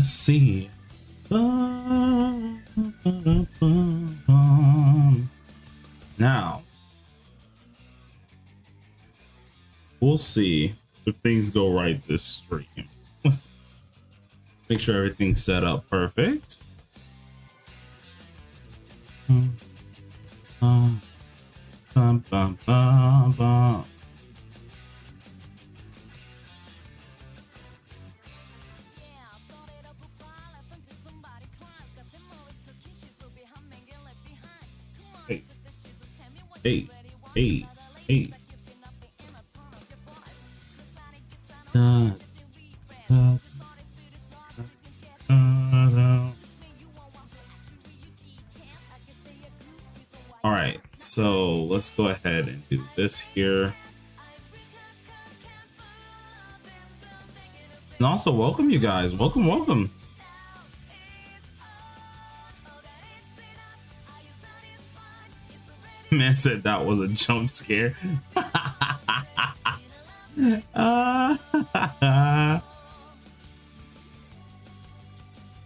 Let's see. Now, we'll see if things go right this stream. Let's make sure everything's set up perfect. Hey, hey, hey. All right, so let's go ahead and do this here. And also welcome you guys. Welcome. Man said that was a jump scare.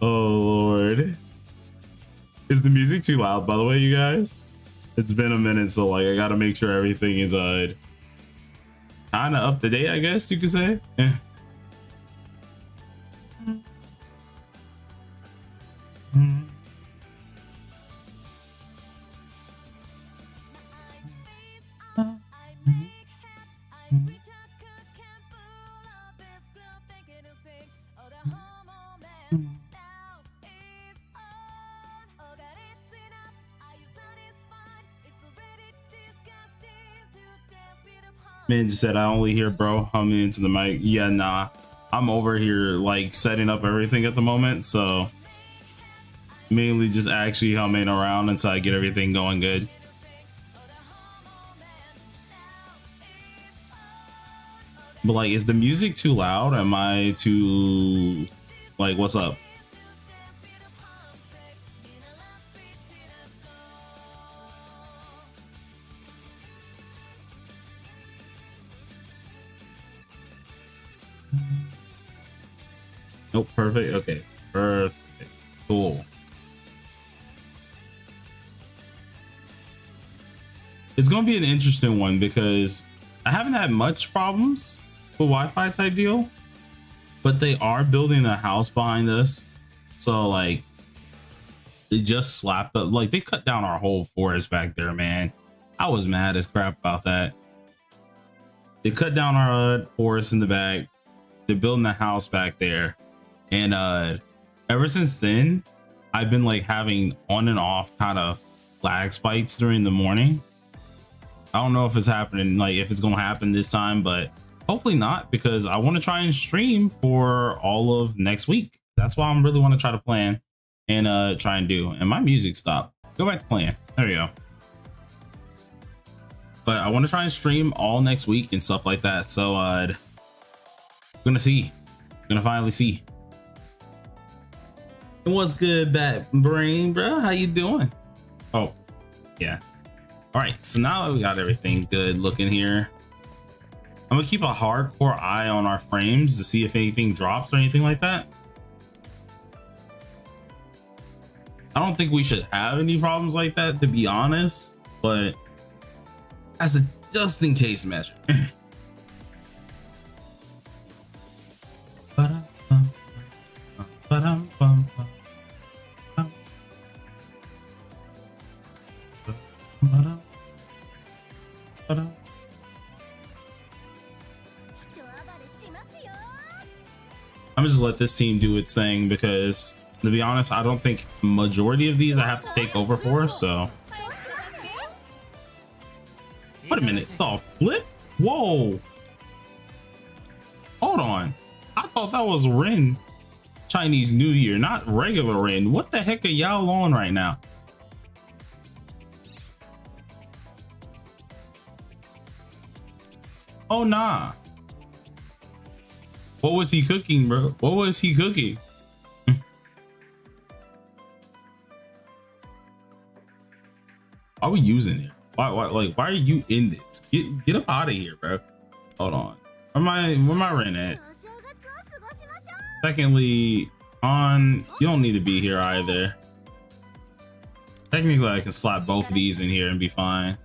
Oh Lord. Is the music too loud, by the way, you guys? It's been a minute, so like I gotta make sure everything is kinda up to date, I guess you could say. Man just said I only hear bro humming into the mic. Yeah, nah, I'm over here like setting up everything at the moment, so mainly just actually humming around until I get everything going good. But like, is the music too loud? Am I too like, what's up? Nope, perfect. Okay, perfect. Cool. It's gonna be an interesting one because I haven't had much problems with Wi-Fi type deal, but they are building a house behind us, so like they just slapped up, like they cut down our whole forest back there, man. I was mad as crap about that. They cut down our forest in the back. They're building a house back there, and ever since then I've been like having on and off kind of lag spikes during the morning. I don't know if it's happening, like if it's gonna happen this time, but hopefully not, because I want to try and stream for all of next week. That's why I'm really want to try to plan and try and do. And my music stopped. Go back to playing. There we go. But I want to try and stream all next week and stuff like that. So gonna see. Gonna finally see. What's good, Bat Brain, bro? How you doing? Oh, yeah. All right, so now that we got everything good looking here, I'm gonna keep a hardcore eye on our frames to see if anything drops or anything like that. I don't think we should have any problems like that, to be honest, but as a just in case measure. I'm just let this team do its thing, because to be honest, I don't think majority of these I have to take over for. So wait a minute, the flip? Whoa, hold on, I thought that was Ren Chinese New Year, not regular Ren. What the heck are y'all on right now? Oh nah, what was he cooking, bro? What was he cooking? Are we using it? Why are you in this? Get up out of here, bro. Hold on. Where my rent at? Secondly, On, you don't need to be here either. Technically, I can slap both of these in here and be fine.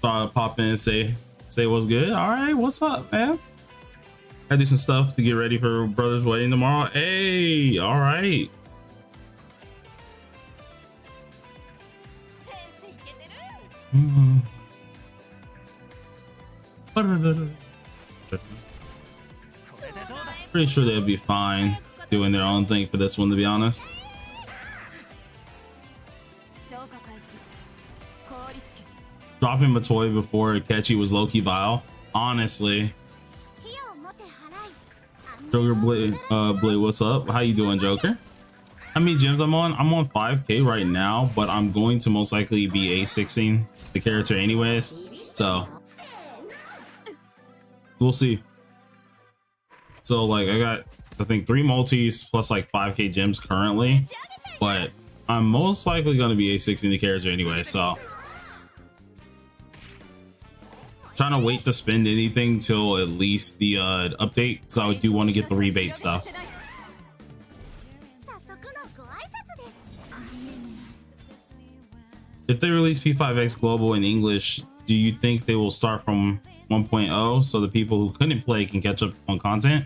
Thought I'd pop in and say what's good. All right, what's up, man? Gotta do some stuff to get ready for brother's wedding tomorrow. Hey, all right. Pretty sure they'll be fine doing their own thing for this one, to be honest. Dropping Matoy before Akechi was low-key vile. Honestly. Joker Blade, what's up? How you doing, Joker? How many gyms I'm on? I'm on 5k right now, but I'm going to most likely be A6ing the character anyways. So we'll see. So like I got, I think 3 multis plus like 5k gyms currently, but I'm most likely going to be A6ing the character anyway. So trying to wait to spend anything till at least the update, so I do want to get the rebate stuff. If they release P5X Global in English, do you think they will start from 1.0 so the people who couldn't play can catch up on content?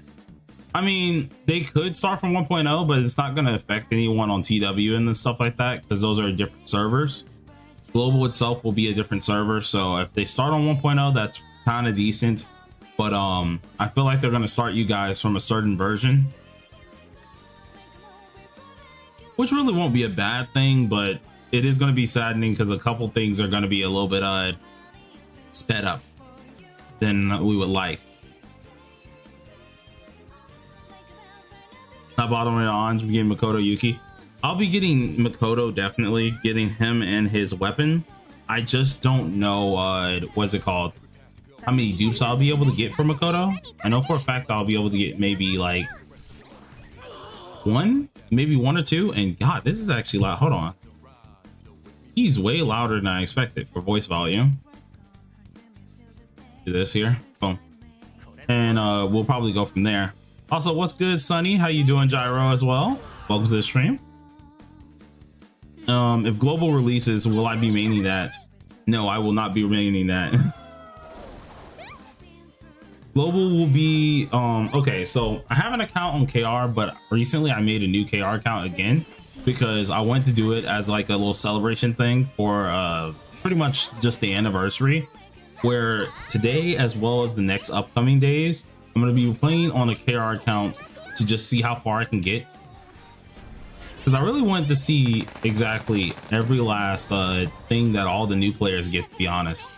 I mean, they could start from 1.0, but it's not going to affect anyone on TW and stuff like that because those are different servers. Global itself will be a different server, so if they start on 1.0, that's kind of decent, but I feel like they're going to start you guys from a certain version, which really won't be a bad thing, but it is going to be saddening because a couple things are going to be a little bit sped up than we would like. Top bottom right on, I'm getting Makoto Yuki. I'll be getting Makoto, definitely getting him and his weapon. I just don't know what's it called, how many dupes I'll be able to get for Makoto. I know for a fact I'll be able to get maybe like maybe one or two. And God, this is actually loud. Hold on, he's way louder than I expected for voice volume. Do this here, boom, and we'll probably go from there. Also, what's good, Sunny? How you doing, Gyro, as well? Welcome to the stream. If global releases, will I be maining that? No, I will not be maining that. Global will be okay, so I have an account on KR, but recently I made a new KR account again because I wanted to do it as like a little celebration thing for pretty much just the anniversary, where today as well as the next upcoming days I'm going to be playing on a KR account to just see how far I can get. Because I really wanted to see exactly every last thing that all the new players get, to be honest.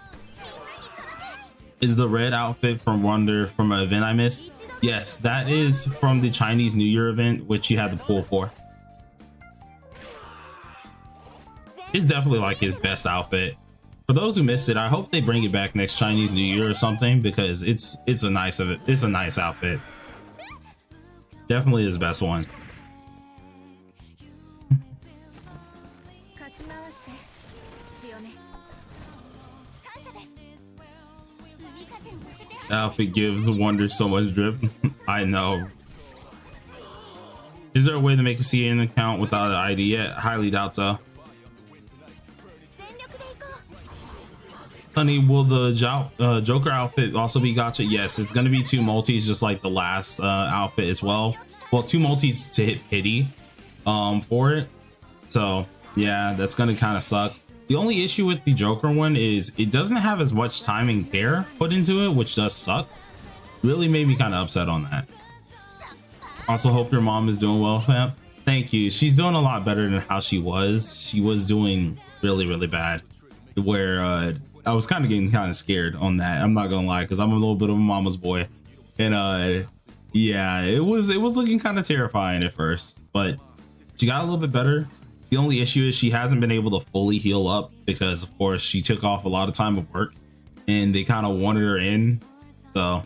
Is the red outfit from Wonder from an event I missed? Yes, that is from the Chinese New Year event, which you had to pull for. It's definitely like his best outfit. For those who missed it, I hope they bring it back next Chinese New Year or something, because it's a nice outfit. Definitely his best one. Outfit gives Wonder so much drip. I know. Is there a way to make a CN account without an ID yet? Highly doubt so. Honey, will the Joker outfit also be gacha? Yes, it's going to be 2 multis, just like the last outfit as well. Well, 2 multis to hit pity for it. So yeah, that's going to kind of suck. The only issue with the Joker one is it doesn't have as much time and care put into it, which does suck. Really made me kind of upset on that. Also, hope your mom is doing well, fam. Thank you. She's doing a lot better than how she was. She was doing really, really bad, where I was kind of getting kind of scared on that. I'm not gonna lie, because I'm a little bit of a mama's boy, and yeah, it was looking kind of terrifying at first, but she got a little bit better. The only issue is she hasn't been able to fully heal up because, of course, she took off a lot of time of work and they kind of wanted her in. So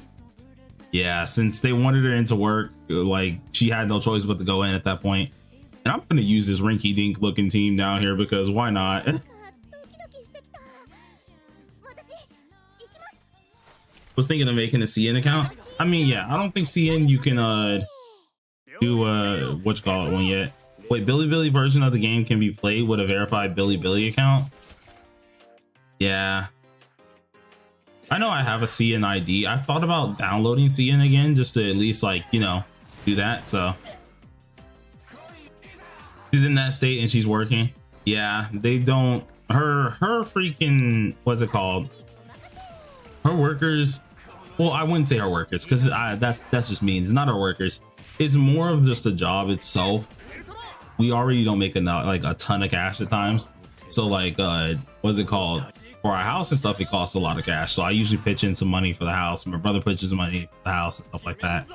yeah, since they wanted her into work, like, she had no choice but to go in at that point. And I'm gonna use this rinky dink looking team down here because why not? was thinking of making a CN account. I mean, yeah, I don't think CN you can do what you call it one yet. Wait, Billy version of the game can be played with a verified Billy account. Yeah, I know I have a CN ID. I've thought about downloading CN again just to at least, like, you know, do that. So she's in that state and she's working. Yeah, they don't, her freaking, what's it called, her workers, well, I wouldn't say her workers, because that's just mean. It's not our workers, it's more of just the job itself. We already don't make enough, like a ton of cash at times. So like what's it called, for our house and stuff, it costs a lot of cash. So I usually pitch in some money for the house. My brother pitches money for the house and stuff like that.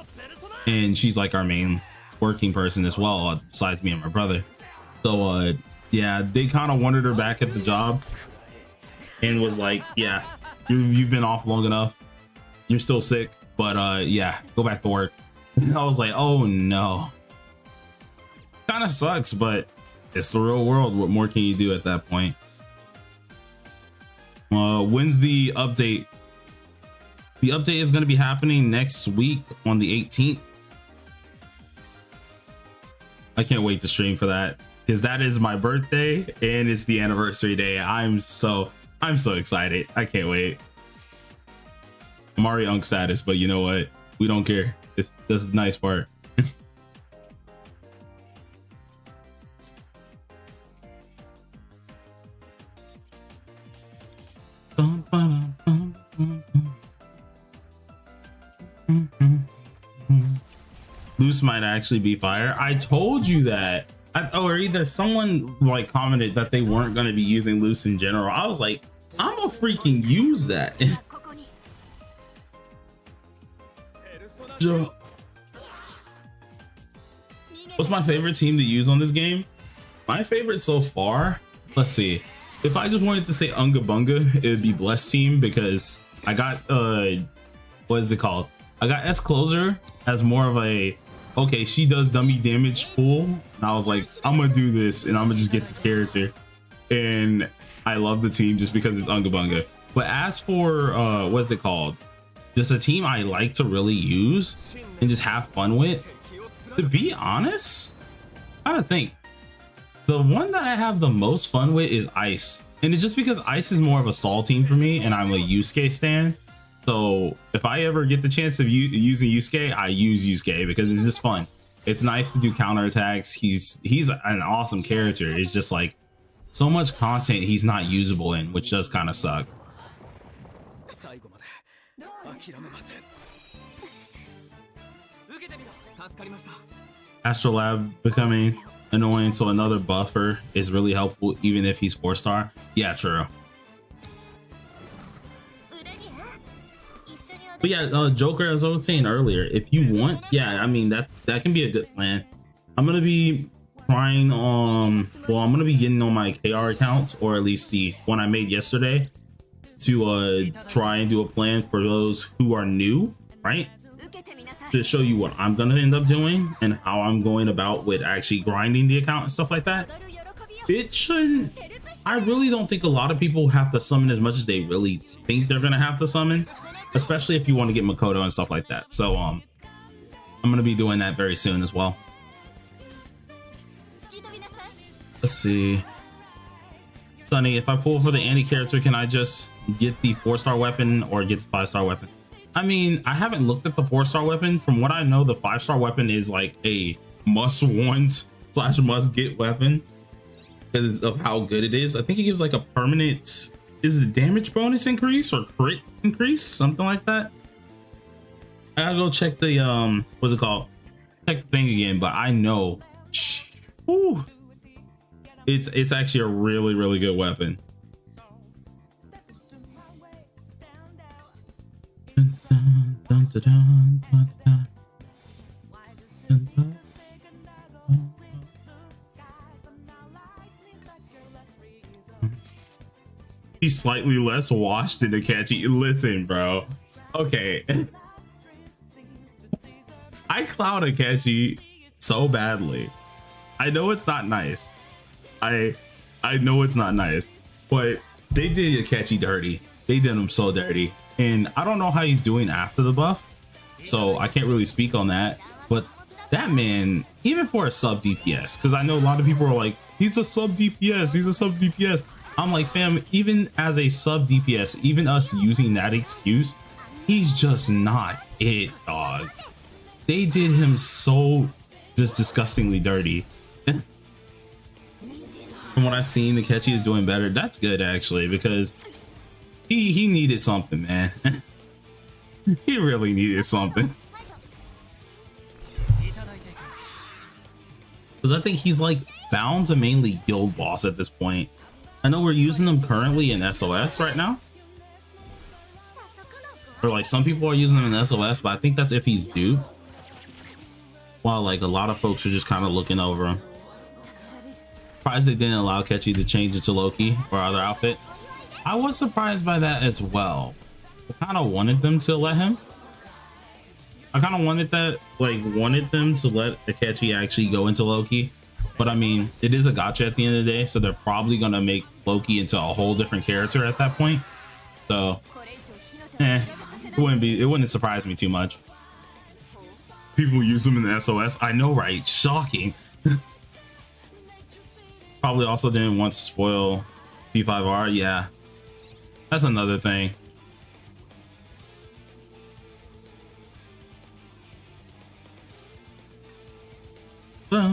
And she's like our main working person as well, besides me and my brother. So yeah, they kind of wanted her back at the job and was like, yeah, you've been off long enough, you're still sick, but yeah, go back to work. And I was like, oh no, kind of sucks, but it's the real world. What more can you do at that point? When's the update? The update is going to be happening next week on the 18th. I can't wait to stream for that, because that is my birthday and it's the anniversary day. I'm so excited. I can't wait. I'm already Unk status, but you know what? We don't care. This is the nice part. Loose might actually be fire. I told you that. Or either someone like commented that they weren't going to be using loose in general. I was like, I'm gonna freaking use that. What's my favorite team to use on this game? My favorite so far, let's see, if I just wanted to say Unga Bunga, it would be Blessed Team, because I got what is it called, I got S Closer as more of a, okay, she does dummy damage pool, and I was like, I'm gonna do this and I'm gonna just get this character, and I love the team just because it's Unga Bunga. But as for what's it called, just a team I like to really use and just have fun with, to be honest, I gotta think, the one that I have the most fun with is Ice, and it's just because Ice is more of a stall team for me, and I'm a Yusuke stan. So if I ever get the chance of using Yusuke, I use Yusuke because it's just fun. It's nice to do counterattacks. He's an awesome character. It's just like so much content he's not usable in, which does kind of suck. Astrolab becoming annoying, so another buffer is really helpful even if he's 4-star. Yeah, true. But yeah, Joker, as I was saying earlier, if you want, yeah, I mean that can be a good plan. I'm gonna be trying well, I'm gonna be getting on my KR account, or at least the one I made yesterday, to try and do a plan for those who are new, right? To show you what I'm gonna end up doing and how I'm going about with actually grinding the account and stuff like that. It shouldn't, I really don't think a lot of people have to summon as much as they really think they're gonna have to summon, especially if you want to get Makoto and stuff like that. So I'm gonna be doing that very soon as well. Let's see, Sunny, if I pull for the anti-character, can I just get the 4-star weapon or get the 5-star weapon? I mean, I haven't looked at the 4-star weapon. From what I know, the 5-star weapon is like a must-want / must-get weapon because of how good it is. I think it gives like a permanent, is it damage bonus increase or crit increase, something like that. I gotta go check the what's it called, check the thing again, but I know, whew, it's actually a really good weapon. He's slightly less washed than Akechi. Listen, bro. Okay. I clown Akechi so badly. I know it's not nice. I know it's not nice, but they did Akechi dirty. They did him so dirty. And I don't know how he's doing after the buff, so I can't really speak on that. But that man, even for a sub DPS, because I know a lot of people are like, he's a sub DPS, he's a sub DPS. I'm like, fam, even as a sub DPS, even us using that excuse, he's just not it, dog. They did him so just disgustingly dirty. From what I've seen, the Akechi is doing better. That's good, actually, because he needed something, man. He really needed something. Because I think he's like bound to mainly guild boss at this point. I know we're using them currently in SOS right now. Or like some people are using them in SOS, but I think that's if he's duped. While like a lot of folks are just kind of looking over him. Surprised they didn't allow Akechi to change it to Loki or other outfit. I was surprised by that as well. I kind of wanted them to let him. I kind of wanted that, like, wanted them to let Akechi actually go into Loki. But I mean, it is a gacha at the end of the day, so they're probably gonna make Loki into a whole different character at that point. So, it wouldn't surprise me too much. People use them in the SOS. I know, right? Shocking. Probably also didn't want to spoil P5R. Yeah, that's another thing. Give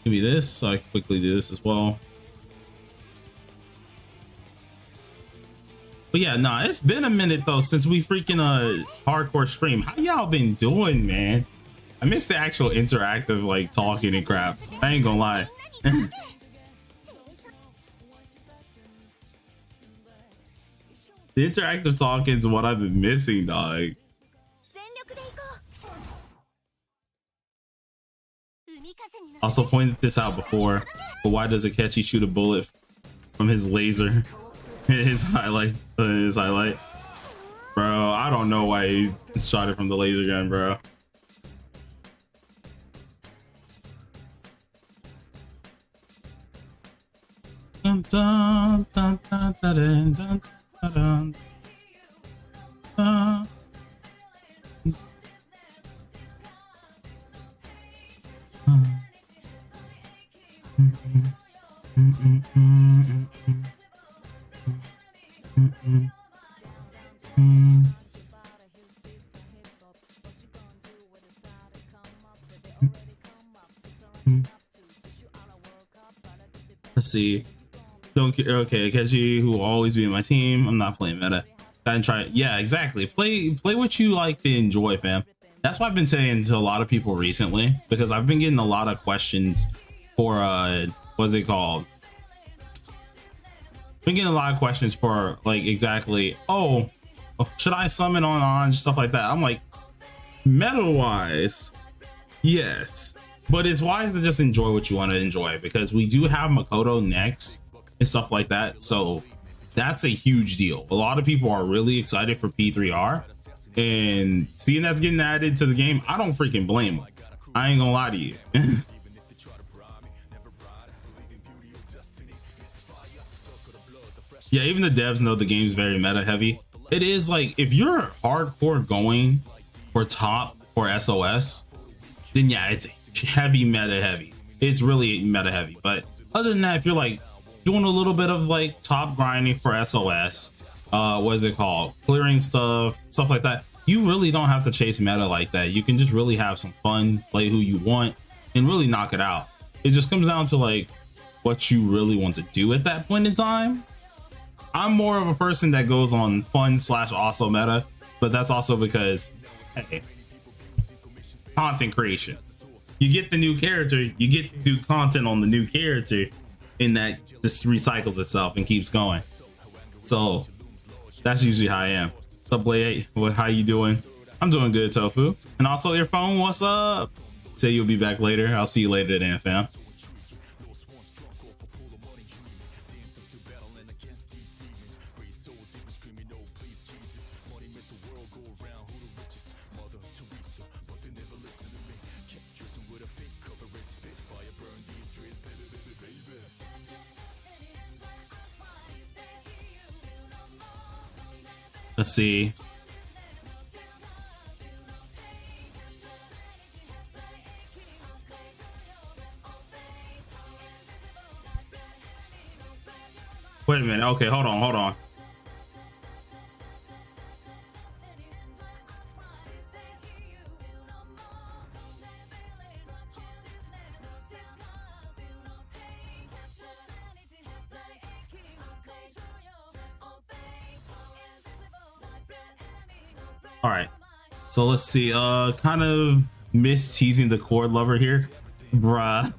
me this so I can quickly do this as well. But yeah, nah, it's been a minute though since we freaking hardcore stream. How y'all been doing, man? I missed the actual interactive like talking and crap. I ain't gonna lie. The interactive talking is what I've been missing, dog. Also pointed this out before, but why does Akechi shoot a bullet from his laser? His highlight, bro. I don't know why he shot it from the laser gun, bro. Dun, dun, dun, dun, dun, dun, dun, dun. Let's see. Don't care. Okay, Akechi, who will always be in my team. I'm not playing meta. I didn't try it. Yeah, exactly. Play what you like to enjoy, fam. That's what I've been saying to a lot of people recently, because I've been getting a lot of questions for what's it called? Been getting a lot of questions for like exactly, oh, should I summon on stuff like that? I'm like, meta wise, yes, but it's wise to just enjoy what you want to enjoy, because we do have Makoto next and stuff like that, so that's a huge deal. A lot of people are really excited for P3R, and seeing that's getting added to the game, I don't freaking blame them. I ain't gonna lie to you. Yeah, even the devs know the game's very meta heavy. It is like, if you're hardcore going for top or SOS, then yeah, it's heavy meta heavy. It's really meta heavy. But other than that, if you're like doing a little bit of like top grinding for SOS, what is it called? Clearing stuff like that. You really don't have to chase meta like that. You can just really have some fun, play who you want, and really knock it out. It just comes down to like what you really want to do at that point in time. I'm more of a person that goes on fun / also meta, but that's also because, hey, content creation. You get the new character, you get to do content on the new character, and that just recycles itself and keeps going. So that's usually how I am. What's up, Blade? How you doing? I'm doing good, Tofu. And also, your phone, what's up? Say you'll be back later. I'll see you later then, fam. Let's see. Wait a minute. Okay, hold on, hold on. All right, so let's see. Kind of miss teasing the chord lover here, bruh.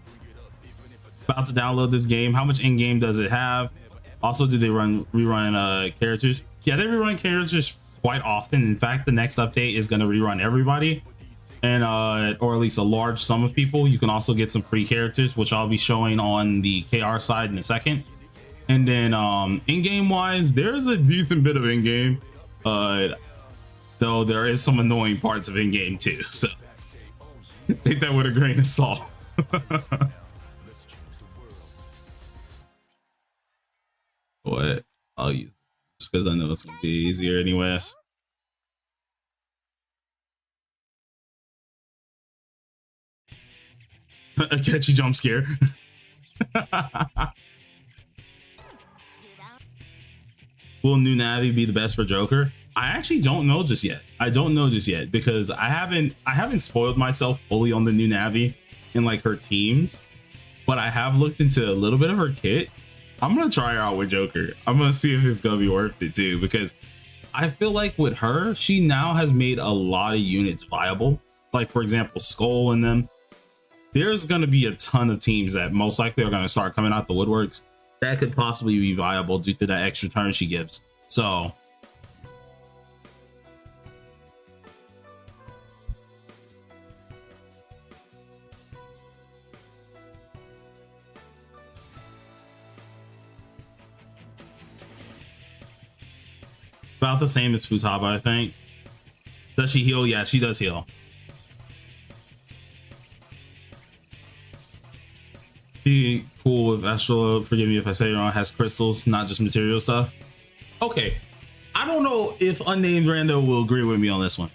About to download this game. How much in game does it have? Also, do they rerun characters? Yeah, they rerun characters quite often. In fact, the next update is going to rerun everybody, and or at least a large sum of people. You can also get some free characters, which I'll be showing on the KR side in a second. And then in-game wise, there's a decent bit of in-game, though there is some annoying parts of in-game too, so take that with a grain of salt. What? I'll use this because I know it's gonna be easier anyways. A catchy jump scare. Will new Navi be the best for Joker? I actually don't know just yet. I don't know just yet because I haven't spoiled myself fully on the new Navi and like her teams, but I have looked into a little bit of her kit. I'm gonna try her out with Joker. I'm gonna see if it's gonna be worth it too, because I feel like with her, she now has made a lot of units viable. Like for example, Skull and them. There's gonna be a ton of teams that most likely are gonna start coming out the woodworks that could possibly be viable due to that extra turn she gives. So about the same as Futaba, I think. Does she heal? Yeah, she does heal. Be cool with Astral, forgive me if I say it wrong, has crystals, not just material stuff. Okay, I don't know if Unnamed Rando will agree with me on this one.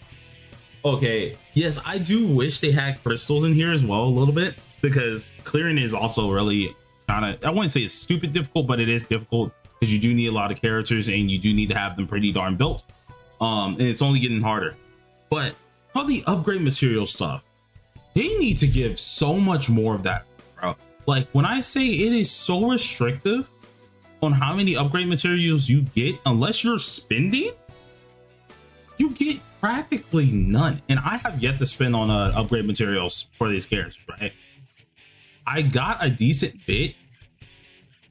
Okay, yes, I do wish they had crystals in here as well a little bit, because clearing is also really kind of, I wouldn't say it's stupid difficult, but it is difficult because you do need a lot of characters and you do need to have them pretty darn built. And it's only getting harder. But all the upgrade material stuff, they need to give so much more of that, bro. Like when I say it is so restrictive on how many upgrade materials you get, unless you're spending, you get practically none. And I have yet to spend on upgrade materials for these characters, right? I got a decent bit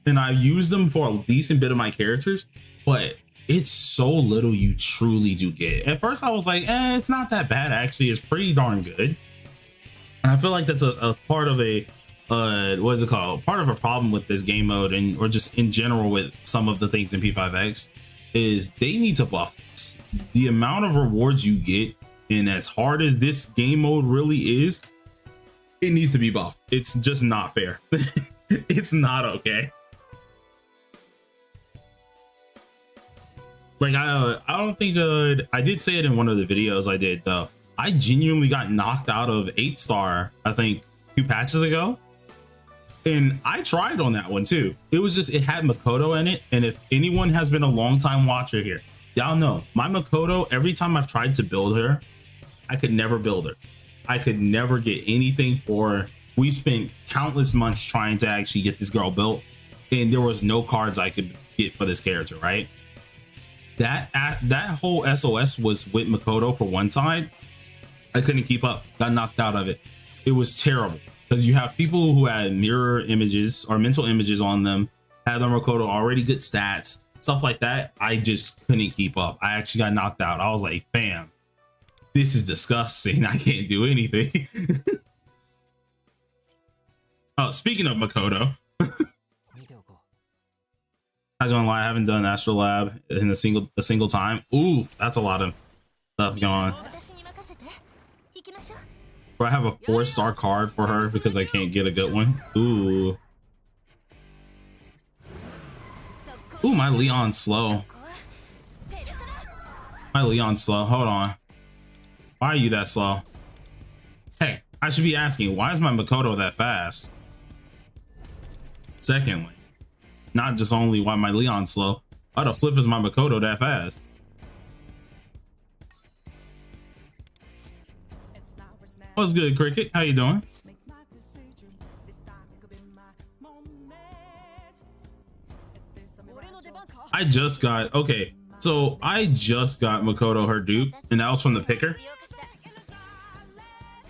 and I used them for a decent bit of my characters, but it's so little you truly do get. At first I was like, it's not that bad. Actually, it's pretty darn good. And I feel like that's a part of a what is it called, part of a problem with this game mode, and or just in general with some of the things in P5X, is they need to buff this. The amount of rewards you get, and as hard as this game mode really is, it needs to be buffed. It's just not fair. It's not okay. Like I don't think I did say it in one of the videos I did though. I genuinely got knocked out of 8-star, I think 2 patches ago. And I tried on that one too. It was just, it had Makoto in it. And if anyone has been a long time watcher here, y'all know my Makoto, every time I've tried to build her, I could never build her. I could never get anything for her. We spent countless months trying to actually get this girl built, and there was no cards I could get for this character, right? That whole SOS was with Makoto for one side. I couldn't keep up, got knocked out of it. It was terrible because you have people who had mirror images or mental images on them, had their Makoto already good stats, stuff like that. I just couldn't keep up. I actually got knocked out. I was like, fam, this is disgusting. I can't do anything. Oh, speaking of Makoto, not gonna lie, I haven't done Astrolab in a single time. Ooh, that's a lot of stuff going. Do I have a 4-star card for her because I can't get a good one? Ooh. Ooh, my Leon's slow. My Leon's slow. Hold on. Why are you that slow? Hey, I should be asking, why is my Makoto that fast? Secondly, not just only why my Leon's slow, why the flip is my Makoto that fast? What's good, Cricket? How you doing? I just got, okay, so I just got Makoto her dupe, and that was from the picker.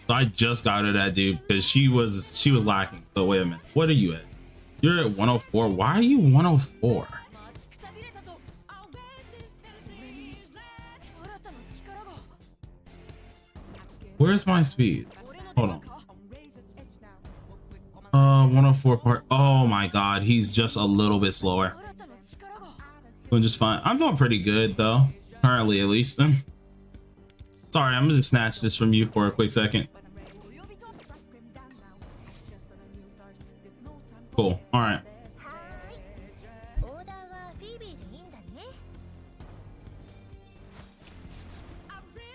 So I just got her that dupe because she was lacking. So wait a minute, what are you at? You're at 104. Why are you 104? Where's my speed? Hold on. 104 part. Oh my god, he's just a little bit slower. Doing just fine. I'm doing pretty good though, currently at least. Sorry, I'm gonna snatch this from you for a quick second. Cool. All right.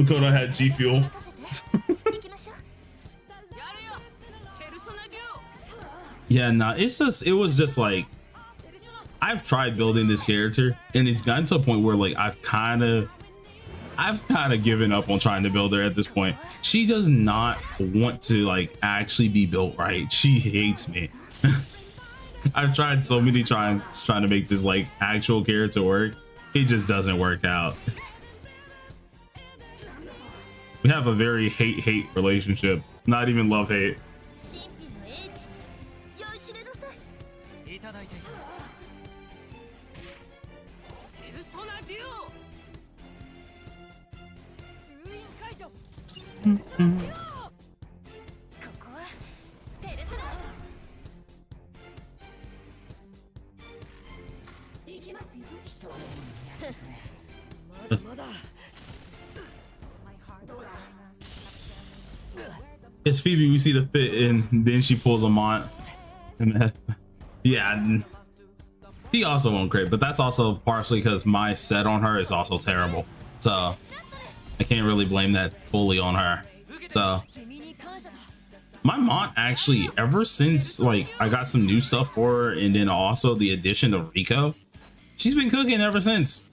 Makoto had G Fuel. Yeah, nah, it was just like, I've tried building this character and it's gotten to a point where like I've kind of given up on trying to build her at this point. She does not want to like actually be built right. She hates me. I've tried so many trying to make this like actual character work. It just doesn't work out. We have a very hate relationship, not even love hate. It's Phoebe, we see the fit, and then she pulls a Mont. And yeah, she also won't crit, but that's also partially because my set on her is also terrible. So I can't really blame that fully on her. So my Mont actually, ever since like I got some new stuff for her, and then also the addition of Rico, she's been cooking ever since.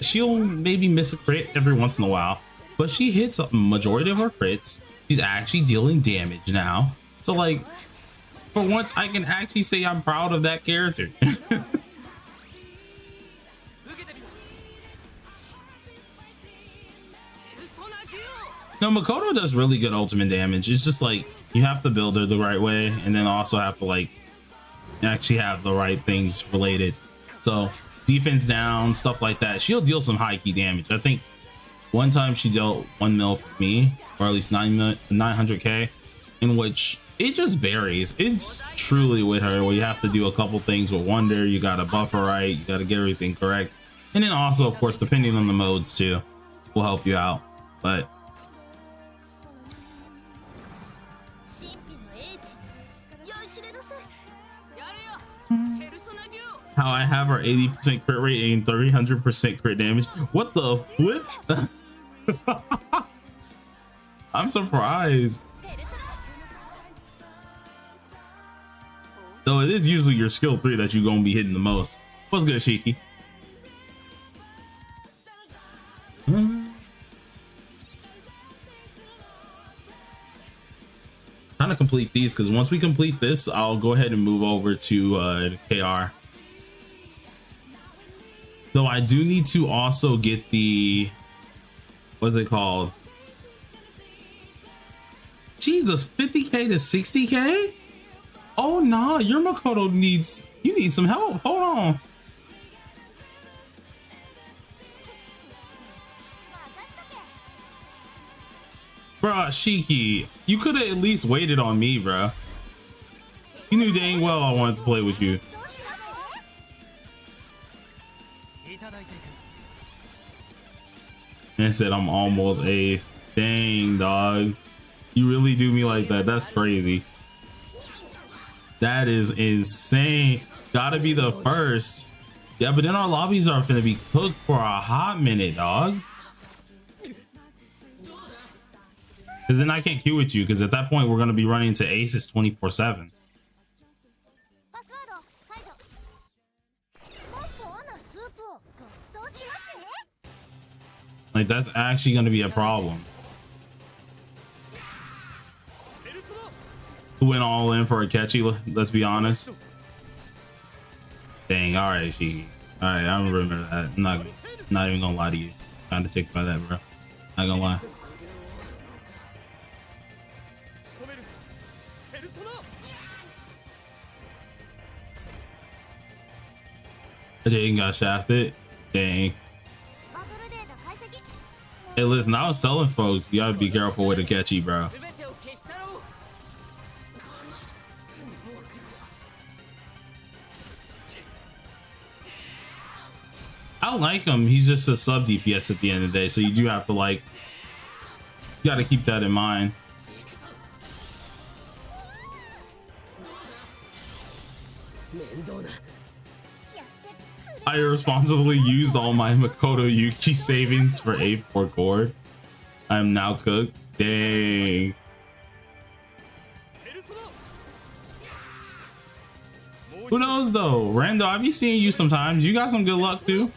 She'll maybe miss a crit every once in a while, but she hits a majority of her crits. She's actually dealing damage now. So like, for once I can actually say I'm proud of that character. No, Makoto does really good ultimate damage. It's just like, you have to build her the right way, and then also have to like actually have the right things related. So defense down, stuff like that. She'll deal some high key damage. I think one time she dealt 1 mil for me, or at least 900k, in which it just varies. It's truly with her where you have to do a couple things with Wonder. You gotta buff her right, you gotta get everything correct, and then also of course depending on the modes too will help you out. But how I have her 80% crit rate and 300% crit damage. What the flip? I'm surprised. Though it is usually your skill 3 that you're gonna be hitting the most. What's good, Shiki? Trying to complete these, because once we complete this, I'll go ahead and move over to KR. Though I do need to also get the, what's it called? Jesus, 50k to 60k? Oh no, your Makoto needs, you need some help. Hold on. Bruh, Shiki, you could have at least waited on me, bruh. You knew dang well I wanted to play with you. And said I'm almost ace. Dang, dog. You really do me like that. That's crazy. That is insane. Gotta be the first. Yeah, but then our lobbies are gonna be cooked for a hot minute, dog. Because then I can't queue with you, because at that point we're gonna be running into aces 24/7. Like, that's actually gonna be a problem. Who went all in for a catchy? Let's be honest. Dang. All right, she. All right, I remember that. I'm not even gonna lie to you. Trying to take by that, bro. Not gonna lie. Dang, got shafted. Dang. Hey, listen, I was telling folks, you gotta be careful with a catchy, bro. I like him. He's just a sub DPS at the end of the day, so you do have to, like, you gotta keep that in mind. I irresponsibly used all my Makoto Yuki savings for A4 cord. I am now cooked. Dang. Who knows though? Rando, I be seeing you sometimes. You got some good luck too.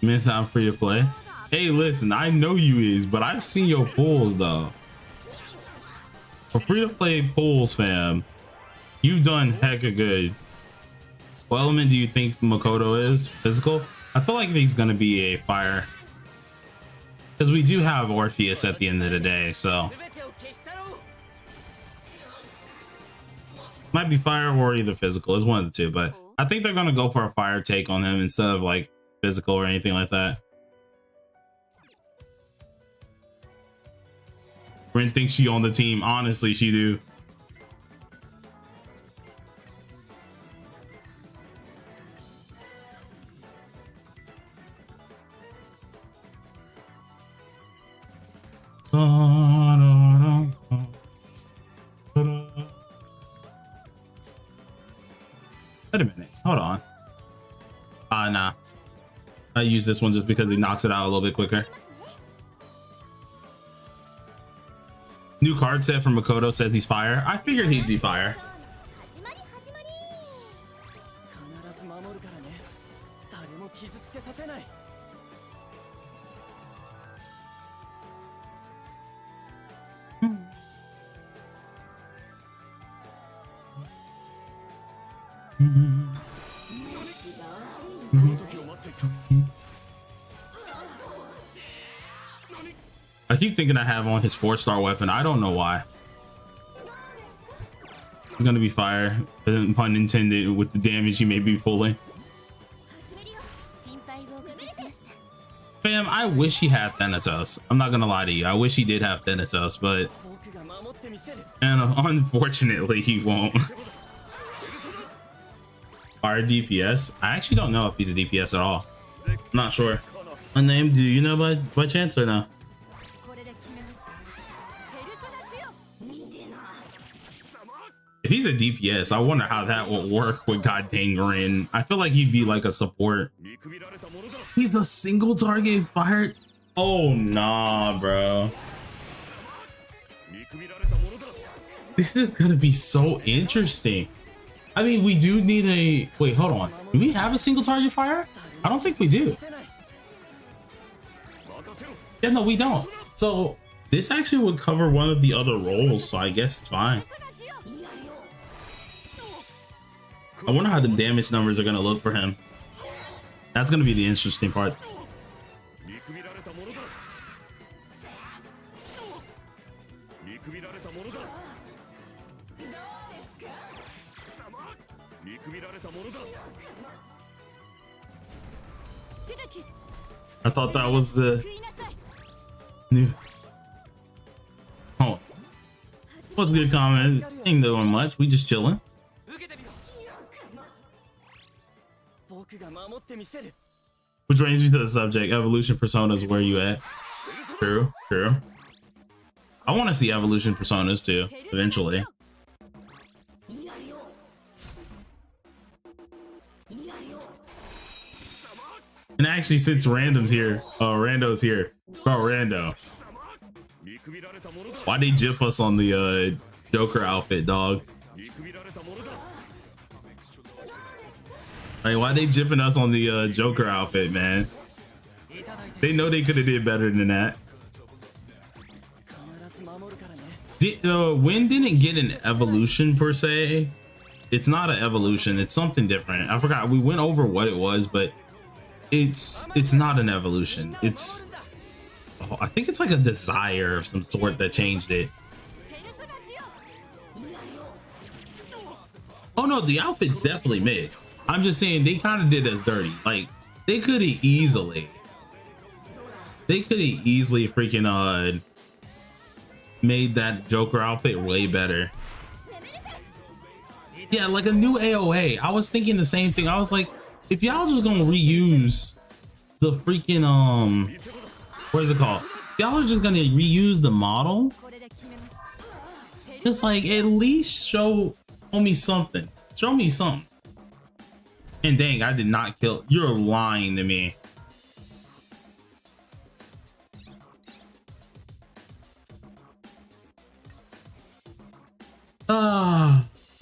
Miss out free to play. Hey, listen, I know you is, but I've seen your pulls though. For free to play pulls, fam, you've done hecka good. What element do you think Makoto is? Physical? I feel like he's gonna be a fire, because we do have Orpheus at the end of the day, so might be fire or either physical. It's one of the two, but I think they're gonna go for a fire take on him instead of like physical or anything like that. Rin thinks she on the team. Honestly, she do. Wait a minute. Hold on. Nah. I use this one just because it knocks it out a little bit quicker. New card set from Makoto says he's fire. I figured he'd be fire. I keep thinking I have on his 4-star weapon. I don't know why. It's gonna be fire, pun intended, with the damage he may be pulling. Fam, I wish he had Thanatos. I'm not gonna lie to you. I wish he did have Thanatos, but and unfortunately he won't. Fire DPS? I actually don't know if he's a DPS at all. I'm not sure. My name, do you know by chance or no? If he's a DPS, I wonder how that would work with God dang Rin. I feel like he'd be like a support. He's a single target fire. Oh nah, bro. This is gonna be so interesting. I mean, we do need a wait. Hold on. Do we have a single target fire? I don't think we do. Yeah, no, we don't. So this actually would cover one of the other roles. So I guess it's fine. I wonder how the damage numbers are gonna look for him. That's gonna be the interesting part. I thought that was the new. Oh, what's a good comment? Ain't doing much. We just chilling. Which brings me to the subject: evolution personas. Where you at? True, true. I want to see evolution personas too, eventually. And actually, since rando's here, bro, rando. Why they jip us on the Joker outfit, dog? Like, why they jipping us on the Joker outfit, man? They know they could have did better than that. Win didn't get an evolution per se. It's not an evolution. It's something different. I forgot. We went over what it was, but it's not an evolution. It's I think it's like a desire of some sort that changed it. Oh no, the outfit's definitely mid. I'm just saying they kind of did us dirty. Like they could have easily freaking made that Joker outfit way better. Yeah, like a new AOA. I was thinking the same thing. I was like, if y'all just gonna reuse the freaking what is it called? Y'all are just gonna reuse the model. Just like at least show me something. Show me something. And dang, I did not kill. You're lying to me.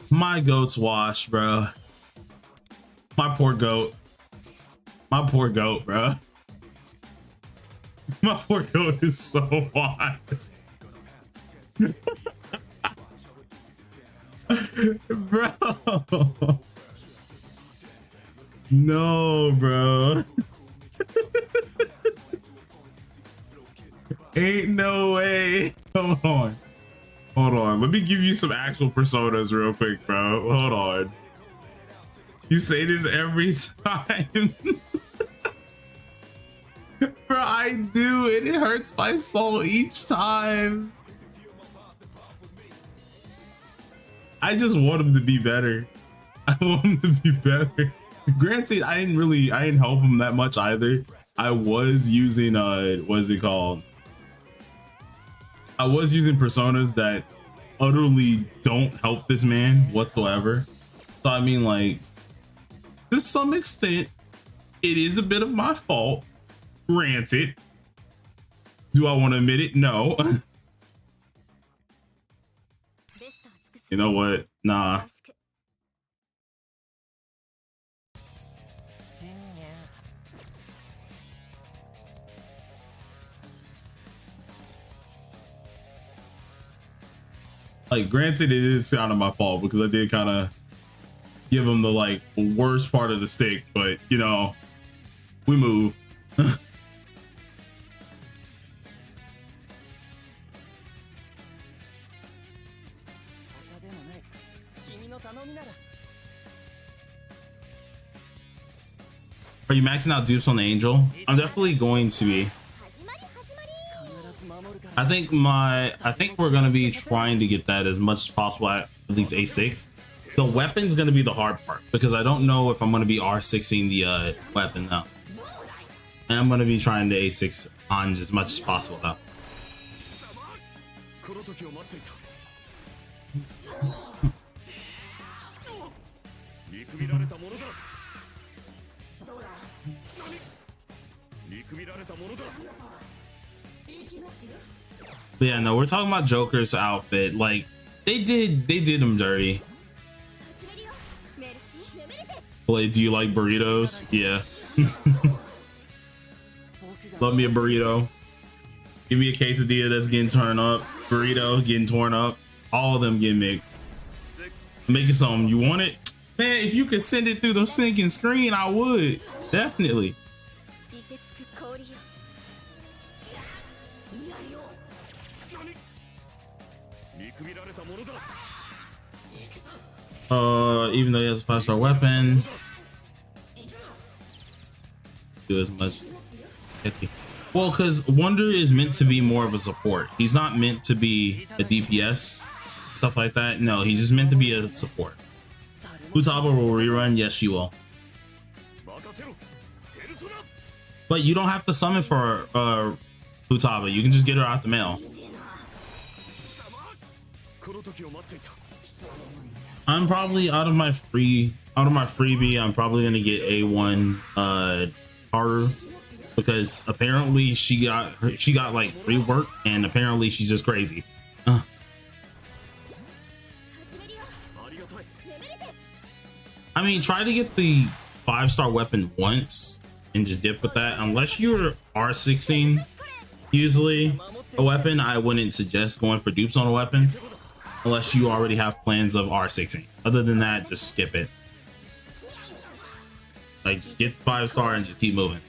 My goat's washed, bro. My poor goat. My poor goat, bro. My poor goat is so washed. Bro. No, bro. Ain't no way. Hold on. Hold on. Let me give you some actual personas real quick, bro. Hold on. You say this every time. Bro, I do, and it hurts my soul each time. I just want him to be better. I want him to be better. Granted, I didn't help him that much either. I was using what is it called? I was using personas that utterly don't help this man whatsoever. So I mean, like, to some extent, it is a bit of my fault. Granted. Do I want to admit it? No. You know what? Nah. Like, granted, it is kind of my fault because I did kind of give him the like worst part of the stick, but you know, we move. Are you maxing out dupes on the Angel? I'm definitely going to be. I think we're gonna be trying to get that as much as possible at least A6. The weapon's gonna be the hard part because I don't know if I'm gonna be R6ing the weapon though. And I'm gonna be trying to A6 on as much as possible though. But yeah, no, we're talking about Joker's outfit. Like, they did him dirty. Blade, do you like burritos? Yeah. Love me a burrito. Give me a quesadilla that's getting turned up. Burrito getting torn up. All of them get mixed. Making something. You want it? Man, if you could send it through the sinking screen, I would. Definitely. Even though he has a 5-star weapon, do as much. Well, because Wonder is meant to be more of a support. He's not meant to be a DPS, stuff like that. No, he's just meant to be a support. Futaba will rerun. Yes, she will. But you don't have to summon for Futaba. You can just get her out the mail. I'm probably out of my freebie. I'm probably gonna get A1 Haru, because apparently she got like rework, and apparently she's just crazy. I mean, try to get the 5-star weapon once and just dip with that. Unless you're R16 usually a weapon, I wouldn't suggest going for dupes on a weapon unless you already have plans of R16. Other than that, just skip it. Like, just get 5-star and just keep moving.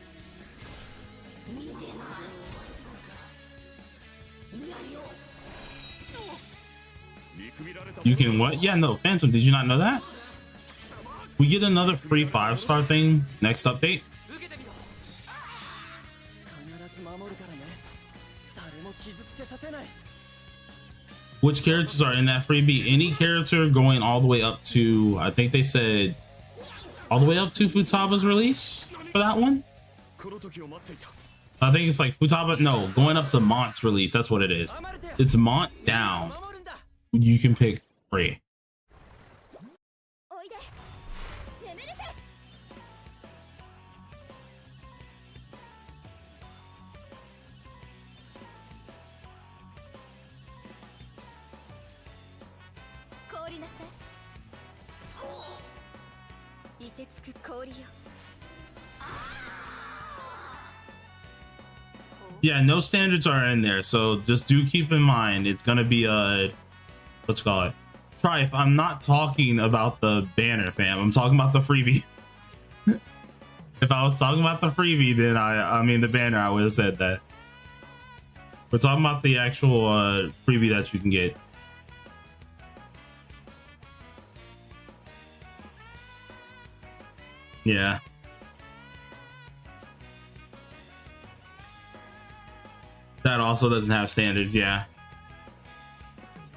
You can what? Yeah, no, Phantom, did you not know that? We get another free 5-star thing next update. Which characters are in that freebie? Any character going all the way up to, I think they said, all the way up to Futaba's release for that one. I think it's like Futaba, no, going up to Mont's release. That's what it is. It's Mont down. You can pick 3. Yeah, no standards are in there, so just do keep in mind it's gonna be a what you call it. Sorry if I'm not talking about the banner, fam. I'm talking about the freebie. If I was talking about the freebie, then I mean the banner, I would have said that. We're talking about the actual freebie that you can get. Yeah. That also doesn't have standards, yeah.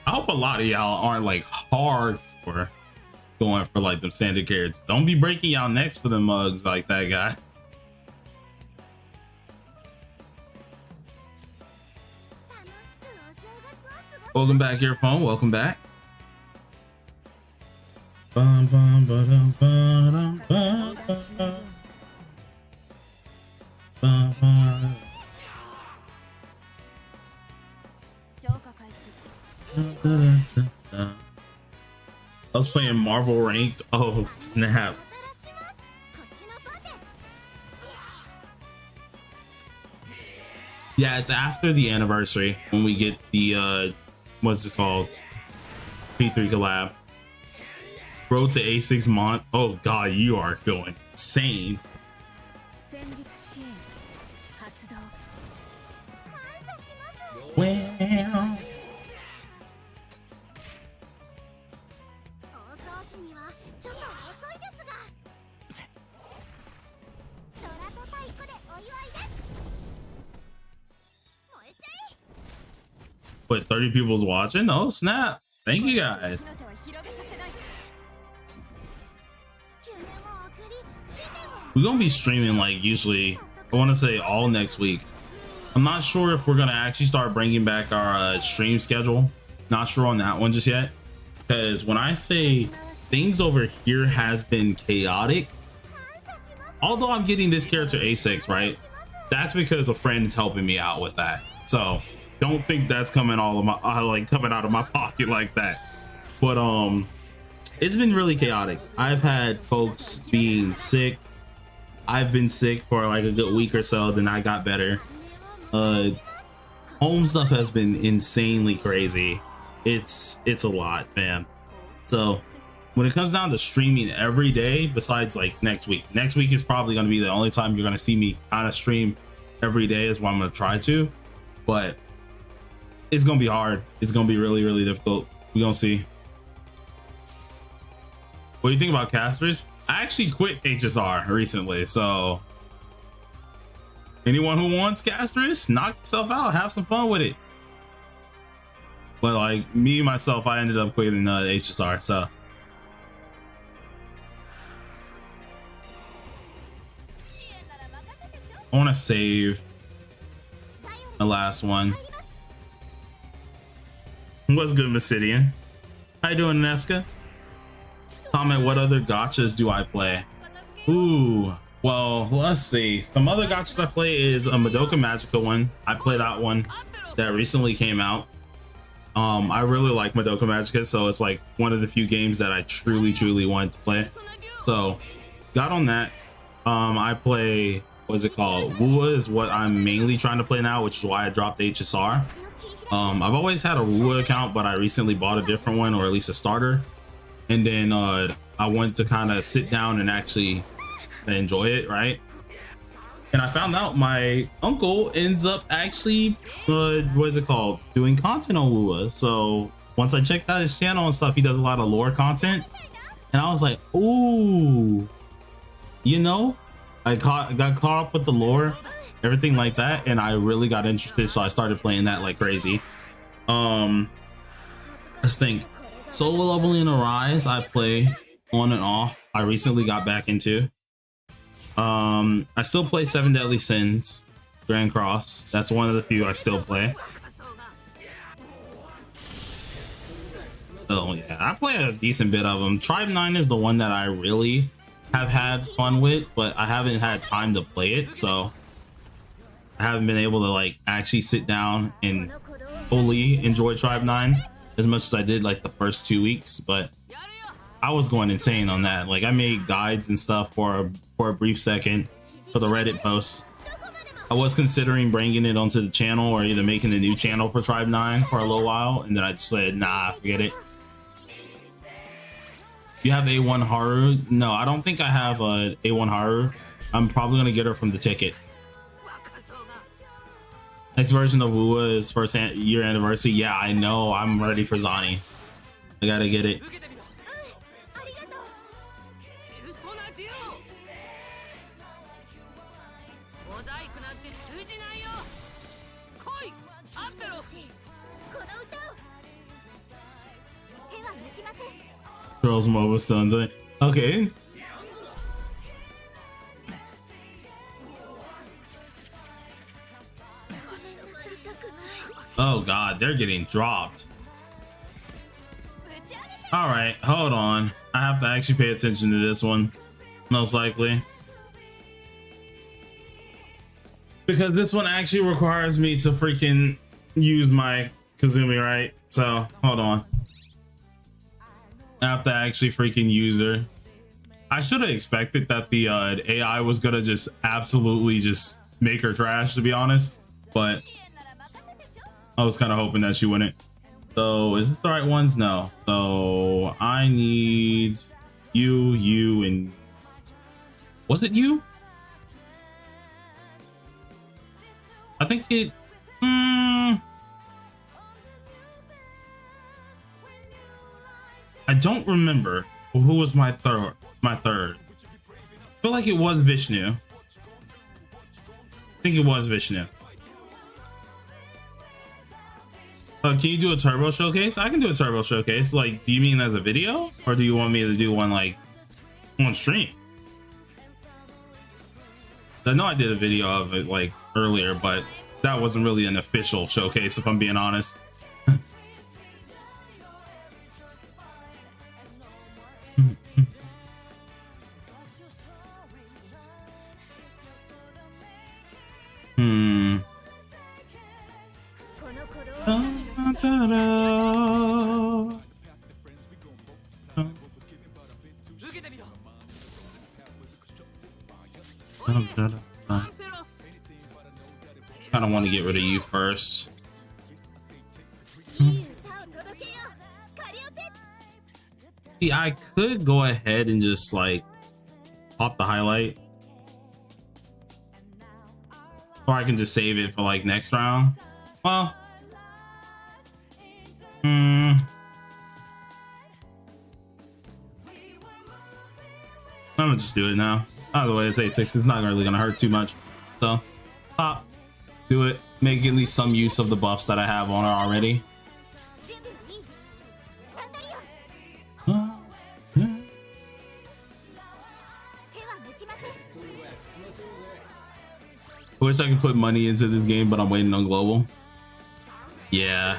I hope a lot of y'all aren't like hardcore going for like them standard characters. Don't be breaking y'all necks for the mugs like that guy. Welcome back, Earphone. Welcome back. Bum, bum, ba-dum, ba-dum, ba-dum, ba-dum, ba-dum. I was playing Marvel Ranked. Oh, snap. Yeah, it's after the anniversary when we get the what's it called? P3 collab. Road to A6 Mont. Oh god, you are going insane. Well, what, 30 people's watching? Oh snap. Thank you guys. We're gonna be streaming like usually, I want to say all next week. I'm not sure if we're gonna actually start bringing back our stream schedule. Not sure on that one just yet, because when I say things over here has been chaotic, although I'm getting this character A6, right? That's because a friend is helping me out with that. So don't think that's coming all of my like coming out of my pocket like that. But it's been really chaotic. I've had folks being sick. I've been sick for like a good week or so, then I got better. Home stuff has been insanely crazy. It's a lot, man. So when it comes down to streaming every day, besides like next week is probably going to be the only time you're going to see me on a stream every day, is what I'm going to try to. But it's going to be hard. It's going to be really, really difficult. We're going to see. What do you think about casters? I actually quit HSR recently, so anyone who wants casters, knock yourself out, have some fun with it. But like me myself, I ended up quitting HSR, so. I want to save the last one. What's good, Missidian? How you doing, Nesca? Comment, what other gachas do I play? Ooh, well, let's see. Some other gachas I play is a Madoka Magica one. I play that one that recently came out. I really like Madoka Magica, so it's like one of the few games that I truly wanted to play. So got on that. I play, what's it called? Wua is what I'm mainly trying to play now, which is why I dropped HSR. I've always had a Wua account, but I recently bought a different one, or at least a starter. And then I wanted to kind of sit down and actually enjoy it, right? And I found out my uncle ends up actually what is it called, doing content on Wua. So once I checked out his channel and stuff, he does a lot of lore content, and I was like, ooh, you know, I got caught up with the lore, everything like that, and I really got interested, so I started playing that like crazy. Let's think. Solo leveling Arise I play on and off. I recently got back into. I still play 7 Deadly Sins Grand Cross. That's one of the few I still play. So yeah, I play a decent bit of them. Tribe 9 is the one that I really have had fun with, but I haven't had time to play it, so I haven't been able to like actually sit down and fully enjoy Tribe 9 as much as I did like the first 2 weeks. But I was going insane on that. Like I made guides and stuff for a brief second for the Reddit posts. I was considering bringing it onto the channel or either making a new channel for Tribe 9 for a little while, and then I just said, nah, forget it. You have A1 Haru? No, I don't think I have a A1 Haru. I'm probably gonna get her from the ticket. Next version of Wua is first year anniversary. Yeah, I know. I'm ready for Zani. I gotta get it. Girls mobile still. Okay. Oh god, they're getting dropped. All right, hold on. I have to actually pay attention to this one, most likely, because this one actually requires me to freaking use my Kazumi, right? So hold on. I have to actually freaking use her. I should have expected that the AI was gonna just absolutely just make her trash, to be honest, but I was kind of hoping that she wouldn't. So is this the right ones? No. So I need you, and was it you? I think it. I don't remember who was my third. I feel like it was Vishnu. I think it was Vishnu. Can you do a turbo showcase? I can do a turbo showcase. Like, do you mean as a video, or do you want me to do one like on stream? I know I did a video of it like earlier, but that wasn't really an official showcase, if I'm being honest. I don't want to get rid of you first. See, I could go ahead and just like pop the highlight, or I can just save it for like next round. Well, I'm gonna just do it now. Either way, it's 8-6. It's not really gonna hurt too much. So, pop, do it. Make at least some use of the buffs that I have on her already. I wish I could put money into this game, but I'm waiting on global. Yeah,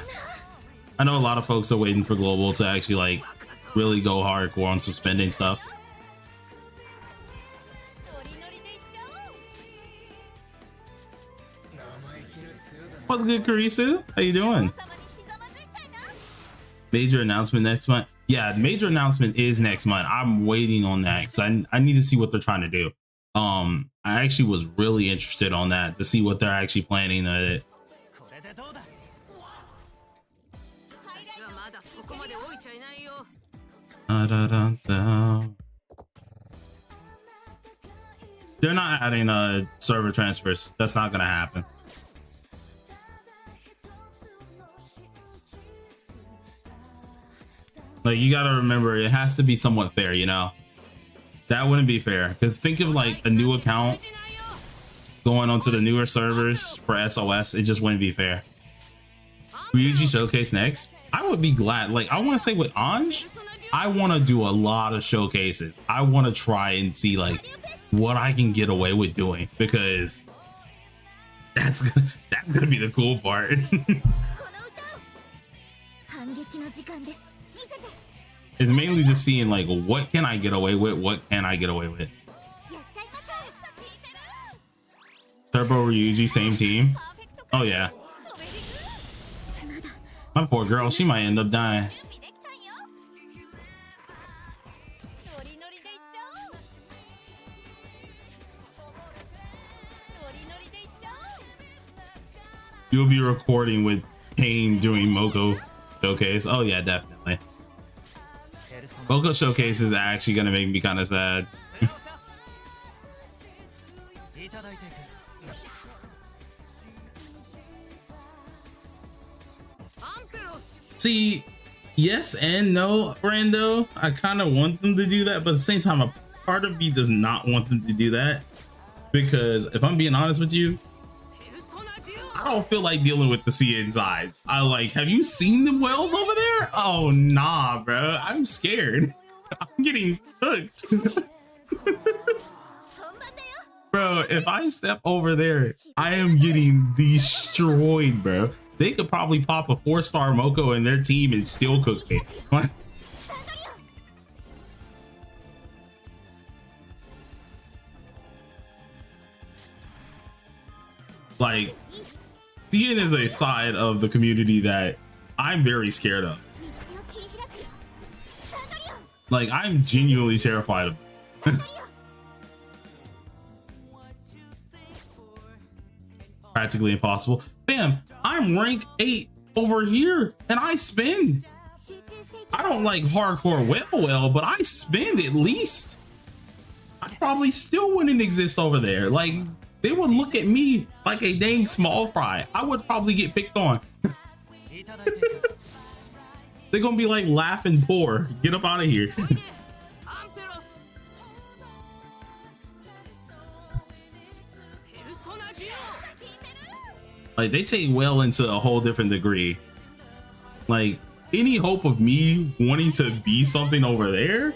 I know a lot of folks are waiting for global to actually like really go hardcore on some spending stuff. What's good, Karisu? How you doing? Major announcement next month. Yeah, the major announcement is next month. I'm waiting on that because I need to see what they're trying to do. I actually was really interested on that to see what they're actually planning at it. They're not adding server transfers. That's not gonna happen. Like, you gotta remember, it has to be somewhat fair, you know? That wouldn't be fair, because think of like a new account going onto the newer servers for SOS. It just wouldn't be fair. Ryuji Showcase next. I would be glad. Like, I want to say with Anj, I want to do a lot of showcases. I want to try and see like what I can get away with doing, because that's gonna be the cool part. It's mainly just seeing like what can I get away with, what can I get away with. Turbo Ryuji, same team. Oh yeah. My poor girl, she might end up dying. You'll be recording with Pain doing Moko Showcase. Oh yeah, definitely. Moko Showcase is actually gonna make me kind of sad. See, yes and no, Brando. I kind of want them to do that, but at the same time, a part of me does not want them to do that, because if I'm being honest with you, I don't feel like dealing with the sea inside. I like, have you seen the whales over there? Oh nah, bro. I'm scared. I'm getting hooked. Bro, if I step over there, I am getting destroyed, bro. They could probably pop a 4-star Moko in their team and still cook me. Like, Cian is a side of the community that I'm very scared of. Like, I'm genuinely terrified of. Practically impossible. Bam, I'm rank 8 over here and I spend. I don't like hardcore well, but I spend at least. I probably still wouldn't exist over there. Like, they would look at me like a dang small fry. I would probably get picked on. They're gonna be like, laughing poor. Get up out of here. Like, they take well into a whole different degree. Like, any hope of me wanting to be something over there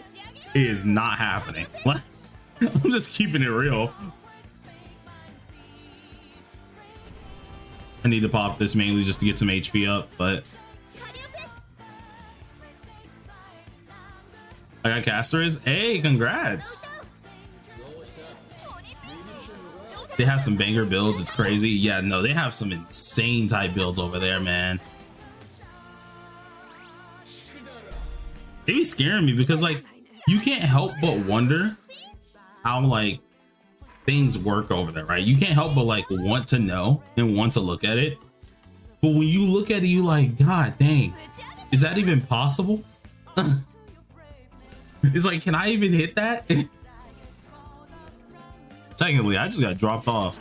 is not happening. I'm just keeping it real. I need to pop this mainly just to get some HP up, but I got casters. Hey, congrats. They have some banger builds. It's crazy. Yeah, no, they have some insane type builds over there, man. They be scaring me because, like, you can't help but wonder how, like, things work over there, right? You can't help but, like, want to know and want to look at it. But when you look at it, you like, God dang, is that even possible? It's like, can I even hit that? Technically, I just got dropped off.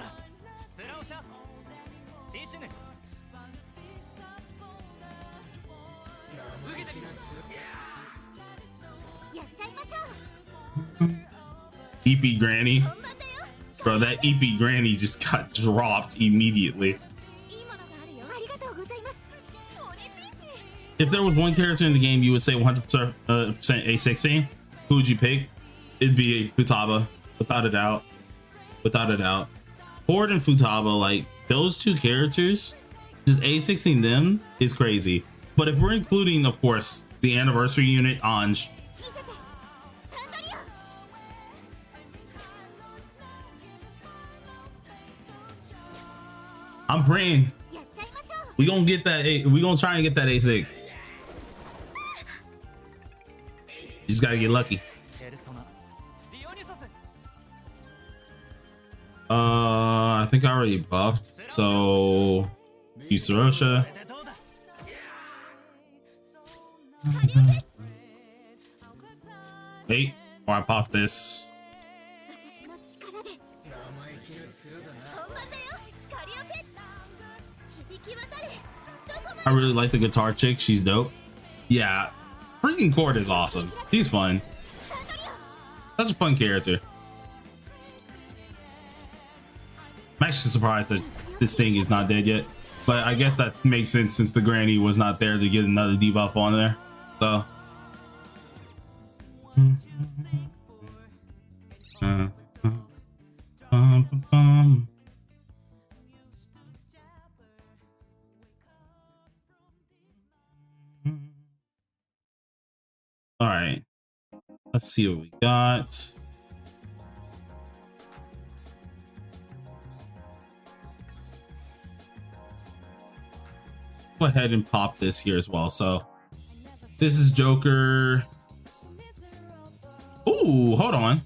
EP Granny. Bro, that EP Granny just got dropped immediately. If there was one character in the game you would say 100% A16, who would you pick? It'd be Futaba, without a doubt. Without a doubt. Horde and Futaba, like those two characters, just A16 them is crazy. But if we're including, of course, the anniversary unit, Anj. I'm praying we gonna get that. We gonna try and get that A6. You just gotta get lucky. I think I already buffed, so use Sarosha. Hey, or I pop this. I really like the guitar chick. She's dope. Yeah, freaking Cord is awesome. He's fun. Such a fun character. I'm actually surprised that this thing is not dead yet, but I guess that makes sense since the Granny was not there to get another debuff on there. So all right, let's see what we got. Go ahead and pop this here as well. So this is Joker. Ooh, hold on.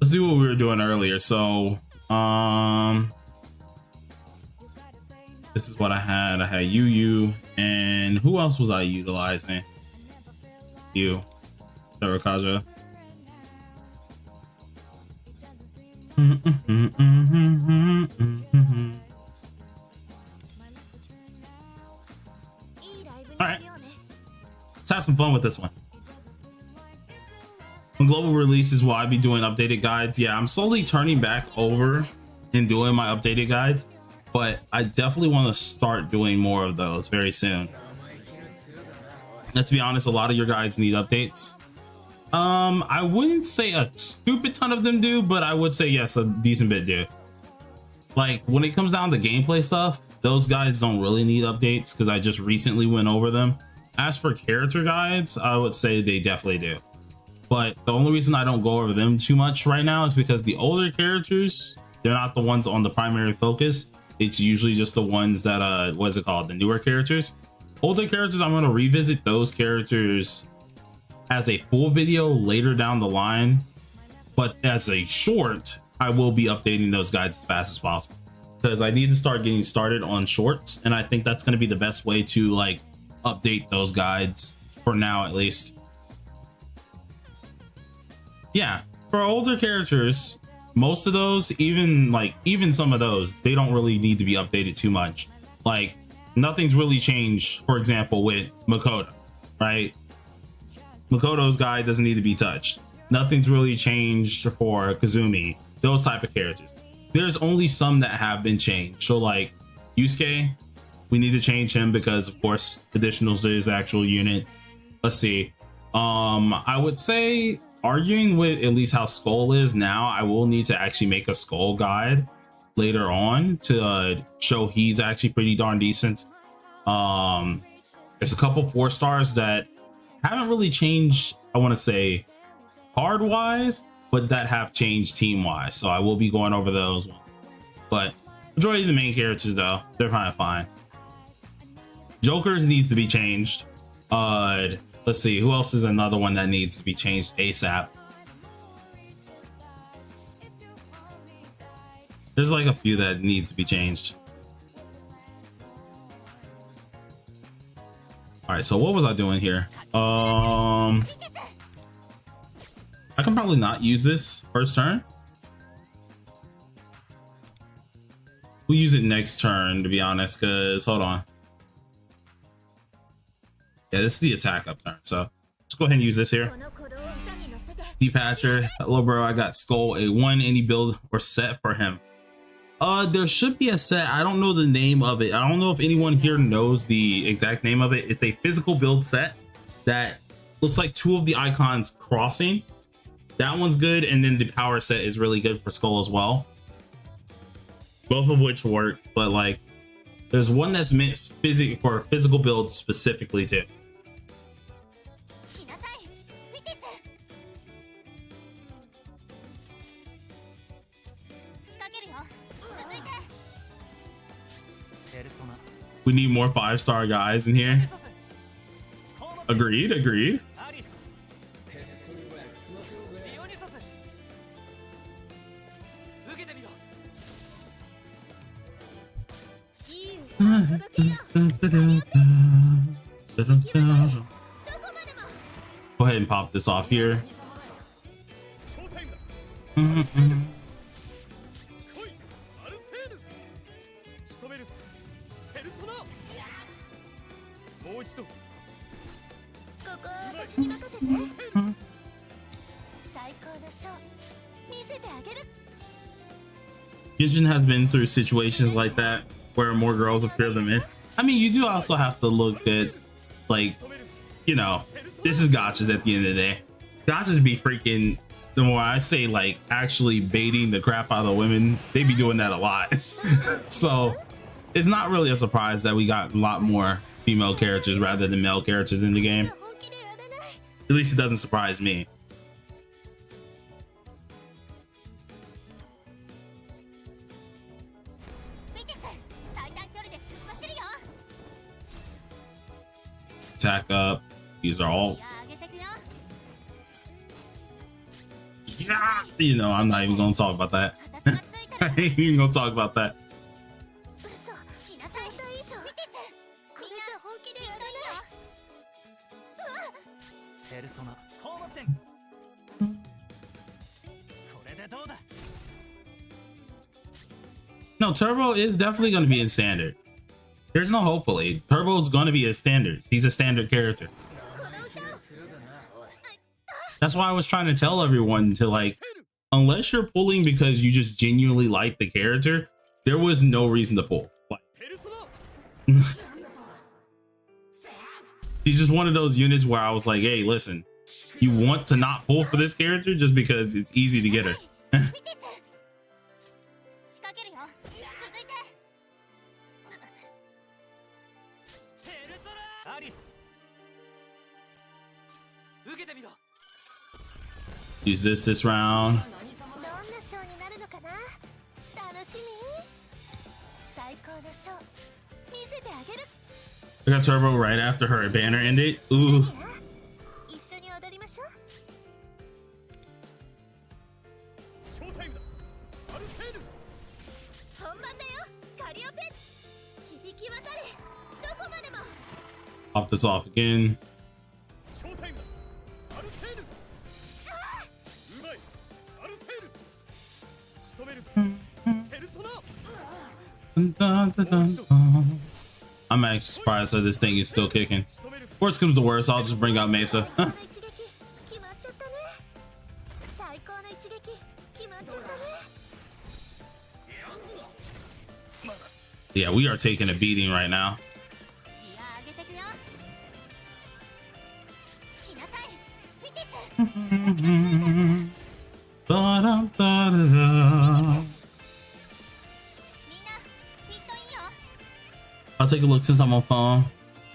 Let's do what we were doing earlier. So this is what I had. I had Yu, and who else was I utilizing? You, Sarakaja. All right, let's have some fun with this one. When global releases, will I be doing updated guides? Yeah, I'm slowly turning back over and doing my updated guides, but I definitely want to start doing more of those very soon. Let's be honest, a lot of your guides need updates. I wouldn't say a stupid ton of them do, but I would say yes, a decent bit do. Like when it comes down to gameplay stuff, those guides don't really need updates because I just recently went over them. As for character guides, I would say they definitely do. But the only reason I don't go over them too much right now is because the older characters, they're not the ones on the primary focus. It's usually just the ones that, what is it called? The newer characters. Older characters, I'm going to revisit those characters as a full video later down the line, but as a short, I will be updating those guides as fast as possible because I need to start getting started on shorts, and I think that's going to be the best way to like update those guides for now, at least. Yeah, for older characters, most of those, even some of those, they don't really need to be updated too much. Like nothing's really changed, for example, with Makoto, right? Makoto's guide doesn't need to be touched. Nothing's really changed for Kazumi, those type of characters. There's only some that have been changed. So like Yusuke, we need to change him because of course additionals to his actual unit. Let's see. I would say arguing with at least how Skull is now, I will need to actually make a Skull guide later on to show he's actually pretty darn decent. There's a couple 4 stars that haven't really changed, I want to say card wise, but that have changed team wise, so I will be going over those ones. But majority of the main characters though, they're kind of fine. Joker's needs to be changed. Let's see, who else is another one that needs to be changed ASAP? There's like a few that needs to be changed. All right, so what was I doing here? I can probably not use this first turn. We'll use it next turn, to be honest, because hold on. Yeah, this is the attack up turn. So let's go ahead and use this here. Depatcher, hello bro, I got Skull A1. Any build or set for him? There should be a set. I don't know the name of it. I don't know if anyone here knows the exact name of it. It's a physical build set that looks like two of the icons crossing. That one's good, and then the power set is really good for Skull as well. Both of which work, but like there's one that's meant for physical builds specifically too. We need more 5-star guys in here. Agreed, agreed. Go ahead and pop this off here. Gijin has been through situations like that where more girls appear than men. I mean, you do also have to look at, like, you know, this is gotchas at the end of the day. Gotchas be freaking, the more I say, like, actually baiting the crap out of the women, they be doing that a lot. So it's not really a surprise that we got a lot more female characters rather than male characters in the game. At least it doesn't surprise me. Attack up. These are all. Yeah, you know, I'm not even gonna talk about that. I ain't even gonna talk about that. No, Turbo is definitely going to be in standard. There's no hopefully. Turbo's going to be a standard. He's a standard character. That's why I was trying to tell everyone to, like, unless you're pulling because you just genuinely like the character, there was no reason to pull. Like, he's just one of those units where I was like, hey, listen, you want to not pull for this character just because it's easy to get her. Use this round. I got Turbo right after her banner ended. Ooh. Pop this off again. I'm actually surprised that this thing is still kicking. Worst comes to worst, I'll just bring out Mesa. Yeah, we are taking a beating right now. I'll take a look since I'm on phone.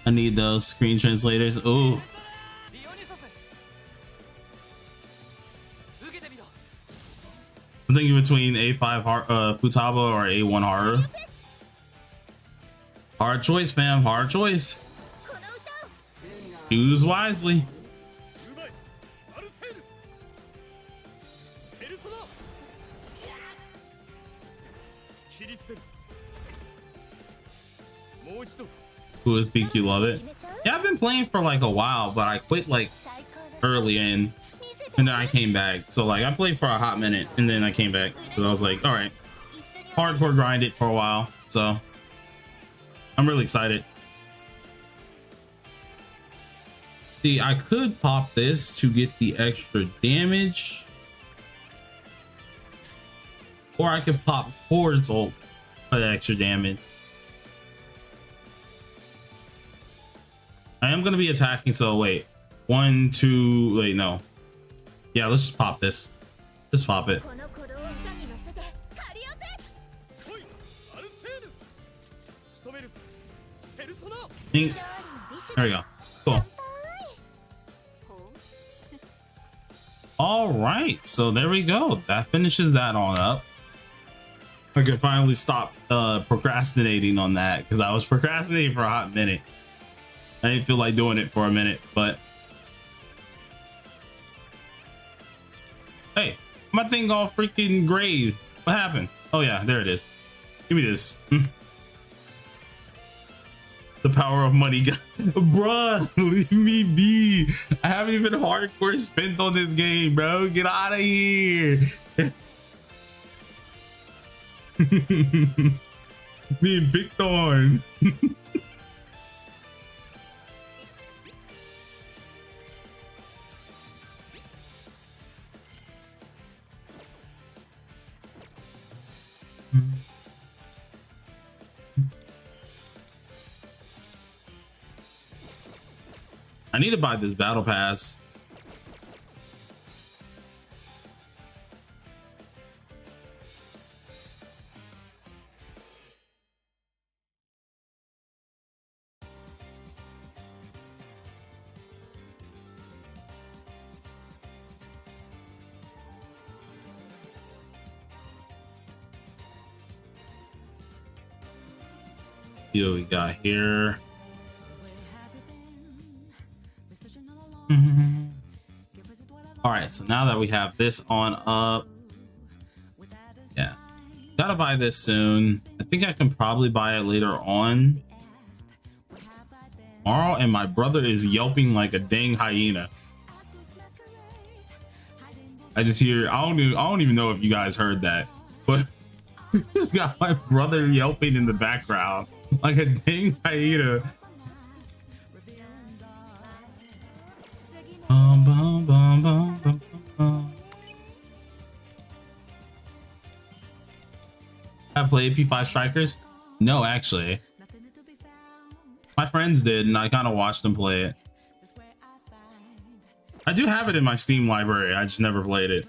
I need those screen translators. Ooh. I'm thinking between A5 Futaba or A1 Haru. Hard choice, fam. Hard choice. Choose wisely. Who is BQ? Love it. Yeah, I've been playing for like a while, but I quit like early in, and then I came back. So like I played for a hot minute, and then I came back because I was like, all right, hardcore grind it for a while. So I'm really excited. See, I could pop this to get the extra damage, or I could pop Hord's ult for the extra damage. I am going to be attacking, so wait. 1, 2, wait, no. Yeah, let's just pop this. Just pop it. There we go. Cool. All right, so there we go. That finishes that on up. I can finally stop procrastinating on that, because I was procrastinating for a hot minute. I didn't feel like doing it for a minute, but hey, my thing all freaking gray. What happened? Oh yeah, there it is. Give me this. The power of money. Bruh, leave me be. I haven't even hardcore spent on this game, bro. Get out of here. Being picked on. I need to buy this battle pass. See what we got here. All right, so now that we have this on up, yeah, gotta buy this soon. I think I can probably buy it later on tomorrow. And my brother is yelping like a dang hyena. I just hear, I don't even know if you guys heard that, but just got my brother yelping in the background like a dang hyena. Bum, bum, bum, bum, bum. Have played P5 Strikers? No, actually. My friends did, and I kind of watched them play it. I do have it in my Steam library. I just never played it.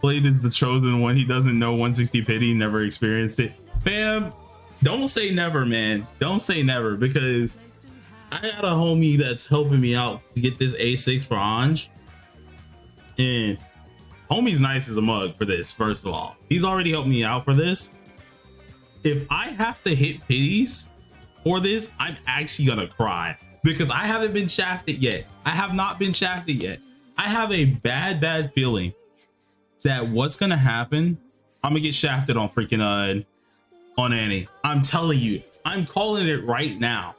Blade is the chosen one. He doesn't know 160 pity, never experienced it. Fam, don't say never, man. Don't say never, because I got a homie that's helping me out to get this A6 for Anj. And homie's nice as a mug for this, first of all. He's already helped me out for this. If I have to hit pities for this, I'm actually gonna cry, because I haven't been shafted yet. I have not been shafted yet. I have a bad feeling that what's gonna happen, I'm gonna get shafted on freaking on Annie. I'm telling you, I'm calling it right now.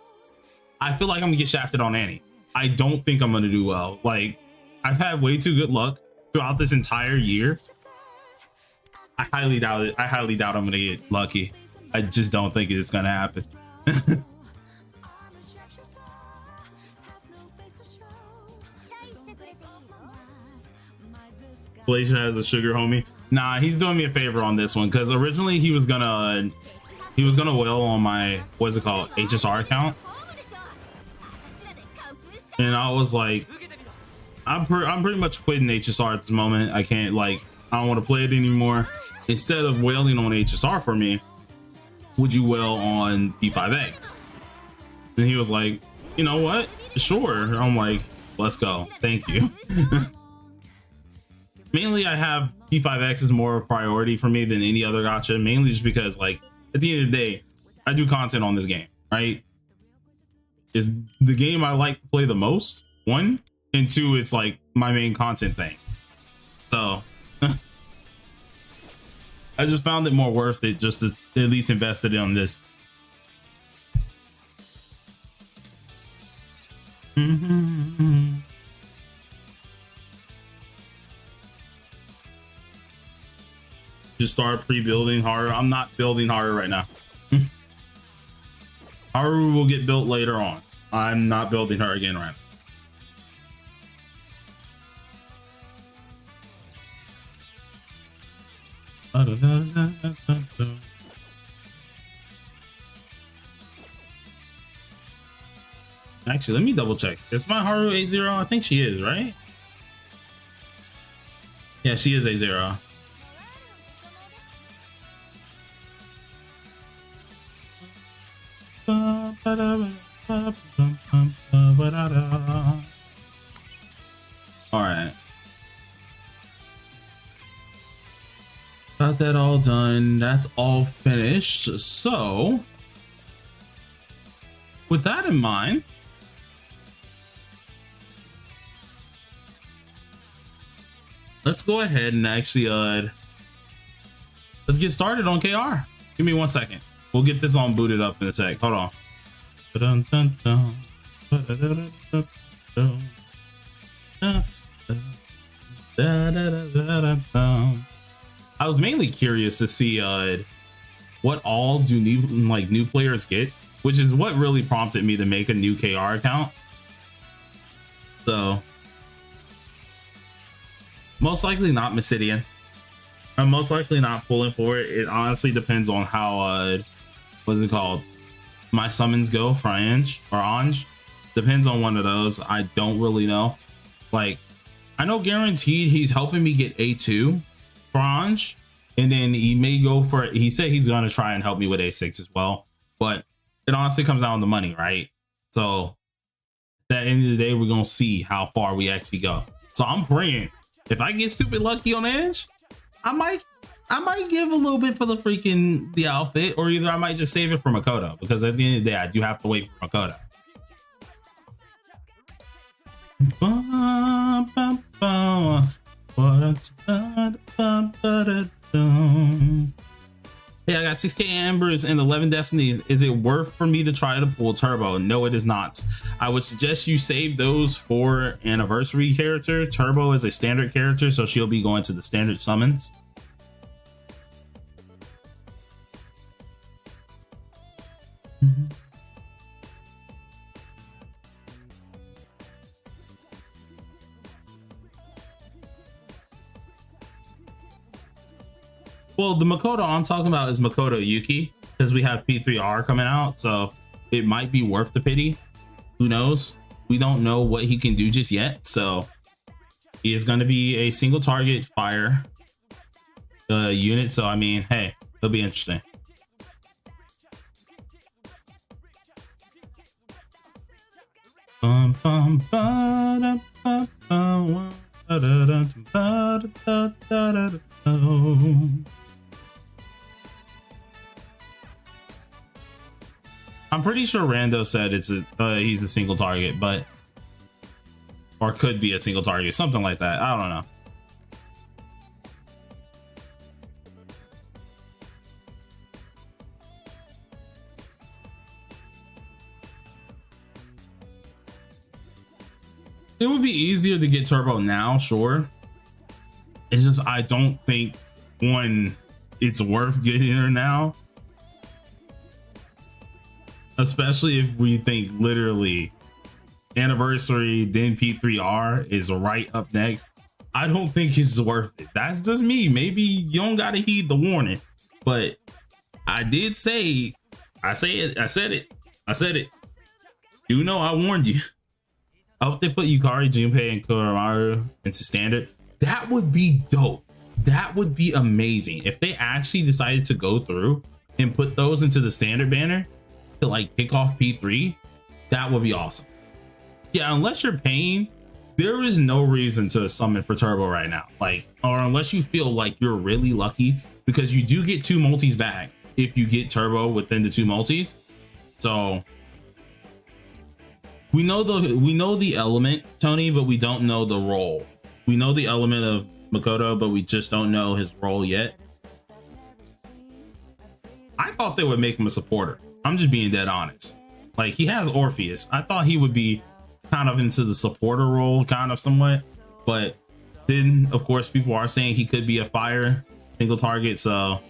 I feel like I'm gonna get shafted on Annie. I don't think I'm gonna do well. Like, I've had way too good luck throughout this entire year. I highly doubt it. I highly doubt I'm gonna get lucky. I just don't think it's gonna happen. Glacier has a sugar homie. Nah, he's doing me a favor on this one, because originally he was gonna will on my, what's it called, HSR account, and I was like, I'm pretty much quitting HSR at this moment. I can't, like, I don't want to play it anymore. Instead of wailing on HSR for me, would you wail on P5X? And he was like, you know what, sure. I'm like, let's go, thank you. Mainly, I have P5X is more of a priority for me than any other gacha, mainly just because, like, at the end of the day, I do content on this game, right? It's the game I like to play the most, one, and two, it's like my main content thing. So I just found it more worth it just to at least invest it on this. just start pre-building Haru. I'm not building Haru right now. Haru will get built later on. I'm not building her again right now. Actually, let me double check. Is my Haru A0? I think she is, right? Yeah, she is A0. All right. Got that all done. That's all finished. So, with that in mind, let's go ahead and actually let's get started on KR. Give me 1 second. We'll get this on booted up in a sec. Hold on. I was mainly curious to see what all do new players get, which is what really prompted me to make a new KR account. So most likely not Mysidian. I'm most likely not pulling for it. It honestly depends on how what's it called, my summons go for Ange or Ange. Depends on one of those. I don't really know. Like, I know guaranteed he's helping me get A2 for Ange, and then he may go for, he said he's gonna try and help me with A6 as well, but it honestly comes down to money, right? So at the end of the day, we're gonna see how far we actually go. So I'm praying if I get stupid lucky on Edge, I might give a little bit for the outfit, or either I might just save it for Makoto, because at the end of the day, I do have to wait for Makoto. Hey, I got 6k Ambers and 11 Destinies. Is it worth for me to try to pull Turbo? No, it is not. I would suggest you save those for Anniversary character. Turbo is a standard character, so she'll be going to the standard summons. Well, the Makoto I'm talking about is Makoto Yuki, because we have P3R coming out, so it might be worth the pity. Who knows? We don't know what he can do just yet, so he is going to be a single target fire unit, so I mean, hey, it'll be interesting. I'm pretty sure Rando said it's he's a single target, but or could be a single target, something like that. I don't know. It would be easier to get Turbo now, sure. It's just I don't think it's worth getting her now. Especially if we think literally Anniversary, then P3R is right up next. I don't think it's worth it. That's just me. Maybe you don't gotta heed the warning, but I did say, I said it. You know, I warned you. I hope they put Yukari, Junpei, and Kuramaru into standard. That would be dope. That would be amazing if they actually decided to go through and put those into the standard banner to like kick off P3. That would be awesome. Yeah, unless you're paying, there is no reason to summon for Turbo right now. Like, or unless you feel like you're really lucky, because you do get 2 multis back if you get Turbo within the 2 multis. So we know the element, Tony, but we don't know the role. We know the element of Makoto, but we just don't know his role yet. I thought they would make him a supporter. I'm just being dead honest. Like, he has Orpheus. I thought he would be kind of into the supporter role, kind of somewhat. But then, of course, people are saying he could be a fire single target. So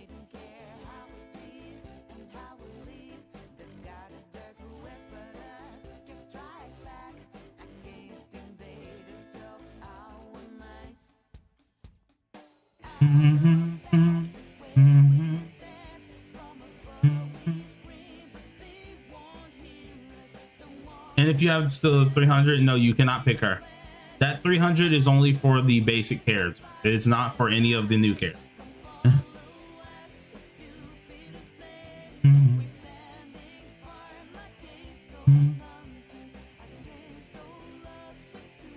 and if you have still 300, no, you cannot pick her. That 300 is only for the basic character. It's not for any of the new characters.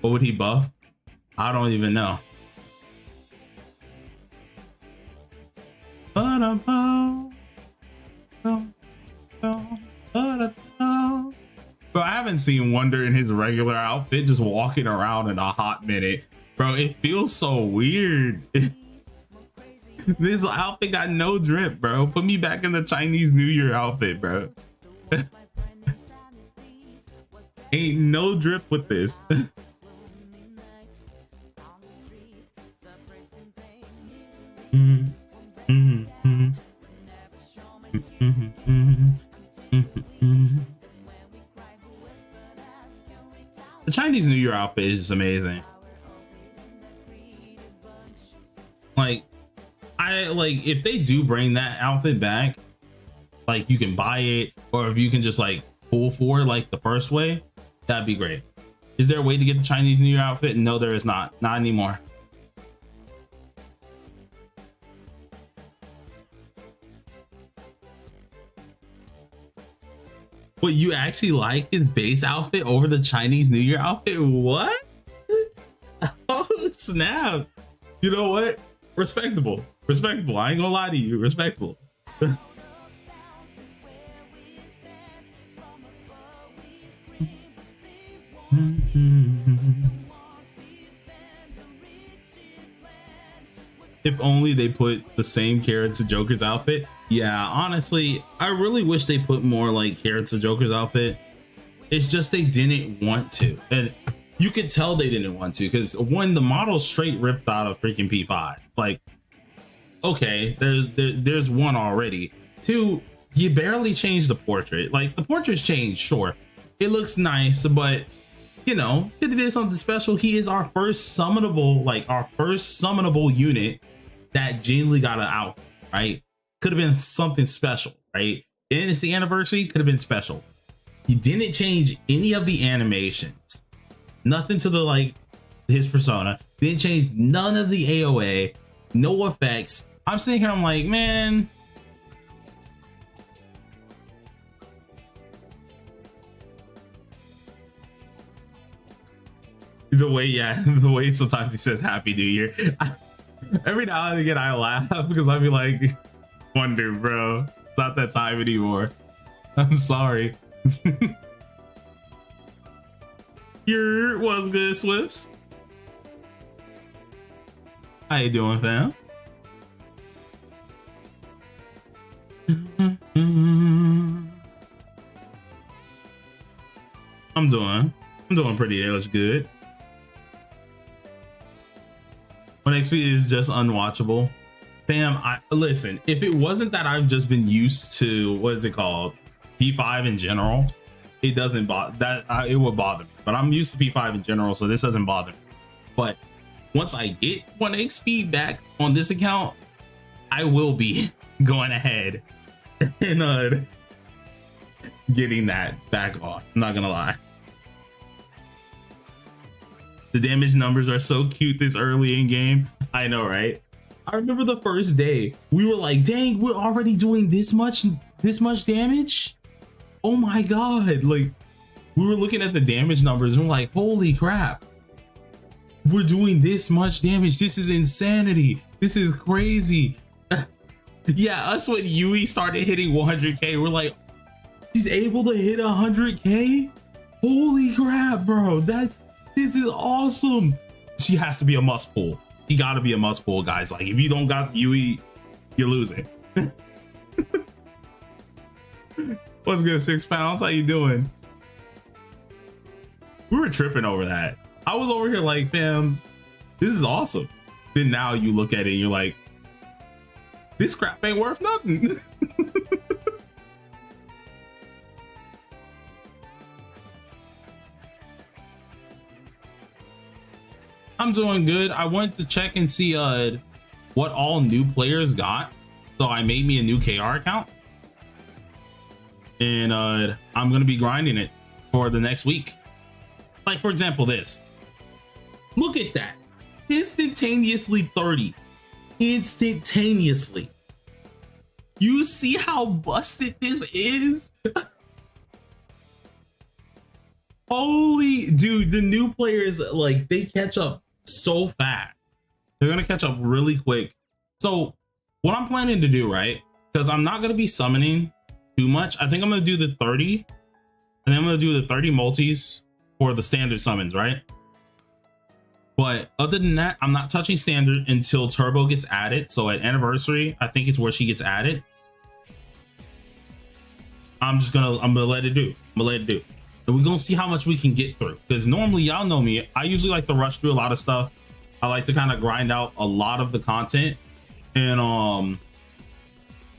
What would he buff? I don't even know. Bro, I haven't seen Wonder in his regular outfit just walking around in a hot minute. Bro, it feels so weird. This outfit got no drip, bro. Put me back in the Chinese New Year outfit, bro. Ain't no drip with this. The Chinese New Year outfit is just amazing. Like, if they do bring that outfit back, like you can buy it, or if you can just like pull for it like the first way, that'd be great. Is there a way to get the Chinese New Year outfit? No, there is not. Not anymore. What, you actually like his base outfit over the Chinese New Year outfit? What? Oh, snap. You know what? Respectable. Respectable. I ain't gonna lie to you. Respectable. If only they put the same carrot to Joker's outfit. Yeah, honestly, I really wish they put more like carrots to Joker's outfit. It's just they didn't want to, and you could tell they didn't want to, because when the model straight ripped out of freaking P5, like, okay, there's one already. Two, you barely changed the portrait. Like, the portrait's changed, sure, it looks nice, but you know, could have did something special. He is our first summonable, unit that genuinely got an outfit, right? Could have been something special, right? And it's the anniversary, could have been special. He didn't change any of the animations, nothing to the like his persona, didn't change none of the AOA, no effects. I'm sitting here, I'm like, man, the way sometimes he says Happy New Year. Every now and again I laugh because I'd be like, Wonder, bro, not that time anymore. I'm sorry. Your was good, Swifts. How you doing, fam? I'm doing pretty much good. When XP is just unwatchable, fam. Listen, if it wasn't that I've just been used to, what is it called, P5 in general, it doesn't bother that. It would bother me, but I'm used to P5 in general, so this doesn't bother me. But once I get 1 XP back on this account, I will be going ahead and getting that back on. I'm not gonna lie. The damage numbers are so cute this early in game. I know, right? I remember the first day we were like, dang, we're already doing this much damage. Oh my god. Like, we were looking at the damage numbers and we're like, holy crap, we're doing this much damage. This is insanity. This is crazy. Yeah, us when Yui started hitting 100k, we're like, she's able to hit 100k. Holy crap, bro. This is awesome. She has to be a must pull. She gotta be a must pull, guys. Like, if you don't got Yui, you're losing. What's good, 6 pounds? How you doing? We were tripping over that. I was over here like, fam, this is awesome. Then now you look at it and you're like, This crap ain't worth nothing. I'm doing good. I wanted to check and see what all new players got. So I made me a new KR account. And I'm gonna be grinding it for the next week. Like, for example, this. Look at that. Instantaneously 30. Instantaneously. You see how busted this is? Holy dude, the new players, like, they catch up so fast. They're gonna catch up really quick. So what I'm planning to do, right? Because I'm not gonna be summoning too much. I think I'm gonna do the 30, and then I'm gonna do the 30 multis for the standard summons, right? But other than that, I'm not touching standard until Turbo gets added. So at anniversary, I think it's where she gets added. I'm gonna let it do. I'm gonna let it do. And we're gonna see how much we can get through. Because normally, y'all know me, I usually like to rush through a lot of stuff. I like to kind of grind out a lot of the content. And I'm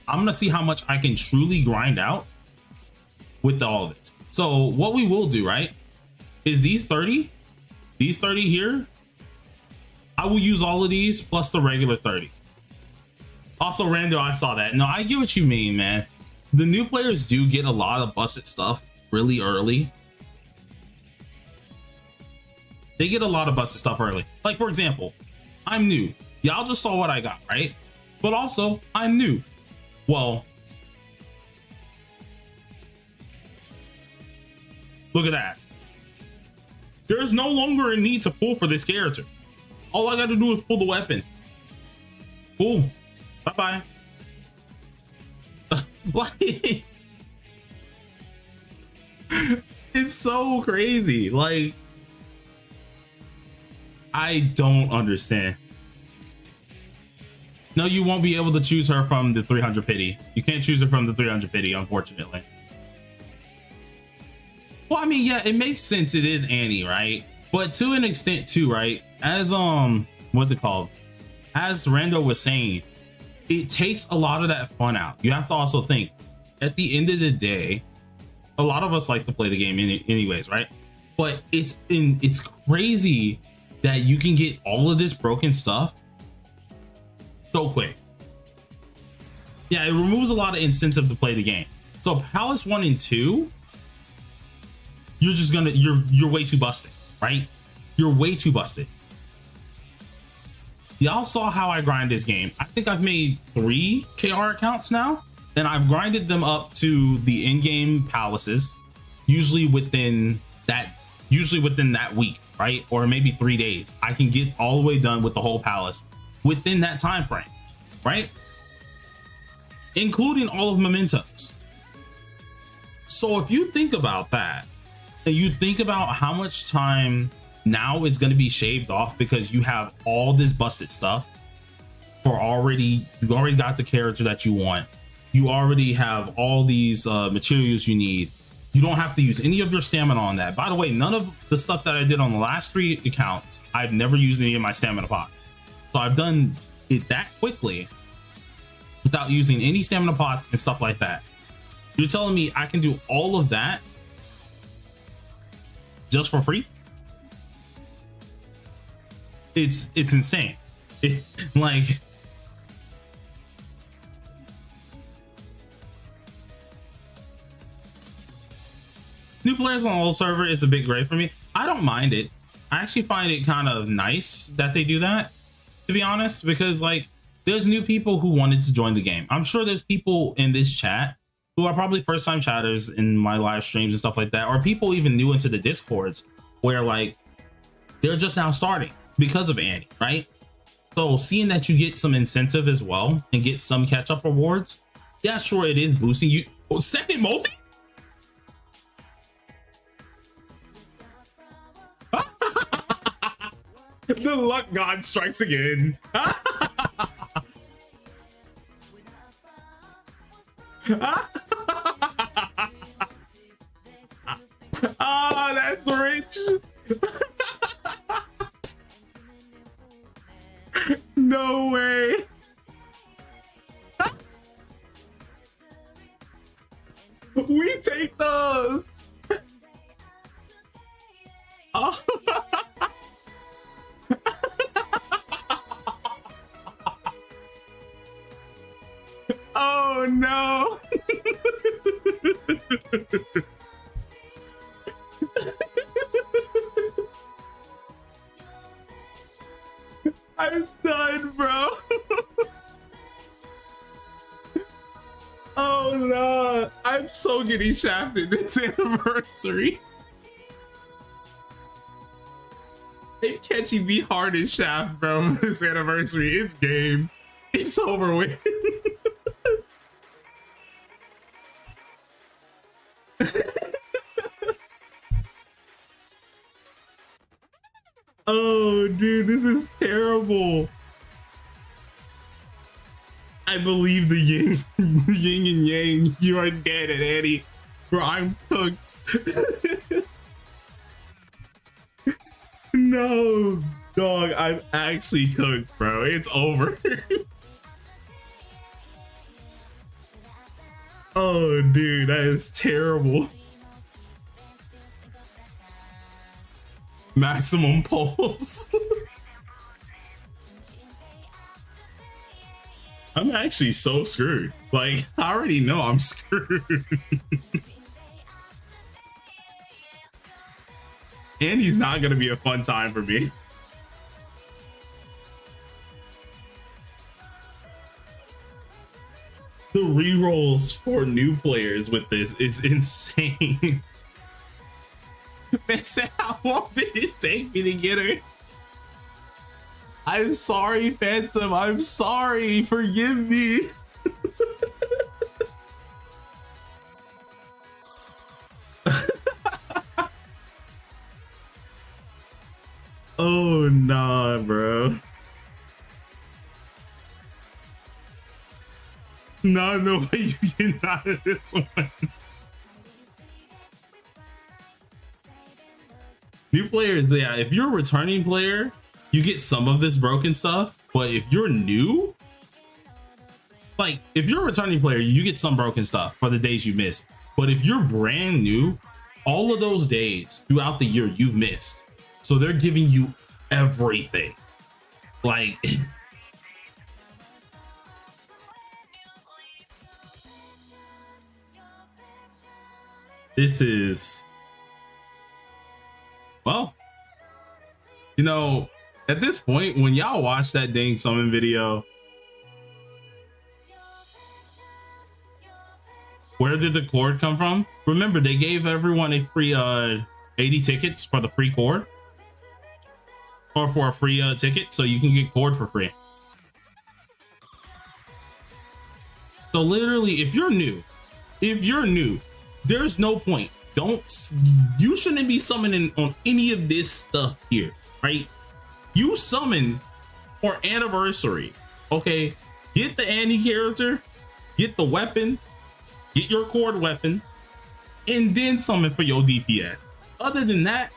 gonna see how much I can truly grind out with all of it. So what we will do, right, is these 30 here, I will use all of these plus the regular 30. Also, Rando, I saw that. No, I get what you mean, man. The new players do get a lot of busted stuff really early. They get a lot of busted stuff early. Like, for example, I'm new. Y'all just saw what I got, right? But also, I'm new. Well, look at that. There's no longer a need to pull for this character. All I got to do is pull the weapon. Cool. Bye-bye. Like, it's so crazy. Like, I don't understand. No, you won't be able to choose her from the 300 pity. You can't choose her from the 300 pity, unfortunately. Well, I mean, yeah, it makes sense. It is Annie, right? But to an extent too, right? As what's it called? As Rando was saying, it takes a lot of that fun out. You have to also think, at the end of the day, a lot of us like to play the game anyways, right? But it's crazy that you can get all of this broken stuff so quick. Yeah, it removes a lot of incentive to play the game. So Palace 1 and 2, you're way too busted, right? You're way too busted. Y'all saw how I grind this game. I think I've made 3 KR accounts now, and I've grinded them up to the in-game palaces, usually within that week, right? Or maybe 3 days. I can get all the way done with the whole palace within that time frame, right? Including all of mementos. So if you think about that, and you think about how much time now is going to be shaved off because you have all this busted stuff you already got the character that you want. You already have all these materials you need. You don't have to use any of your stamina on that. By the way, none of the stuff that I did on the last 3 accounts, I've never used any of my stamina pots. So I've done it that quickly without using any stamina pots and stuff like that. You're telling me I can do all of that just for free? It's insane. Like, new players on old server is a bit great for me. I don't mind it. I actually find it kind of nice that they do that, to be honest, because like there's new people who wanted to join the game. I'm sure there's people in this chat who are probably first time chatters in my live streams and stuff like that, or people even new into the discords where like they're just now starting because of Annie, right? So seeing that you get some incentive as well and get some catch up rewards, yeah, sure, it is boosting you. Oh, second multi? The luck god strikes again. Ah, that's rich. No way. We take those. Oh. Oh no. I'm done, bro. Oh no, I'm so getting shafted this anniversary. They catching me hard as shaft, bro. This anniversary, it's game. It's over with. Oh, dude, this is terrible. I believe the yin, yin and yang. You are dead, and Annie. Bro, I'm cooked. No, dog, I'm actually cooked, bro. It's over. Oh, dude, that is terrible. Maximum pulse. I'm actually so screwed. Like, I already know I'm screwed. And he's not gonna be a fun time for me. The rerolls for new players with this is insane. Man said, how long did it take me to get her? I'm sorry, Phantom. I'm sorry. Forgive me. Oh, nah, bro. No way you get out of this one. New players, yeah, if you're a returning player, you get some of this broken stuff, but if you're new, like if you're a returning player, you get some broken stuff for the days you missed. But if you're brand new, all of those days throughout the year you've missed. So they're giving you everything. Like this is, well, you know, at this point, when y'all watch that dang summon video, where did the cord come from? Remember, they gave everyone a free 80 tickets for the free cord, or for a free ticket, so you can get cord for free. So literally, if you're new, there's no point. You shouldn't be summoning on any of this stuff here, right? You summon for anniversary, okay? Get the Annie character, get the weapon, get your cord weapon, and then summon for your DPS. Other than that,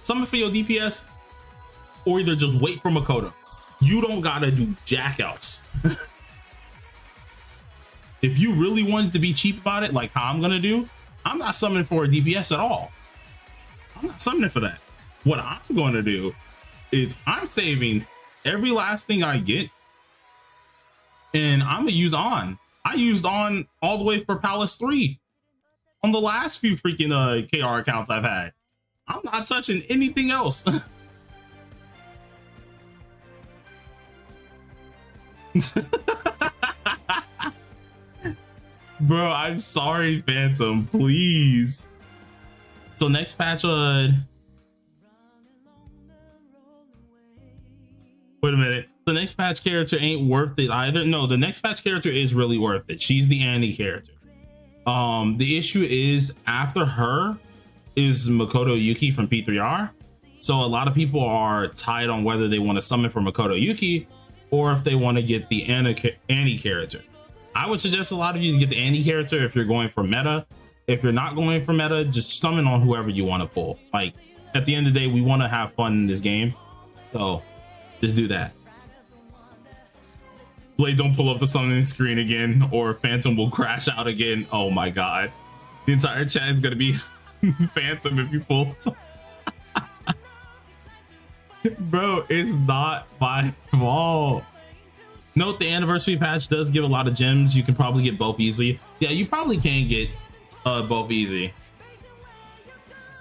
summon for your DPS, or either just wait for Makoto. You don't gotta do jack else. If you really wanted to be cheap about it, like how I'm gonna do, I'm not summoning for a DPS at all. I'm not summoning for that. What I'm going to do is I'm saving every last thing I get, and I'm gonna use on. I used on all the way for Palace 3 on the last few freaking KR accounts I've had. I'm not touching anything else. Bro, I'm sorry, Phantom, please. So next patch, wait a minute. The next patch character ain't worth it either. No, the next patch character is really worth it. She's the Annie character. The issue is after her is Makoto Yuki from P3R. So a lot of people are tied on whether they want to summon for Makoto Yuki or if they want to get the Annie character. I would suggest a lot of you to get the Annie character if you're going for meta. If you're not going for meta, just summon on whoever you want to pull. Like, at the end of the day, we want to have fun in this game. So just do that. Blade, don't pull up the summoning screen again, or Phantom will crash out again. Oh my god. The entire chat is gonna be Phantom if you pull. Bro, it's not my fault. Note the anniversary patch does give a lot of gems. You can probably get both easily. Yeah, you probably can get both easy.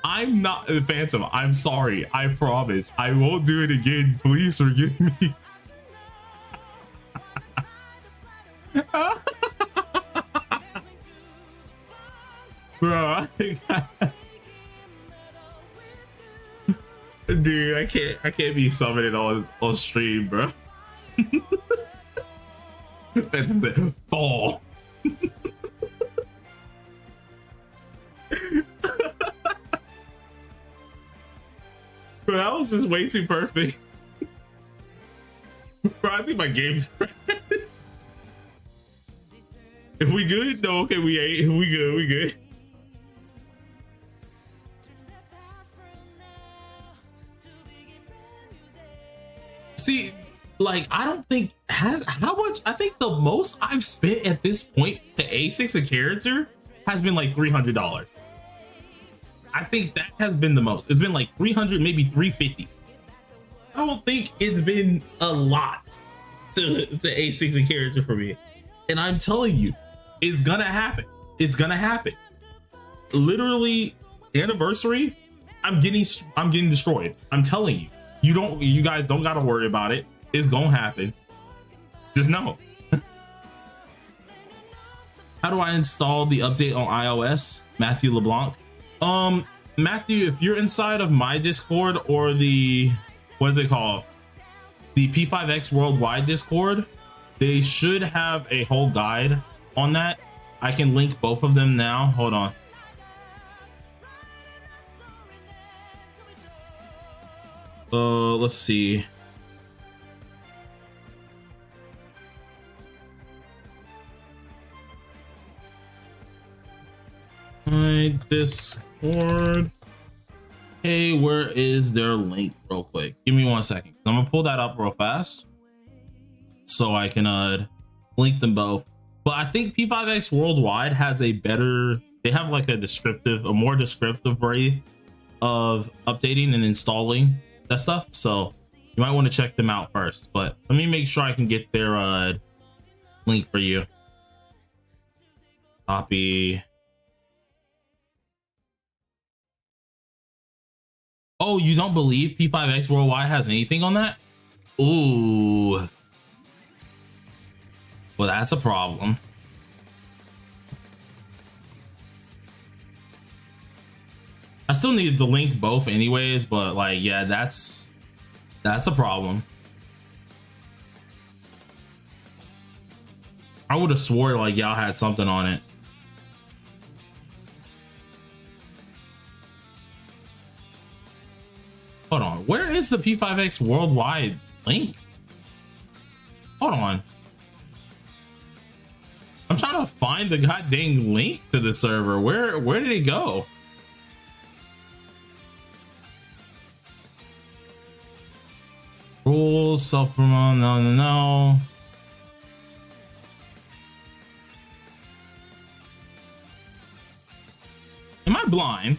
I'm not a Phantom. I'm sorry. I promise. I won't do it again. Please forgive me. Bro, dude, I can't be summoning on stream, bro. That's it. Fall. Bro, that was just way too perfect. Bro, I think my game. If we good? No, okay, we ain't. We good. We good. See, like, I don't think how much. I think the most I've spent at this point to A6 a character has been like $300. I think that has been the most. It's been like 300, maybe 350. I don't think it's been a lot to A6 a character for me. And I'm telling you, it's gonna happen. It's gonna happen. Literally, anniversary, I'm getting destroyed. I'm telling you. You guys don't gotta worry about it. It's gonna happen. Just know. How do I install the update on iOS? Matthew LeBlanc. Matthew, if you're inside of my Discord or the, what is it called? The P5X Worldwide Discord, they should have a whole guide on that. I can link both of them now. Hold on. Let's see. My Discord. Hey, where is their link real quick? Give me 1 second. I'm gonna pull that up real fast so I can link them both. But I think P5X Worldwide has a better, they have like a more descriptive way of updating and installing that stuff. So you might want to check them out first, but let me make sure I can get their link for you. Copy. Oh, you don't believe P5X Worldwide has anything on that? Ooh. Well, that's a problem. I still need to link both anyways, but like, yeah, that's a problem. I would have swore like y'all had something on it. Hold on, where is the P5X Worldwide link? Hold on. I'm trying to find the goddamn link to the server. Where did it go? Rules, self-promote, no. Am I blind?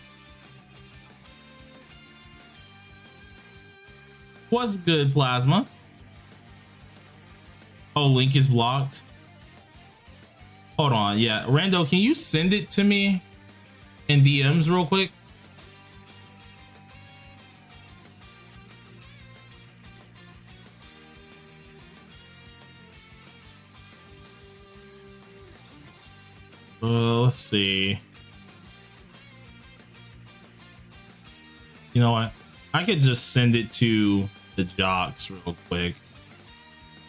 What's good, Plasma? Oh, link is blocked. Hold on, yeah. Rando, can you send it to me in DMs real quick? Let's see. You know what? I could just send it to the jocks real quick,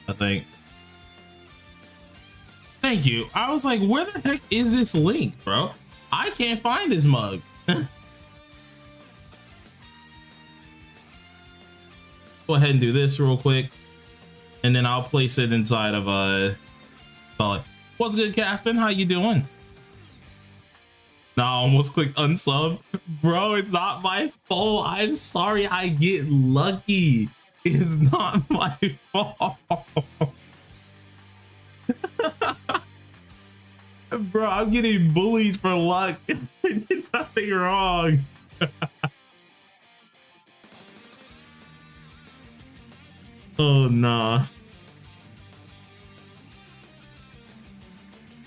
I think. Thank you. I was like, where the heck is this link, bro? I can't find this mug. Go ahead and do this real quick, and then I'll place it inside of what's good, Captain? How you doing? No, I almost clicked unsub. Bro, it's not my fault. I'm sorry. I get lucky. It's not my fault. Bro, I'm getting bullied for luck. I did nothing wrong. Oh nah.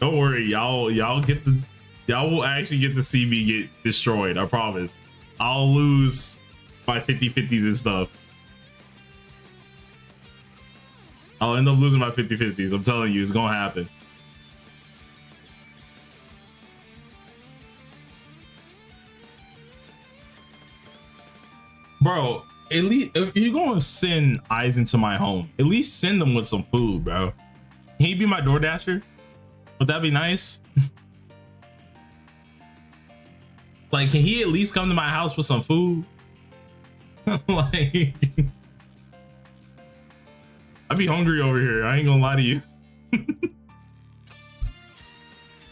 Don't worry, y'all will actually get to see me get destroyed. I promise. I'll lose my 50-50s and stuff. I'll end up losing my 50-50s. I'm telling you, it's gonna happen. Bro, at least if you're gonna send eyes into my home, at least send them with some food, bro. Can he be my DoorDasher? Would that be nice? Like, can he at least come to my house with some food? Like, I'd be hungry over here. I ain't gonna lie to you.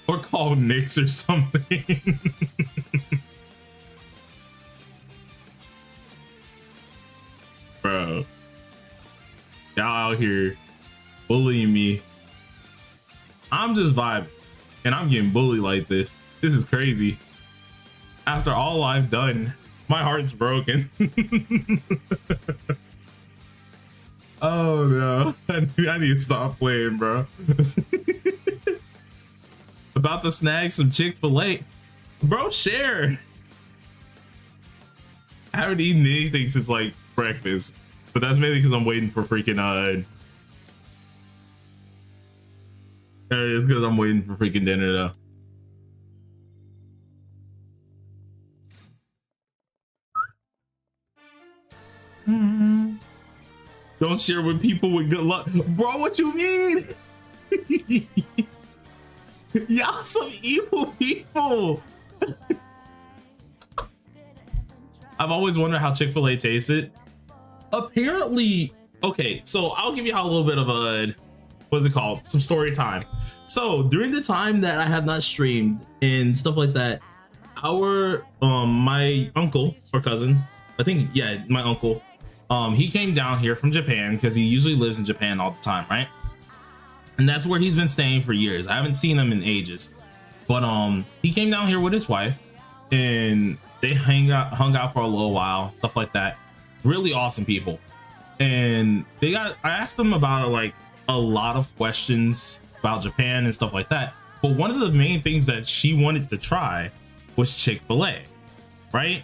Or call Nick's or something. Bro, y'all out here bullying me. I'm just vibing and I'm getting bullied like this. This is crazy. After all I've done, my heart's broken. Oh no, I need to stop playing, bro. About to snag some Chick-fil-A. Bro, share. I haven't eaten anything since like breakfast, but that's mainly because I'm waiting for freaking it's because I'm waiting for freaking dinner though. Don't share with people with good luck, bro. What you mean? Y'all some evil people. I've always wondered how Chick-fil-A tasted. Apparently, okay, so I'll give you a little bit of a, what's it called? Some story time. So during the time that I have not streamed and stuff like that, our my uncle or cousin, I think, yeah, my uncle, he came down here from Japan because he usually lives in Japan all the time, right? And that's where he's been staying for years. I haven't seen him in ages, but he came down here with his wife and they hung out for a little while, stuff like that. Really awesome people. And I asked them about like a lot of questions about Japan and stuff like that, but one of the main things that she wanted to try was Chick-fil-A, right?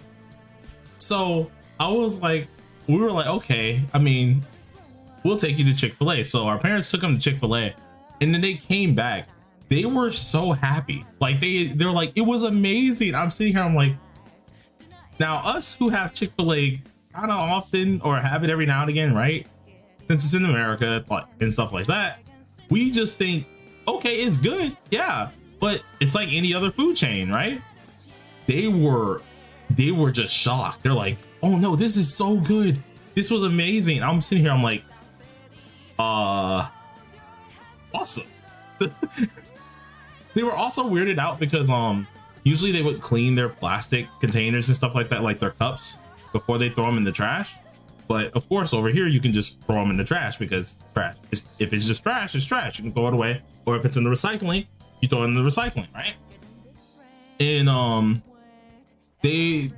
So we were like, okay, I mean, we'll take you to Chick-fil-A. So our parents took them to Chick-fil-A, and then they came back. They were so happy. Like they're like, it was amazing. I'm sitting here, I'm like, now us who have Chick-fil-A kind of often or have it every now and again, right? Since it's in America and stuff like that, we just think, okay, it's good, yeah, but it's like any other food chain, right? They were just shocked. They're like, oh no, this is so good. This was amazing. I'm sitting here, I'm like, awesome. They were also weirded out because usually they would clean their plastic containers and stuff like that, like their cups, before they throw them in the trash. But of course, over here, you can just throw them in the trash because trash. If it's just trash, it's trash. You can throw it away. Or if it's in the recycling, you throw it in the recycling, right? And they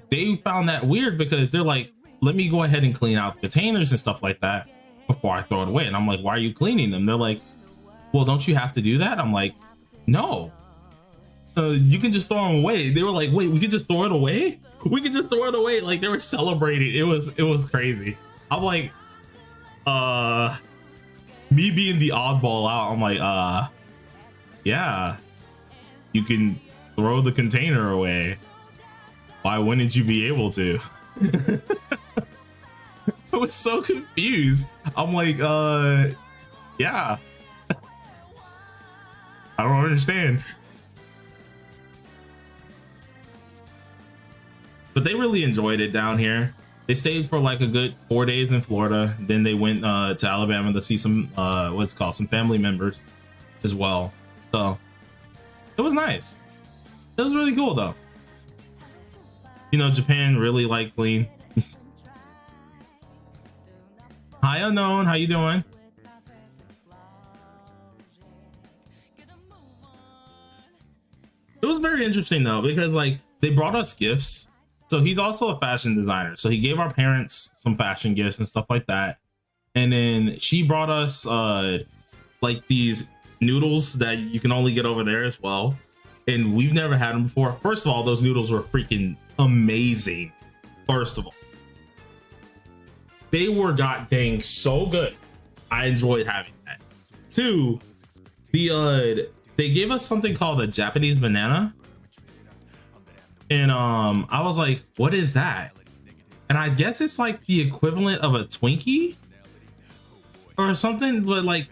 found that weird because they're like, let me go ahead and clean out the containers and stuff like that before I throw it away. And I'm like, why are you cleaning them? They're like, well, don't you have to do that? I'm like, no. You can just throw them away. They were like, wait, we could just throw it away? We could just throw it away. Like they were celebrating. It was crazy. I'm like, me being the oddball out, I'm like, yeah, you can throw the container away. Why wouldn't you be able to? I was so confused. I'm like, yeah. I don't understand. But they really enjoyed it down here. They stayed for like a good 4 days in Florida. Then they went to Alabama to see some what's it called, some family members as well. So it was nice. It was really cool though. You know, Japan really like clean. Hi Unknown, how you doing? It was very interesting though, because like they brought us gifts. So he's also a fashion designer. So he gave our parents some fashion gifts and stuff like that. And then she brought us like these noodles that you can only get over there as well. And we've never had them before. First of all, those noodles were freaking amazing. First of all, they were god dang so good. I enjoyed having that. Two, they gave us something called a Japanese banana. And I was like, what is that? And I guess it's like the equivalent of a Twinkie or something, but like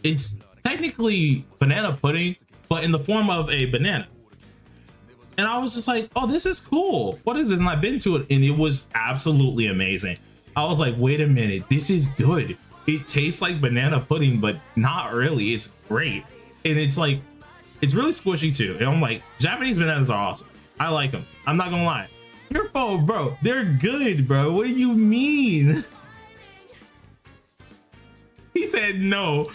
it's technically banana pudding, but in the form of a banana. And I was just like, oh, this is cool. What is it? And I've been to it and it was absolutely amazing. I was like, wait a minute, this is good. It tastes like banana pudding, but not really. It's great. And it's like, it's really squishy too. And I'm like, Japanese bananas are awesome. I like them. I'm not gonna lie. Careful, bro. They're good, bro. What do you mean? He said no.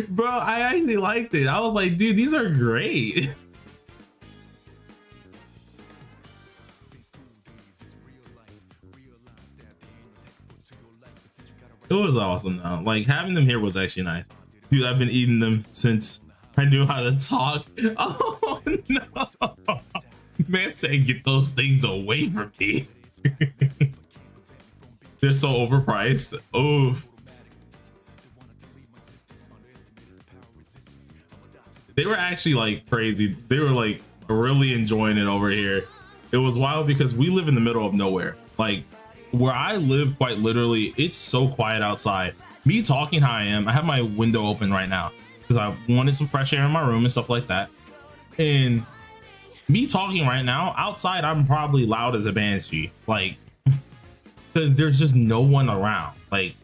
Bro, I actually liked it. I was like, dude, these are great. It was awesome though. Like having them here was actually nice. Dude, I've been eating them since I knew how to talk. Oh no. Man said get those things away from me. They're so overpriced. Oh. They were actually like crazy. They were like really enjoying it over here. It was wild because we live in the middle of nowhere. Like where I live, quite literally, it's so quiet outside. Me talking how I am, I have my window open right now because I wanted some fresh air in my room and stuff like that. And me talking right now outside, I'm probably loud as a banshee, like because there's just no one around. Like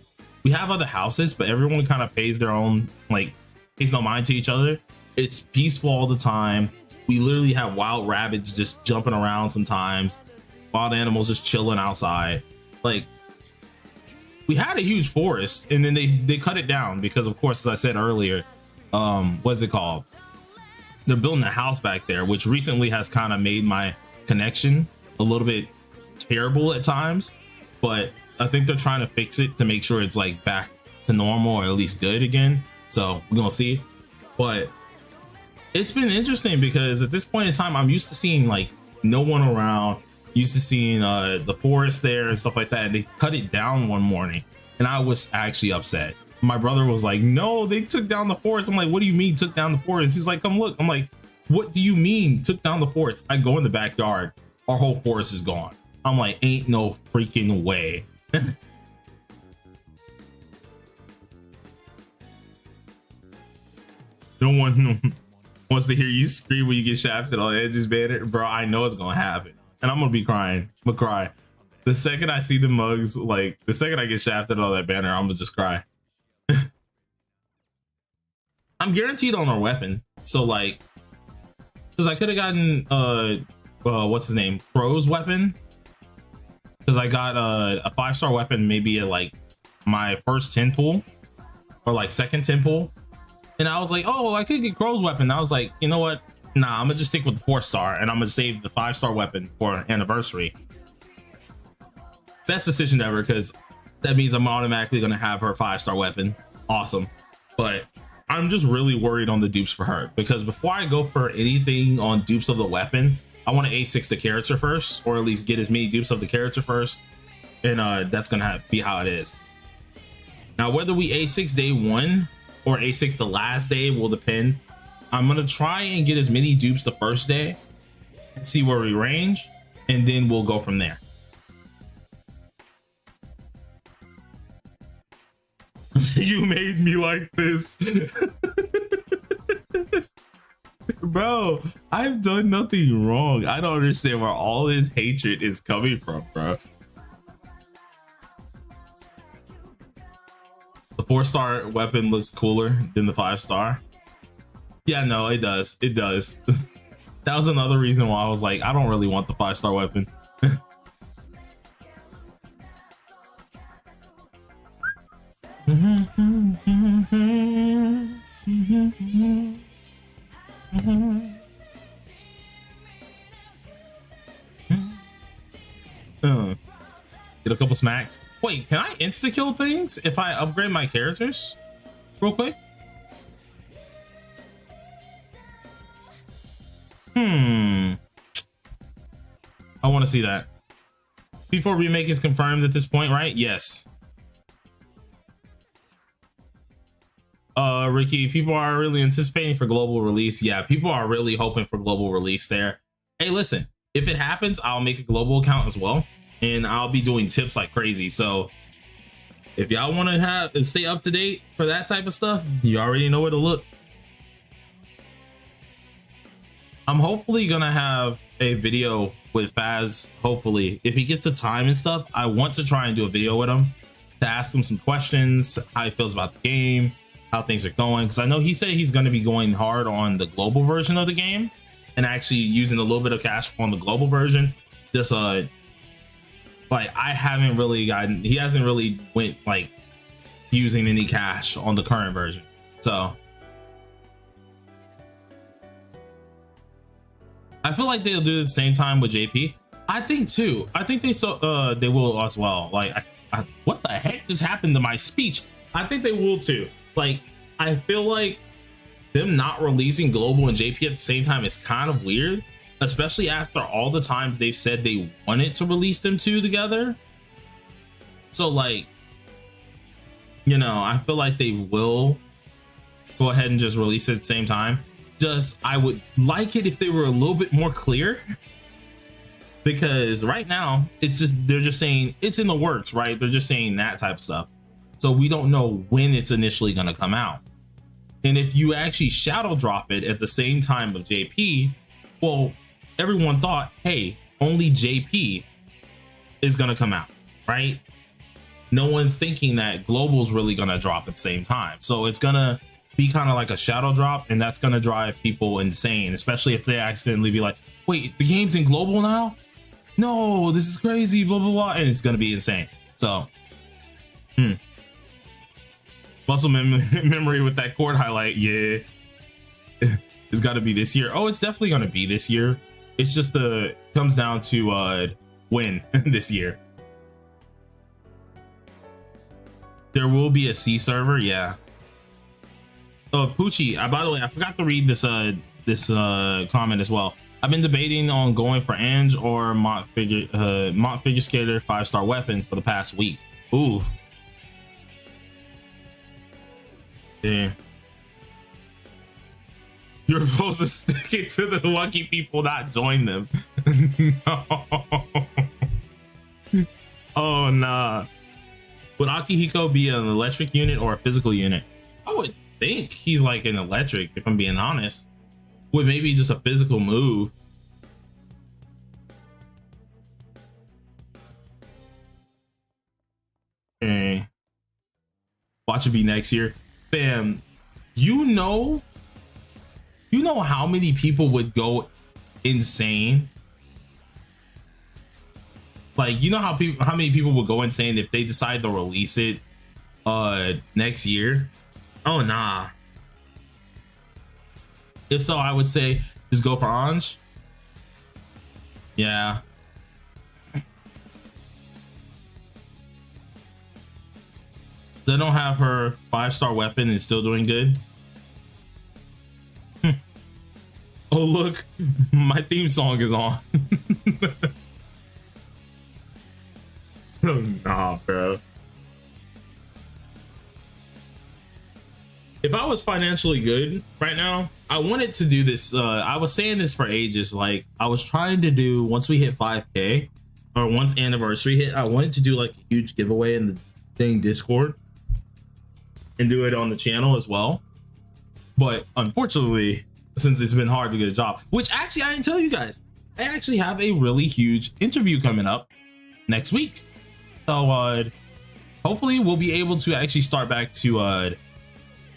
we have other houses, but everyone kind of pays their own, like pays no mind to each other. It's peaceful all the time. We literally have wild rabbits just jumping around sometimes, wild animals just chilling outside. Like we had a huge forest and then they cut it down because of course, as I said earlier, what's it called? They're building a house back there, which recently has kind of made my connection a little bit terrible at times, but I think they're trying to fix it to make sure it's like back to normal or at least good again. So we're gonna see. But it's been interesting because at this point in time, I'm used to seeing like no one around, used to seeing the forest there and stuff like that. And they cut it down one morning and I was actually upset. My brother was like, no, they took down the forest. I'm like, what do you mean took down the forest? He's like, come look. I'm like, what do you mean took down the forest? I go in the backyard, our whole forest is gone. I'm like, ain't no freaking way. No one wants to hear you scream when you get shafted on Edge's banner. Bro, I know it's gonna happen. And I'm gonna be crying. I'm gonna cry. The second I see the mugs, like the second I get shafted on that banner, I'm gonna just cry. I'm guaranteed on our weapon. So like, because I could have gotten what's his name? Crow's weapon. Because I got a 5-star weapon maybe at like my first 10 pull or like second 10 pull. And I was like, oh, I could get Crow's weapon. I was like, you know what? Nah, I'm gonna just stick with the 4-star and I'm gonna save the 5-star weapon for an anniversary. Best decision ever, because that means I'm automatically gonna have her 5-star weapon. Awesome. But I'm just really worried on the dupes for her, because before I go for anything on dupes of the weapon, I want to A6 the character first, or at least get as many dupes of the character first. And that's gonna be how it is. Now, whether we A6 day 1 or A6 the last day will depend. I'm gonna try and get as many dupes the first day and see where we range, and then we'll go from there. You made me like this. Bro, I've done nothing wrong. I don't understand where all this hatred is coming from, bro. The 4-star weapon looks cooler than the 5-star. Yeah, no, it does. It does. That was another reason why I was like, I don't really want the 5-star weapon. a couple smacks. Wait, can I insta kill things if I upgrade my characters real quick? I want to see that. P4 remake is confirmed at this point, right? Yes. Ricky, people are really anticipating for global release. Yeah, people are really hoping for global release there. Hey, listen, if it happens, I'll make a global account as well, and I'll be doing tips like crazy. So if y'all want to stay up to date for that type of stuff, you already know where to look. I'm hopefully gonna have a video with Faz. Hopefully, if he gets the time and stuff, I want to try and do a video with him to ask him some questions, how he feels about the game, how things are going, because I know he said he's going to be going hard on the global version of the game and actually using a little bit of cash on the global version. Just like I haven't really gotten, he hasn't really went like using any cash on the current version. So I feel like they'll do the same time with JP. I think too. I think they will as well. Like what the heck just happened to my speech? I think they will too. Like, I feel like them not releasing global and JP at the same time is kind of weird, especially after all the times they've said they wanted to release them two together. So like, you know, I feel like they will go ahead and just release it at the same time. Just, I would like it if they were a little bit more clear, because right now it's just, they're just saying it's in the works, right? They're just saying that type of stuff. So we don't know when it's initially going to come out. And if you actually shadow drop it at the same time of JP, well, everyone thought, hey, only JP is going to come out, right? No one's thinking that global's really going to drop at the same time. So it's going to be kind of like a shadow drop, and that's going to drive people insane, especially if they accidentally be like, wait, the game's in global now? No, this is crazy, blah, blah, blah. And it's going to be insane. So, muscle memory with that chord highlight. Yeah, it's got to be this year. Oh, it's definitely going to be this year. It's just comes down to when this year. There will be a C server. Yeah. Oh, Poochie, by the way, I forgot to read this comment as well. I've been debating on going for Ange or Mont Figure Skater 5-star weapon for the past week. Ooh. Yeah. You're supposed to stick it to the lucky people, not join them. No. Oh, nah. Would Akihiko be an electric unit or a physical unit? I would think he's like an electric, if I'm being honest. With maybe just a physical move. Okay. Watch it be next year. Bam. You know how many people would go insane? Like, you know how many people would go insane if they decide to release it next year? Oh, nah. If so, I would say just go for Ange. Yeah. They don't have her 5-star weapon and still doing good. Oh, look, my theme song is on. Oh, nah, bro. If I was financially good right now, I wanted to do this. I was saying this for ages. Like, I was trying to do, once we hit 5K or once anniversary hit, I wanted to do like a huge giveaway in the dang Discord and do it on the channel as well. But unfortunately, since it's been hard to get a job, which actually I didn't tell you guys, I actually have a really huge interview coming up next week. So hopefully we'll be able to actually start back to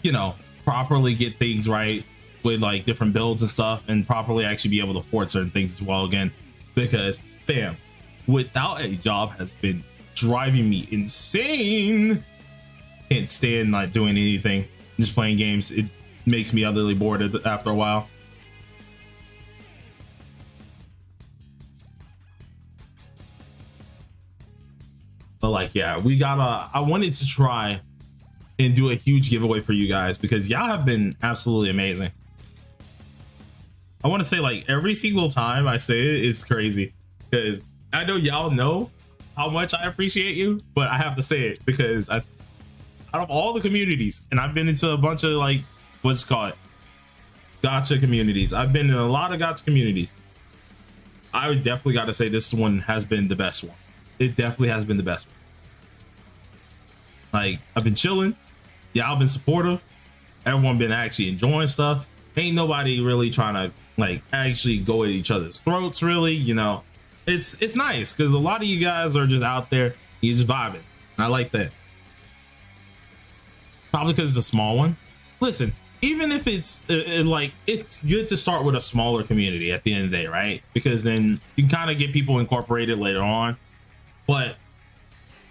you know, properly get things right with like different builds and stuff, and properly actually be able to afford certain things as well again, because bam, without a job has been driving me insane. Can't stand not doing anything, just playing games. It makes me utterly bored after a while. But like, yeah, we gotta, I wanted to try and do a huge giveaway for you guys because y'all have been absolutely amazing. I want to say like every single time I say it, it's crazy because I know y'all know how much I appreciate you, but I have to say it because out of all the communities, and I've been into a bunch of like, what's it called, gacha communities. I've been in a lot of gacha communities. I would definitely got to say this one has been the best one. It definitely has been the best one. Like, I've been chilling. Y'all been supportive. Everyone been actually enjoying stuff. Ain't nobody really trying to like actually go at each other's throats, really. You know, it's nice because a lot of you guys are just out there, you just vibing. And I like that. Probably because it's a small one. Listen, even if it's like, it's good to start with a smaller community at the end of the day, right? Because then you can kind of get people incorporated later on. But,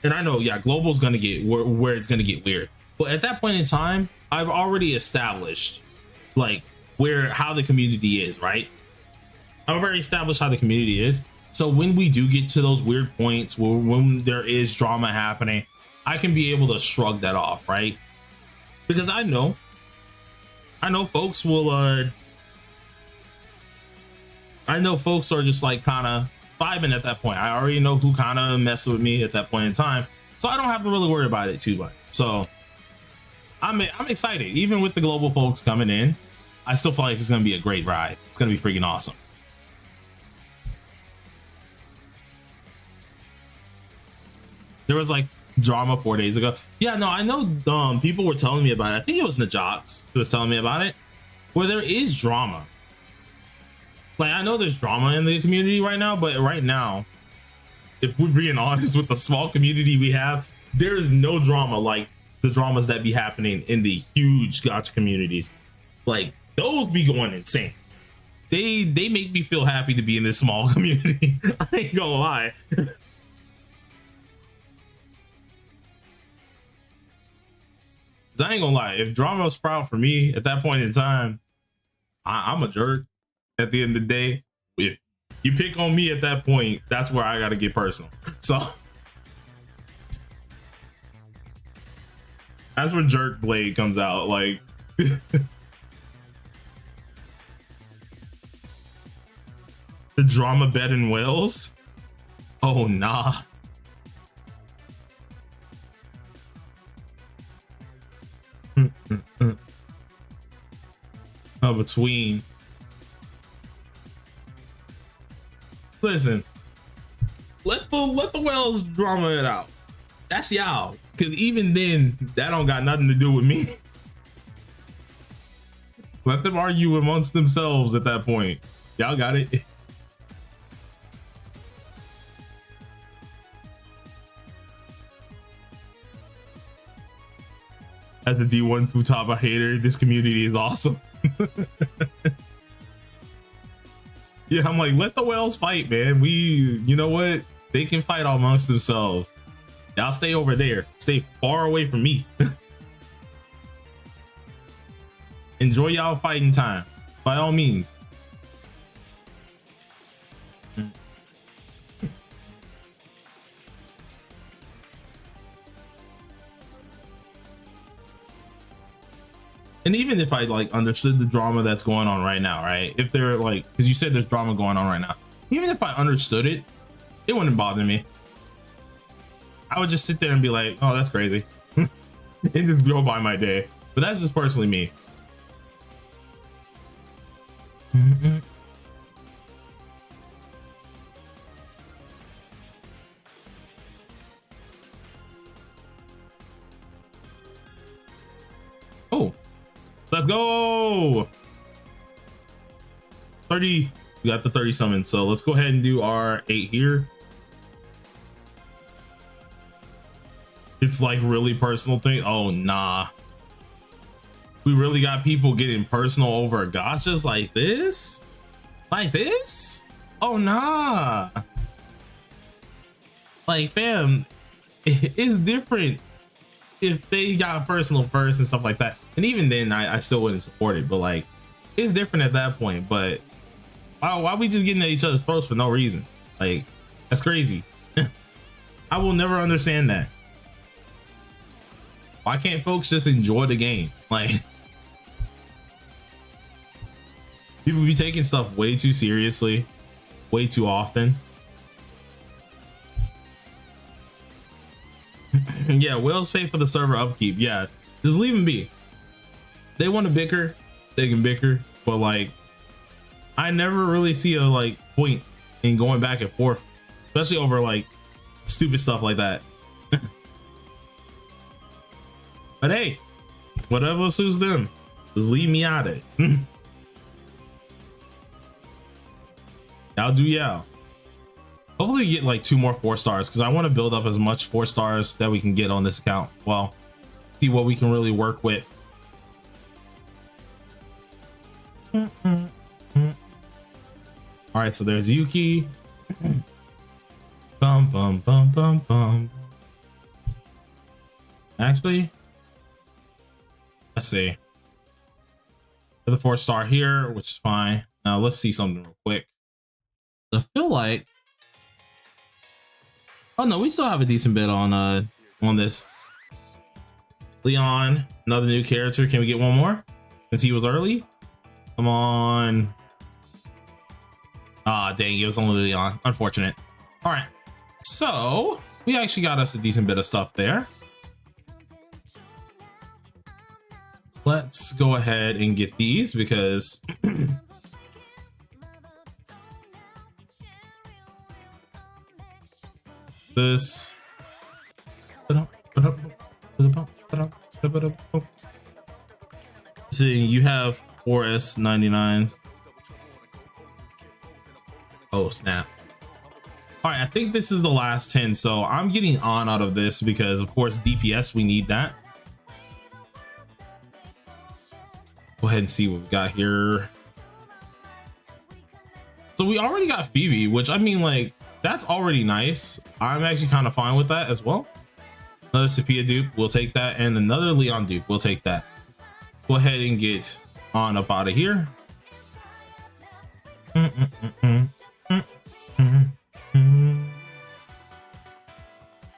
and I know, yeah, global's gonna get where it's gonna get weird. But at that point in time, I've already established like how the community is, right? I've already established how the community is. So when we do get to those weird points when there is drama happening, I can be able to shrug that off, right? Because I know folks will I know folks are just like kind of vibing at that point. I already know who kind of mess with me at that point in time, so I don't have to really worry about it too much. So I'm excited. Even with the global folks coming in, I still feel like it's gonna be a great ride. It's gonna be freaking awesome. There was like drama 4 days ago. Yeah, no, I know people were telling me about it. I think it was Najox who was telling me about it, where there is drama. Like, I know there's drama in the community right now, but right now, if we're being honest with the small community we have, there is no drama like the dramas that be happening in the huge gacha communities. Like, those be going insane. They make me feel happy to be in this small community. I ain't gonna lie. I ain't gonna lie, if drama was proud for me at that point in time, I'm a jerk. At the end of the day, if you pick on me at that point, that's where I gotta get personal. So that's where Jerk Blade comes out. Like, the drama bed in Wales. Oh nah. Between, listen, let the Wells drama it out. That's y'all, because even then that don't got nothing to do with me. Let them argue amongst themselves at that point. Y'all got it. As a D1 Futaba hater, this community is awesome. Yeah, I'm like, let the whales fight, man. You know what? They can fight amongst themselves. Y'all stay over there. Stay far away from me. Enjoy y'all fighting time, by all means. And even if I like understood the drama that's going on right now, right? If they're like, because you said there's drama going on right now, even if I understood it, it wouldn't bother me. I would just sit there and be like, oh, that's crazy. And just go by my day. But that's just personally me. Oh, let's go. 30. We got the 30 summons. So let's go ahead and do our 8 here. It's like really personal thing. Oh, nah. We really got people getting personal over gachas like this? Like this? Oh, nah. Like, fam, it's different if they got personal first and stuff like that. And even then, I still wouldn't support it. But, like, it's different at that point. But why we just getting at each other's throats for no reason? Like, that's crazy. I will never understand that. Why can't folks just enjoy the game? Like, people be taking stuff way too seriously, way too often. Yeah, whales pay for the server upkeep. Yeah, just leave them be. They want to bicker, they can bicker, but like, I never really see a like point in going back and forth, especially over like stupid stuff like that. But hey, whatever suits them, just leave me out of it. Y'all do y'all. Hopefully we get like 2 more 4 stars, because I want to build up as much 4 stars that we can get on this account. Well, see what we can really work with. All right, so there's Yuki. Bum bum bum bum bum. Actually, let's see. The 4 star here, which is fine. Now let's see something real quick. I feel like, oh no, we still have a decent bit on this. Leon, another new character. Can we get one more since he was early? Come on. Ah, dang, it was only Leon. Unfortunate. All right, so we actually got us a decent bit of stuff there. Let's go ahead and get these, because this. See, you have 4S99s. Oh snap. All right, I think this is the last 10, so I'm getting on out of this because of course DPS, we need that. Go ahead and see what we got here. So we already got Phoebe, which I mean, like, that's already nice. I'm actually kind of fine with that as well. Another Sophia dupe, we'll take that, and another Leon dupe, we'll take that. Go ahead and get on up out of here.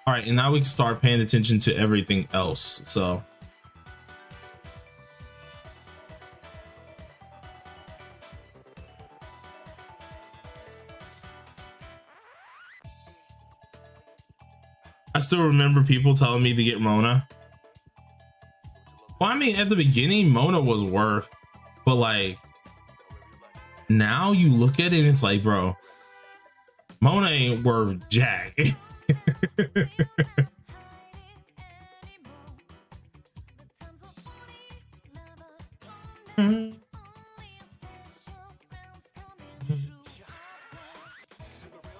All right, and now we can start paying attention to everything else. So I still remember people telling me to get Mona. Well, I mean, at the beginning, Mona was worth, but like now you look at it and it's like, bro, Mona ain't worth jack.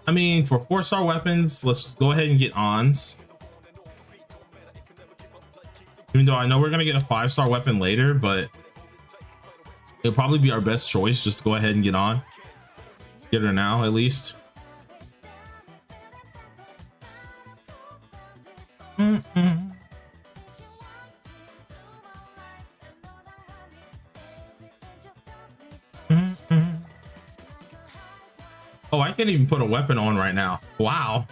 I mean, for 4-star weapons, let's go ahead and get Ons. Even though I know we're gonna get a 5-star weapon later, but it'll probably be our best choice just to go ahead and get on. Get her now, at least. Oh, I can't even put a weapon on right now. Wow.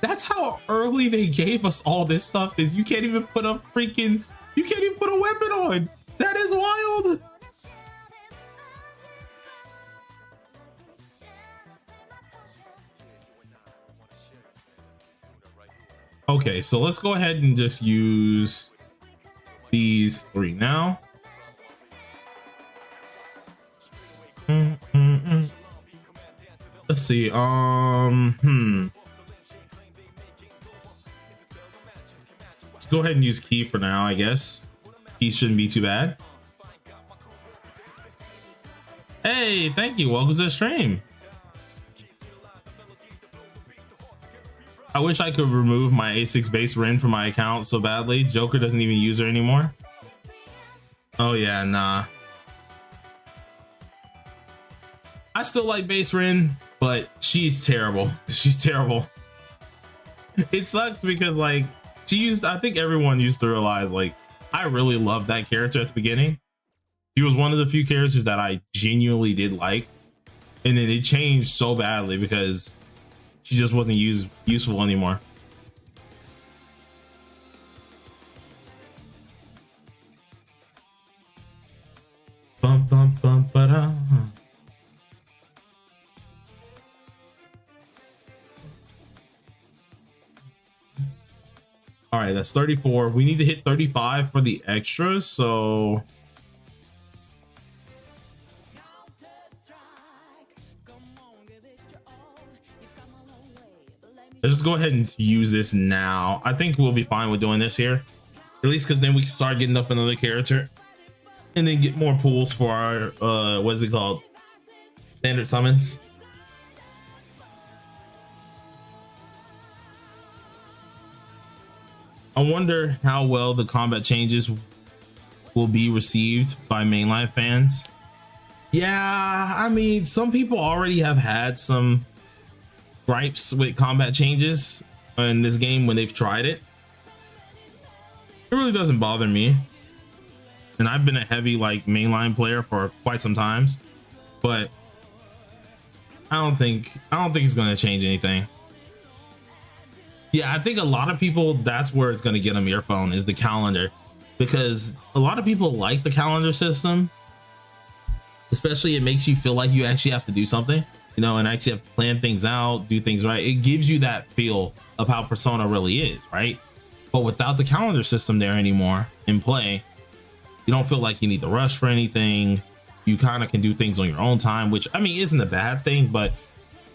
That's how early they gave us all this stuff, is you can't even put a freaking, you can't even put a weapon on. That is wild. Okay, so let's go ahead and just use these 3 now. Let's see. Let's go ahead and use Key for now, I guess. Key shouldn't be too bad. Hey, thank you. Welcome to the stream. I wish I could remove my A6 base Rin from my account so badly. Joker doesn't even use her anymore. Oh yeah, nah. I still like base Rin, but she's terrible. She's terrible. It sucks because like she used, I think everyone used to realize like I really loved that character at the beginning. She was one of the few characters that I genuinely did like, and then it changed so badly because she just wasn't useful anymore. Bum bum bum ba-da. All right, that's 34. We need to hit 35 for the extras, so let's just go ahead and use this now. I think we'll be fine with doing this here, at least because then we can start getting up another character and then get more pools for our what is it called, standard summons. I wonder how well the combat changes will be received by mainline fans. Yeah, I mean, some people already have had some gripes with combat changes in this game when they've tried it. It really doesn't bother me, and I've been a heavy like mainline player for quite some times, but I don't think it's going to change anything. Yeah, I think a lot of people, that's where it's going to get them earphone, is the calendar, because a lot of people like the calendar system, especially it makes you feel like you actually have to do something, you know, and actually have to plan things out, do things right. It gives you that feel of how Persona really is, right? But without the calendar system there anymore in play, you don't feel like you need to rush for anything. You kind of can do things on your own time, which I mean isn't a bad thing, but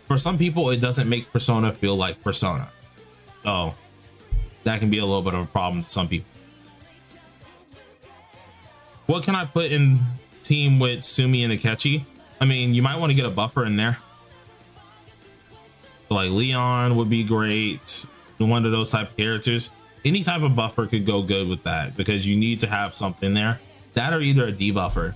for some people it doesn't make Persona feel like Persona. So that can be a little bit of a problem to some people. What can I put in team with Sumi and Akechi? I mean, you might want to get a buffer in there. So like Leon would be great. One of those type of characters. Any type of buffer could go good with that, because you need to have something there. That or either a debuffer.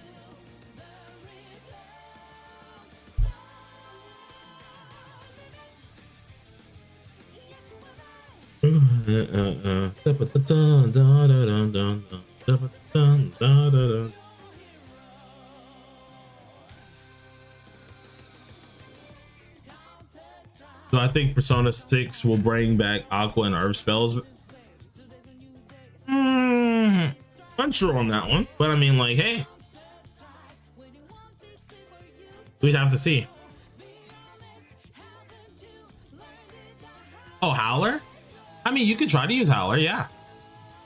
So I think Persona 6 will bring back Aqua and Earth spells. Unsure on that one, but I mean, like, hey, we'd have to see. Oh, Howler? I mean, you could try to use Howler, yeah.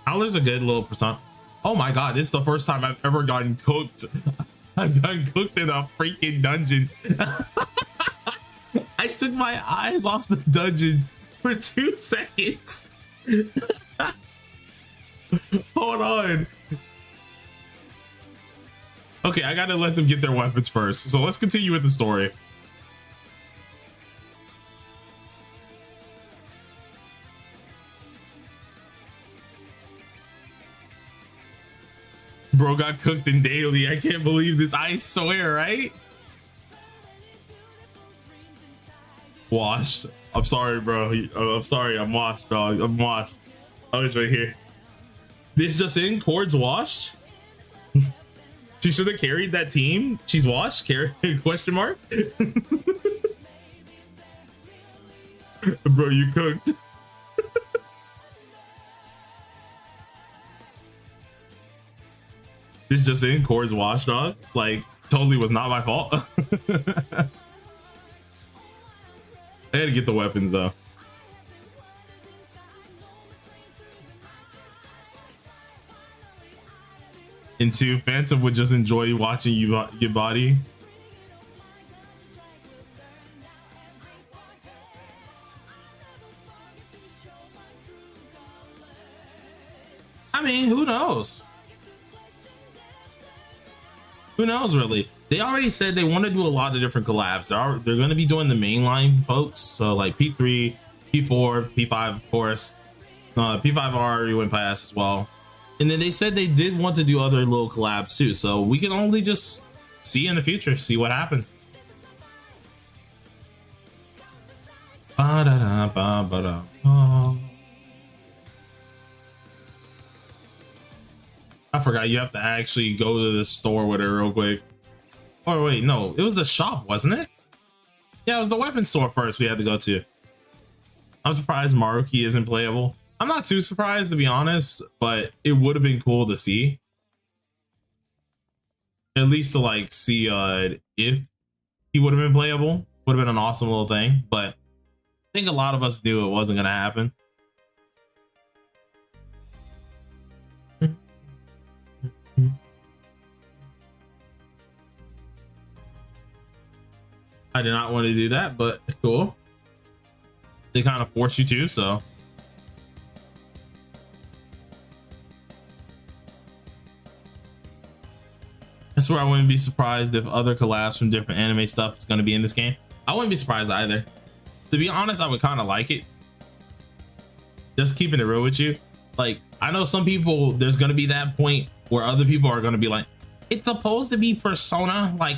Howler's a good little Persona. Oh my god, this is the first time I've ever gotten cooked. I've gotten cooked in a freaking dungeon. I took my eyes off the dungeon for 2 seconds. Hold on. Okay, I gotta let them get their weapons first. So let's continue with the story. Bro got cooked in daily. I can't believe this. I swear, right? Washed. I'm sorry, bro. I'm sorry. I'm washed, dog. I'm washed. I was right here. This just in, Cord's washed. She should have carried that team. She's washed. Question mark. Bro, you cooked. This just in, Cord's washed, dog. Like, totally was not my fault. I had to get the weapons though. And two, Phantom would just enjoy watching you your body. I mean, who knows? Who knows, really? They already said they want to do a lot of different collabs. They're going to be doing the mainline folks, so like P3, P4, P5, of course. P5R already went past as well. And then they said they did want to do other little collabs too, so we can only just see in the future, see what happens. I forgot you have to actually go to the store with it real quick. Oh wait, no, it was the shop, wasn't it? Yeah, it was the weapon store first we had to go to. I'm surprised Maruki isn't playable. I'm not too surprised, to be honest, but it would have been cool to see. At least to like see if he would have been playable. Would have been an awesome little thing, but I think a lot of us knew it wasn't gonna happen. I did not want to do that, but cool. They kind of force you to, so. I swear I wouldn't be surprised if other collabs from different anime stuff is going to be in this game. I wouldn't be surprised either. To be honest, I would kind of like it. Just keeping it real with you. Like, I know some people, there's going to be that point where other people are going to be like, it's supposed to be Persona. Like,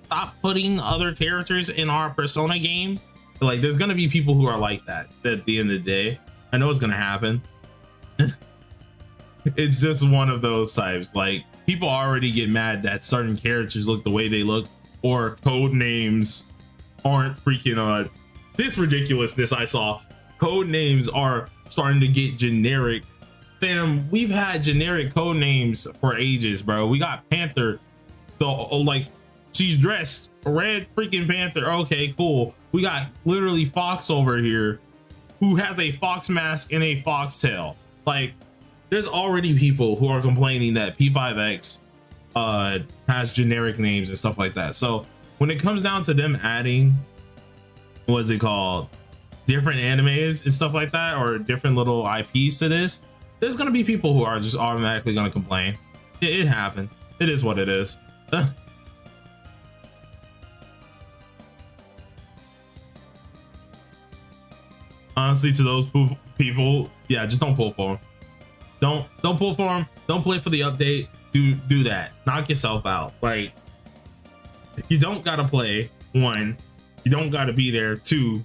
stop putting other characters in our Persona game. Like, there's going to be people who are like that at the end of the day. I know it's going to happen. It's just one of those types. Like, people already get mad that certain characters look the way they look, or code names aren't freaking this ridiculousness I saw. Code names are starting to get generic. Fam, we've had generic code names for ages, bro. We got Panther, the like, she's dressed red freaking Panther. Okay, cool. We got literally Fox over here who has a fox mask and a fox tail. Like, there's already people who are complaining that P5X has generic names and stuff like that. So when it comes down to them adding, what's it called, different animes and stuff like that, or different little IPs to this, there's gonna be people who are just automatically gonna complain. It happens. It is what it is. Honestly, to those people, yeah, just don't pull for them. Don't pull for them. Don't play for the update. Do that. Knock yourself out. Like, you don't gotta play. One, you don't gotta be there. Two,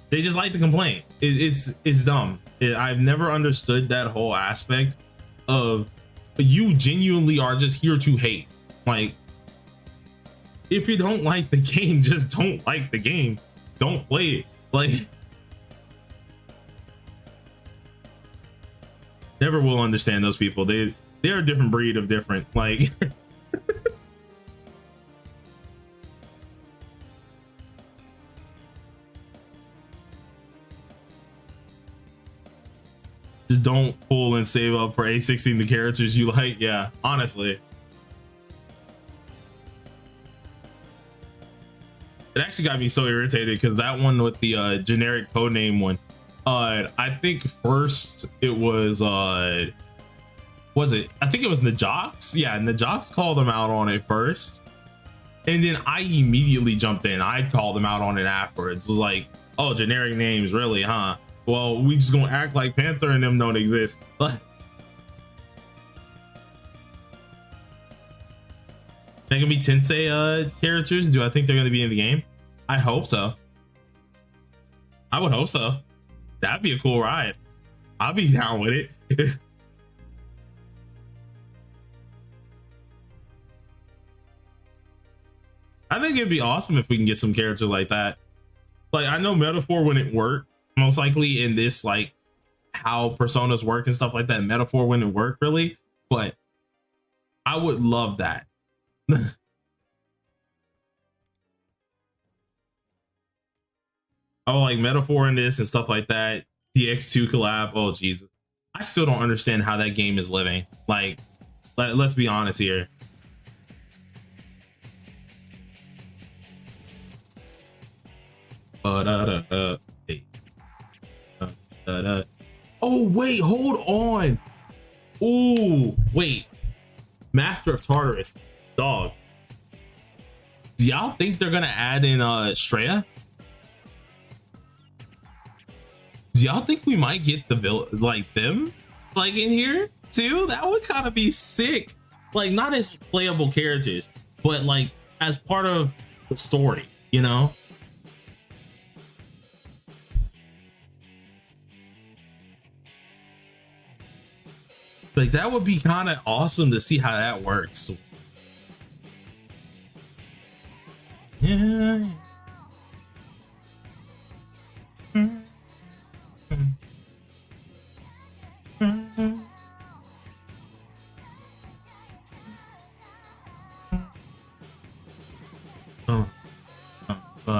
they just like to complain. It's dumb. I've never understood that whole aspect of, you genuinely are just here to hate. Like, if you don't like the game, just don't like the game. Don't play it. Like, never will understand those people. They're a different breed of different. Like, just don't pull and save up for A16 the characters you like. Yeah, honestly, it actually got me so irritated because that one with the generic codename one, I think first it was I think it was Najox. Yeah, Najox called them out on it first, and then I immediately jumped in. I called them out on it afterwards. It was like, oh, generic names, really, huh? Well, we just gonna act like Panther and them don't exist. But they're gonna be Tensei characters. Do I think they're gonna be in the game? I hope so. I would hope so. That'd be a cool ride. I'll be down with it. I think it'd be awesome if we can get some characters like that. Like, I know Metaphor wouldn't work most likely in this, like, how personas work and stuff like that. Metaphor wouldn't work really, but I would love that. Oh, like Metaphor in this and stuff like that. The X2 collab. Oh, Jesus. I still don't understand how that game is living. Like, let's be honest here. Oh, wait, hold on. Oh, wait. Master of Tartarus. Dog. Do y'all think they're gonna add in Straya? Do y'all think we might get the them like in here too? That would kind of be sick. Like, not as playable characters, but like as part of the story, you know? Like, that would be kind of awesome to see how that works. Yeah. All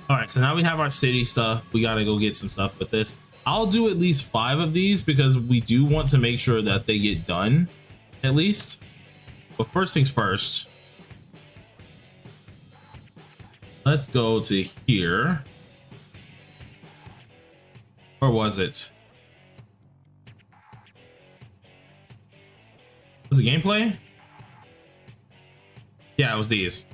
right, so now we have our city stuff. We gotta go get some stuff with this. I'll do at least 5 of these because we do want to make sure that they get done at least. But first things first, let's go to here. Or was it? Was it gameplay? Yeah, it was these.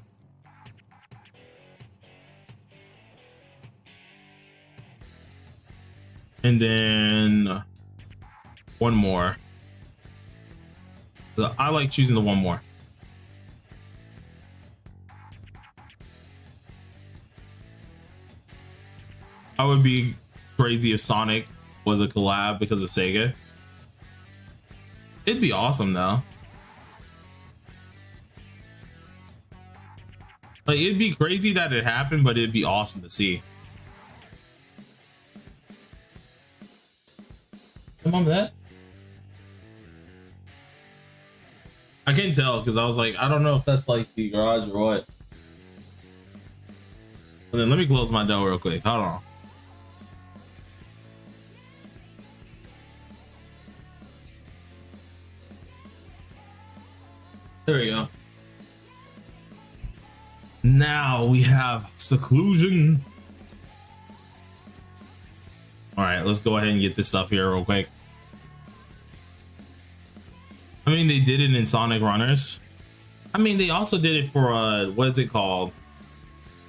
And then one more. I like choosing the one more. I would be crazy if Sonic was a collab because of Sega. It'd be awesome though. Like, it'd be crazy that it happened, but it'd be awesome to see. Come on, that. I can't tell because I was like, I don't know if that's like the garage or what. And then let me close my door real quick. Hold on. There we go. Now we have seclusion. All right, let's go ahead and get this stuff here real quick. I mean, they did it in Sonic Runners. I mean, they also did it for what is it called?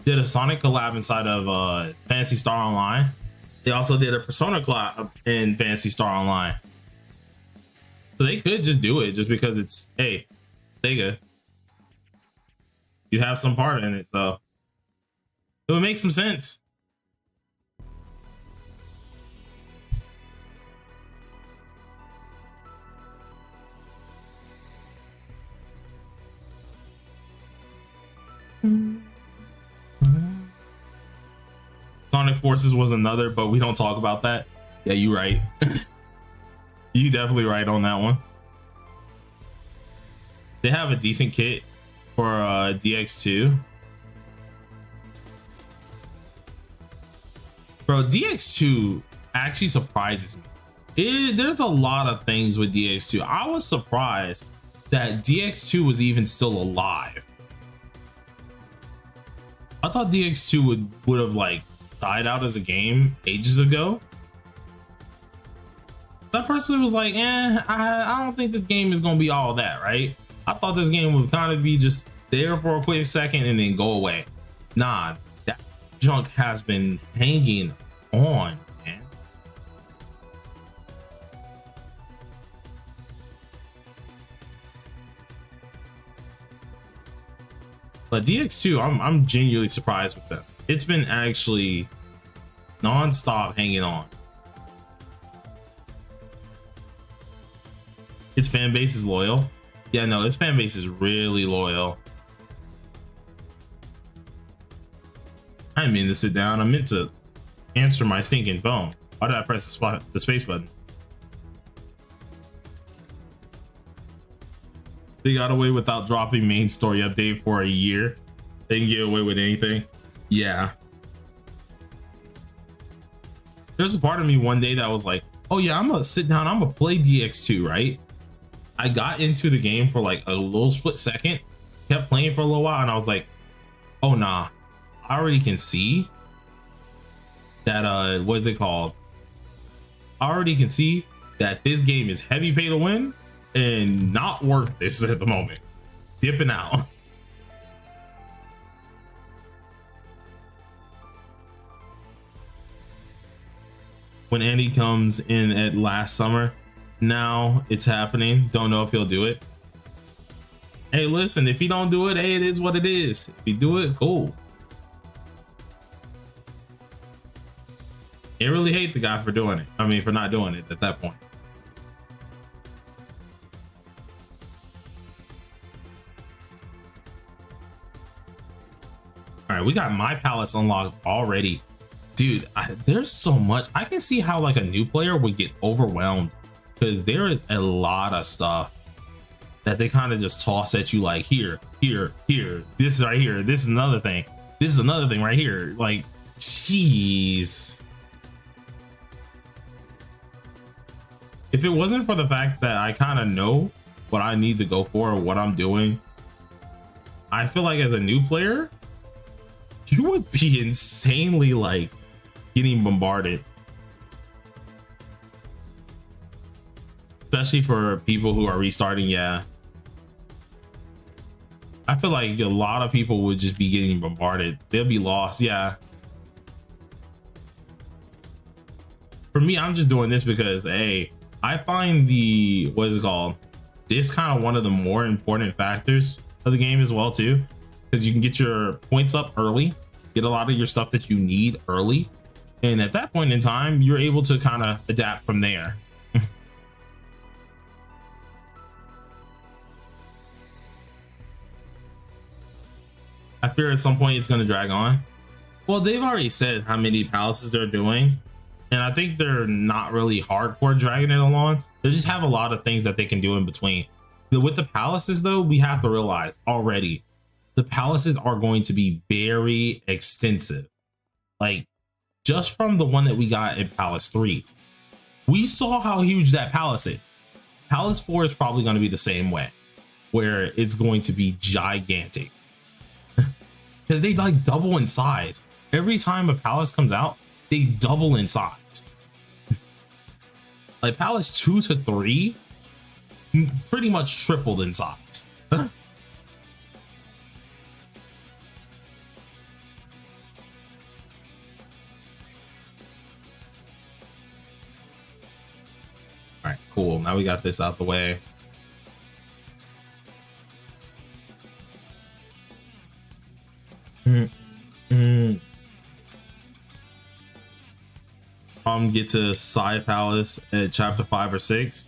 Did a Sonic collab inside of Phantasy Star Online. They also did a Persona collab in Phantasy Star Online. So they could just do it just because it's, hey, Sega, you have some part in it, so it would make some sense. Sonic Forces was another, but we don't talk about that. Yeah, you right. You definitely right on that one. They have a decent kit for DX2. Bro, DX2 actually surprises me. There's a lot of things with DX2. I was surprised that DX2 was even still alive. I thought DX2 would have like died out as a game ages ago. That person was like, I don't think this game is gonna be all that, right? I thought this game would kind of be just there for a quick second and then go away. Nah, that junk has been hanging on, man. But DX2, I'm genuinely surprised with them. It's been actually non-stop hanging on. Its fan base is loyal. Yeah, no, its fan base is really loyal. I didn't mean to sit down. I meant to answer my stinking phone. Why did I press the space button? They got away without dropping main story update for a year. They can get away with anything. Yeah. There's a part of me one day that was like, oh yeah, I'm gonna sit down, I'm gonna play DX2, right? I got into the game for like a little split second, kept playing for a little while, and I was like, oh nah, I already can see that what is it called? I already can see that this game is heavy pay to win and not worth this at the moment. Dipping out. When Andy comes in at last summer, now it's happening. Don't know if he'll do it. Hey, listen, if he don't do it, hey, it is what it is. If he do it, cool. Can't really hate the guy for doing it. I mean, for not doing it at that point. All right, we got My Palace unlocked already. Dude, there's so much. I can see how like a new player would get overwhelmed because there is a lot of stuff that they kind of just toss at you, like here, this right here, this is another thing, this is another thing right here. Like, jeez. If it wasn't for the fact that I kind of know what I need to go for or what I'm doing, I feel like as a new player, you would be insanely like getting bombarded. Especially for people who are restarting, yeah. I feel like a lot of people would just be getting bombarded. They'll be lost, yeah. For me, I'm just doing this because, hey, I find the, what is it called? This kind of one of the more important factors of the game as well too, because you can get your points up early, get a lot of your stuff that you need early, and at that point in time, you're able to kind of adapt from there. I fear at some point it's going to drag on. Well, they've already said how many palaces they're doing, and I think they're not really hardcore dragging it along. They just have a lot of things that they can do in between. With the palaces though, we have to realize already the palaces are going to be very extensive. Like, just from the one that we got in Palace 3, we saw how huge that palace is. Palace 4 is probably going to be the same way, where it's going to be gigantic. Because they like double in size. Every time a palace comes out, they double in size. Like Palace 2 to 3 pretty much tripled in size. All right, cool. Now we got this out the way. Get to Side Palace at chapter 5 or 6.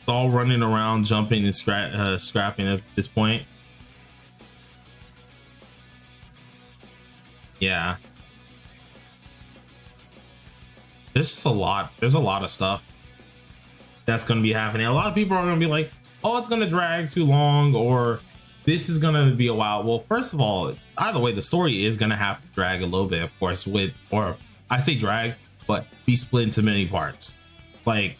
All running around, jumping and scrapping at this point. Yeah, there's just a lot. There's a lot of stuff that's going to be happening. A lot of people are going to be like, oh, it's going to drag too long, or this is going to be a while. Well, first of all, either way, the story is going to have to drag a little bit, of course, or I say drag, but be split into many parts. Like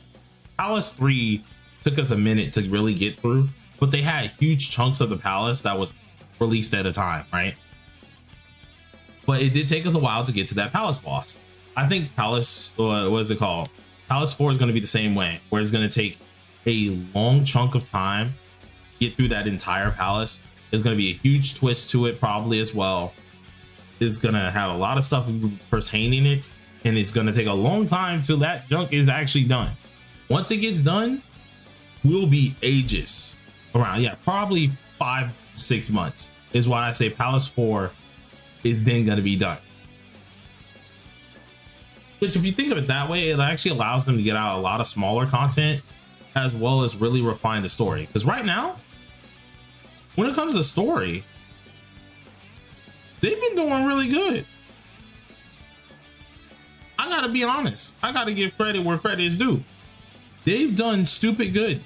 Palace 3 took us a minute to really get through, but they had huge chunks of the palace that was released at a time, right? But it did take us a while to get to that palace boss. I think Palace, what is it called? Palace 4 is going to be the same way, where it's going to take a long chunk of time to get through that entire palace. There's going to be a huge twist to it probably as well. It's going to have a lot of stuff pertaining it, and it's going to take a long time till that junk is actually done. Once it gets done, will be ages around, yeah, probably 5-6 months is why I say Palace 4 is then going to be done. Which, if you think of it that way, it actually allows them to get out a lot of smaller content as well as really refine the story. Because right now, when it comes to story, they've been doing really good. I gotta be honest. I gotta give credit where credit is due. They've done stupid good.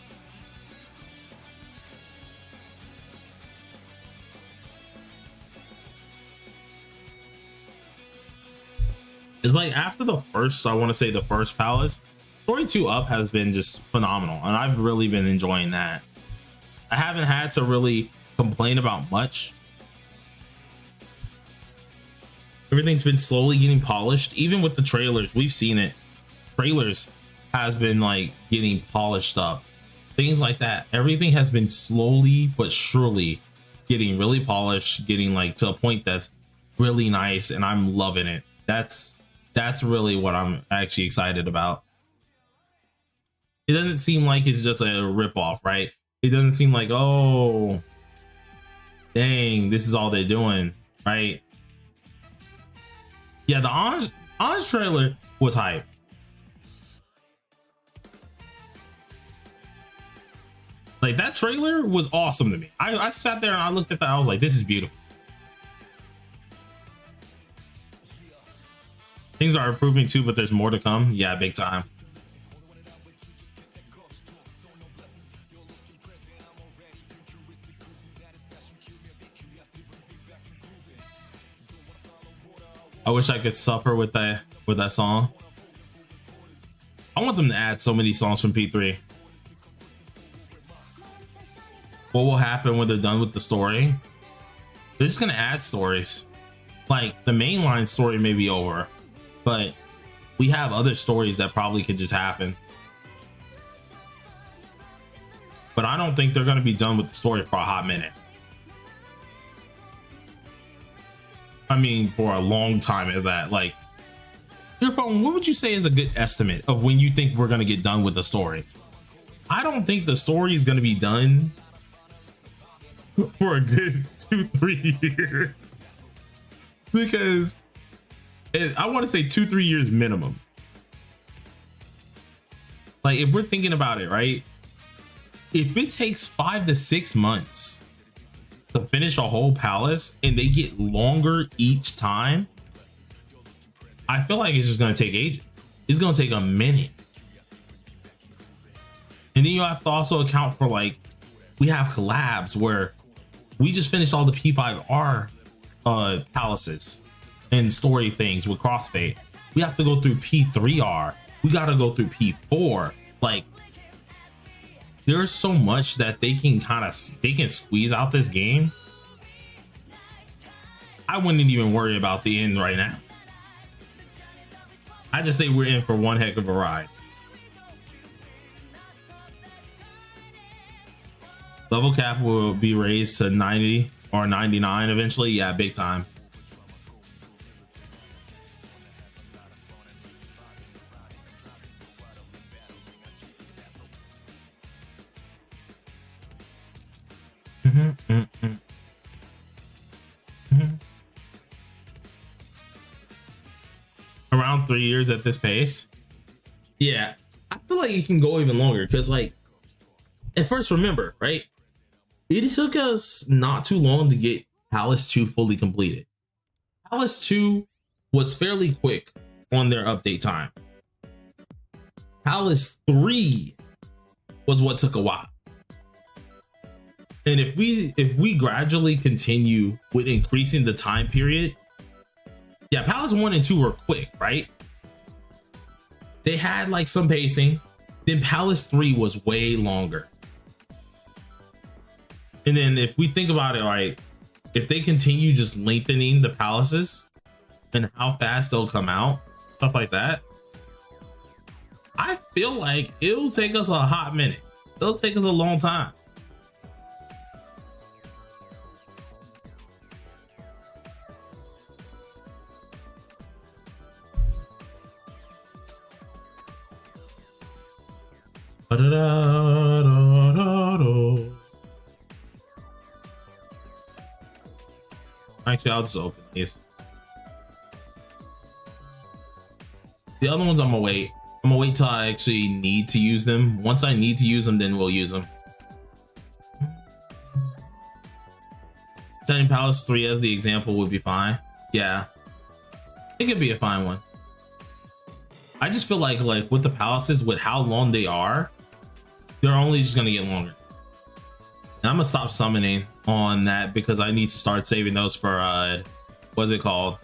It's like after the first, I want to say the first palace, story 2 up has been just phenomenal, and I've really been enjoying that. I haven't had to really complain about much. Everything's been slowly getting polished. Even with the trailers, we've seen it. Trailers has been like getting polished up, things like that. Everything has been slowly but surely getting really polished, getting like to a point that's really nice, and I'm loving it. That's really what I'm actually excited about. It doesn't seem like it's just a ripoff, right? It doesn't seem like, oh, dang, this is all they're doing, right? Yeah, the Ange trailer was hype. Like that trailer was awesome to me. I sat there and I looked at that. I was like, this is beautiful. Things are improving too, but there's more to come. Yeah, big time. I wish I could suffer with that song. I want them to add so many songs from P3. What will happen when they're done with the story? They're just gonna add stories. Like the mainline story may be over, but we have other stories that probably could just happen. But I don't think they're gonna be done with the story for a hot minute. I mean, for a long time at that. Like, your phone, what would you say is a good estimate of when you think we're gonna get done with the story? I don't think the story is gonna be done for a good 2-3 years, because I want to say 2-3 years minimum. Like, if we're thinking about it, right? If it takes 5 to 6 months to finish a whole palace and they get longer each time, I feel like it's just going to take ages. It's going to take a minute. And then you have to also account for, like, we have collabs where we just finished all the P5R palaces and story things with Crossfade. We have to go through P3R. We got to go through P4. Like, there's so much that they can squeeze out this game. I wouldn't even worry about the end right now. I just say we're in for one heck of a ride. Level cap will be raised to 90 or 99 eventually. Yeah, big time. Around 3 years at this pace. Yeah, I feel like it can go even longer because, like, at first, remember, right? It took us not too long to get Palace 2 fully completed. Palace 2 was fairly quick on their update time. Palace 3 was what took a while. And if we gradually continue with increasing the time period, yeah, Palace 1 and 2 were quick, right? They had like some pacing. Then Palace 3 was way longer. And then if we think about it, like, if they continue just lengthening the palaces and how fast they'll come out, stuff like that, I feel like it'll take us a hot minute. It'll take us a long time. Actually, I'll just open these. The other ones I'm gonna wait. I'm gonna wait till I actually need to use them. Once I need to use them, then we'll use them. Setting Palace 3 as the example would be fine. Yeah, it could be a fine one. I just feel like with the palaces, with how long they are, they're only just gonna get longer. And I'm gonna stop summoning on that because I need to start saving those for what's it called?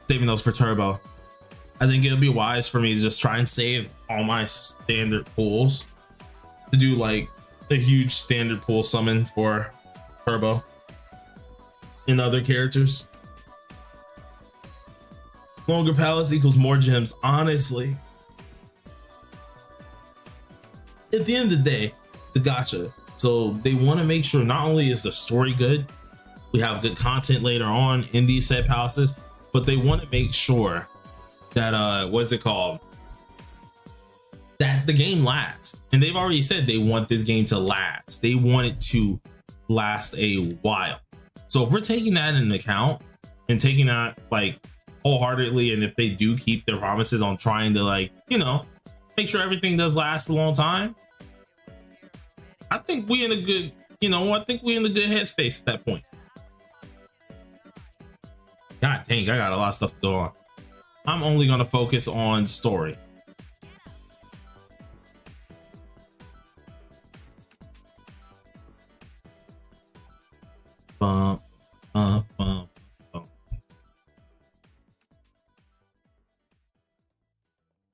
Saving those for turbo. I think it'll be wise for me to just try and save all my standard pools to do like a huge standard pool summon for turbo and other characters. Longer palace equals more gems. Honestly, at the end of the day, the gacha. So they want to make sure not only is the story good, we have good content later on in these said palaces, but they want to make sure that what's it called? That the game lasts. And they've already said they want this game to last. They want it to last a while. So if we're taking that into account and taking that like wholeheartedly, and if they do keep their promises on trying to, like, you know, make sure everything does last a long time, I think we in a good, you know, I think we in a good headspace at that point. God dang, I got a lot of stuff to go on. I'm only gonna focus on story. Bum, bum, bum, bum.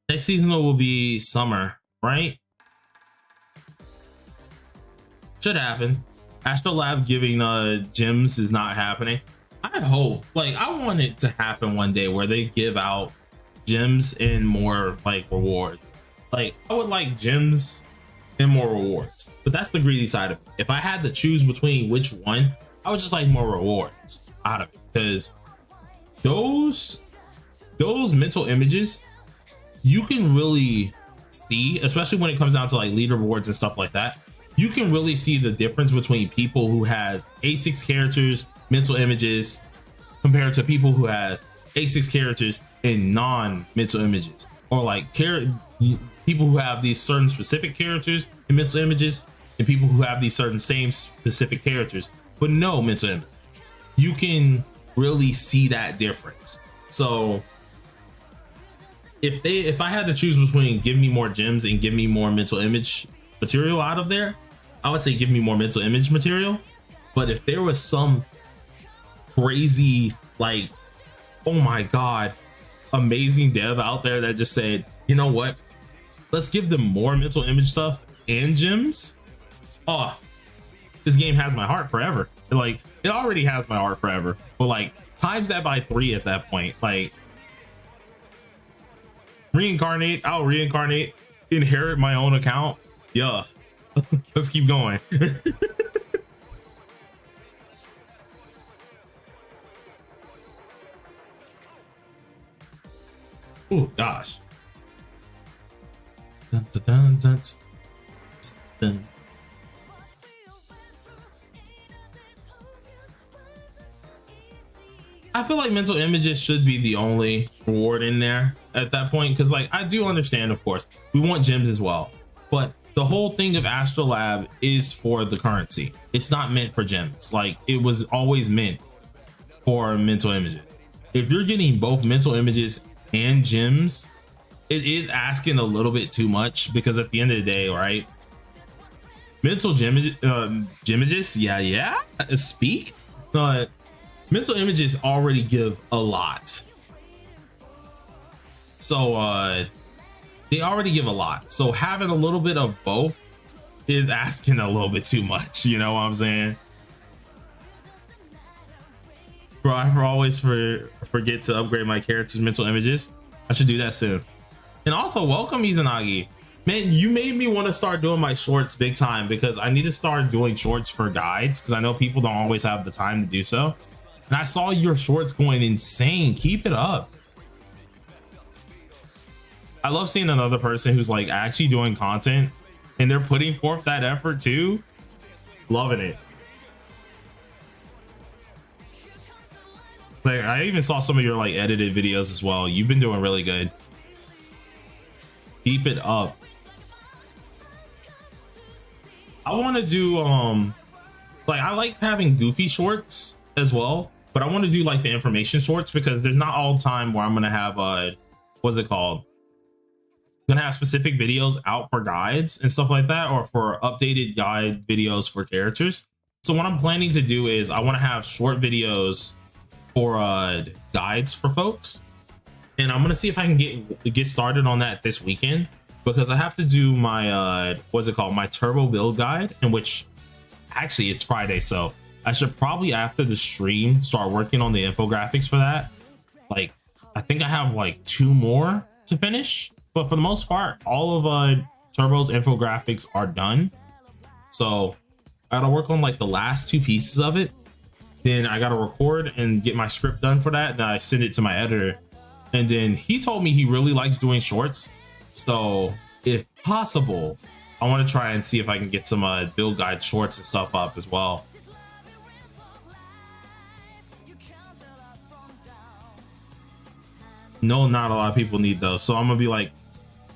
Next season will be summer, right? Should happen. Astrolab giving gems is not happening. I hope, like, I want it to happen one day where they give out gems and more like rewards. Like, I would like gems and more rewards, but that's the greedy side of it. If I had to choose between which one, I would just like more rewards out of it, because those mental images you can really see, especially when it comes down to like leaderboards and stuff like that. You can really see the difference between people who has A6 characters, mental images, compared to people who has A6 characters and non-mental images, or like people who have these certain specific characters and mental images, and people who have these certain same specific characters but no mental image. You can really see that difference. So if I had to choose between give me more gems and give me more mental image material out of there, I would say give me more mental image material. But if there was some crazy, like, oh my god, amazing dev out there that just said, you know what, let's give them more mental image stuff and gems, oh, this game has my heart forever. Like, it already has my heart forever, but like times that by 3 at that point. Like, reincarnate, I'll reincarnate, inherit my own account. Yeah. Let's keep going. Oh gosh. Dun, dun, dun, dun, dun. I feel like mental images should be the only reward in there at that point, because like I do understand, of course, we want gems as well, but the whole thing of Astrolab is for the currency. It's not meant for gems. Like, it was always meant for mental images. If you're getting both mental images and gems, it is asking a little bit too much, because at the end of the day, right, mental images, yeah, speak, but mental images already give a lot. So they already give a lot. So having a little bit of both is asking a little bit too much. You know what I'm saying? Bro, I always forget to upgrade my character's mental images. I should do that soon. And also, welcome Izanagi. Man, you made me want to start doing my shorts big time, because I need to start doing shorts for guides, because I know people don't always have the time to do so. And I saw your shorts going insane. Keep it up. I love seeing another person who's like actually doing content and they're putting forth that effort too. Loving it. Like, I even saw some of your like edited videos as well. You've been doing really good. Keep it up. I want to do like, I like having goofy shorts as well, but I want to do like the information shorts, because there's not all the time where I'm gonna have what's it called, gonna have specific videos out for guides and stuff like that, or for updated guide videos for characters. So what I'm planning to do is I want to have short videos for guides for folks, and I'm gonna see if I can get started on that this weekend, because I have to do my what's it called, my turbo build guide, in which actually it's Friday, so I should probably after the stream start working on the infographics for that. Like, I think I have like 2 more to finish, but for the most part, all of Turbo's infographics are done. So I gotta work on like the last 2 pieces of it. Then I gotta record and get my script done for that. Then I send it to my editor. And then he told me he really likes doing shorts. So if possible, I want to try and see if I can get some build guide shorts and stuff up as well. No, not a lot of people need those. So I'm gonna be like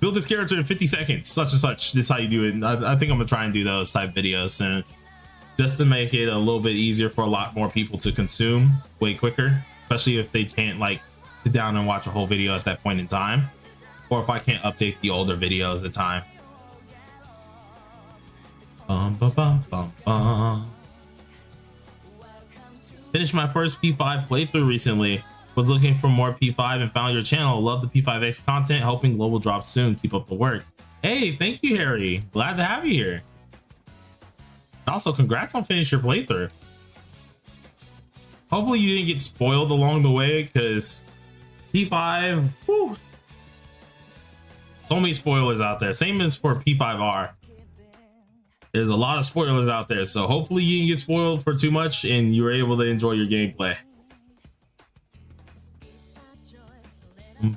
build this character in 50 seconds, such and such. This is how you do it. I think I'm gonna try and do those type videos soon, just to make it a little bit easier for a lot more people to consume way quicker, especially if they can't like sit down and watch a whole video at that point in time, or if I can't update the older videos at time. Finished my first P5 playthrough recently. Was looking for more P5 and found your channel. Love the P5X content. Hoping global drops soon. Keep up the work. Hey, thank you, Harry. Glad to have you here. Also, congrats on finishing your playthrough. Hopefully you didn't get spoiled along the way, because P5, whew, so many spoilers out there. Same as for P5R. There's a lot of spoilers out there, so hopefully you didn't get spoiled for too much and you were able to enjoy your gameplay.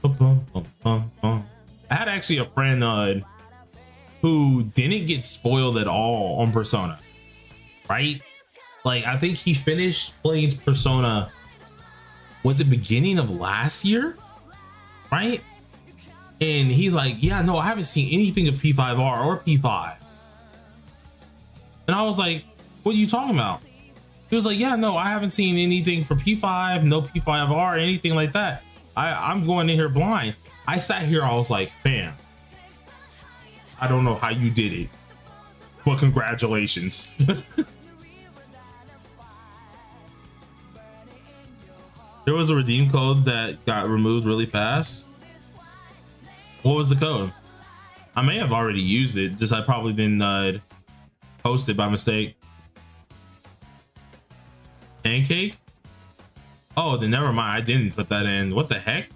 I had actually a friend who didn't get spoiled at all on Persona, right? Like, I think he finished playing Persona, was it beginning of last year, right? And he's like, yeah, no, I haven't seen anything of P5R or P5. And I was like, what are you talking about? He was like, yeah, no, I haven't seen anything for P5, no P5R, anything like that. I'm going in here blind. I sat here, I was like, fam, I don't know how you did it, but congratulations. There was a redeem code that got removed really fast. What was the code? I may have already used it, just I probably didn't post it by mistake. Pancake? Oh, then never mind. I didn't put that in. What the heck?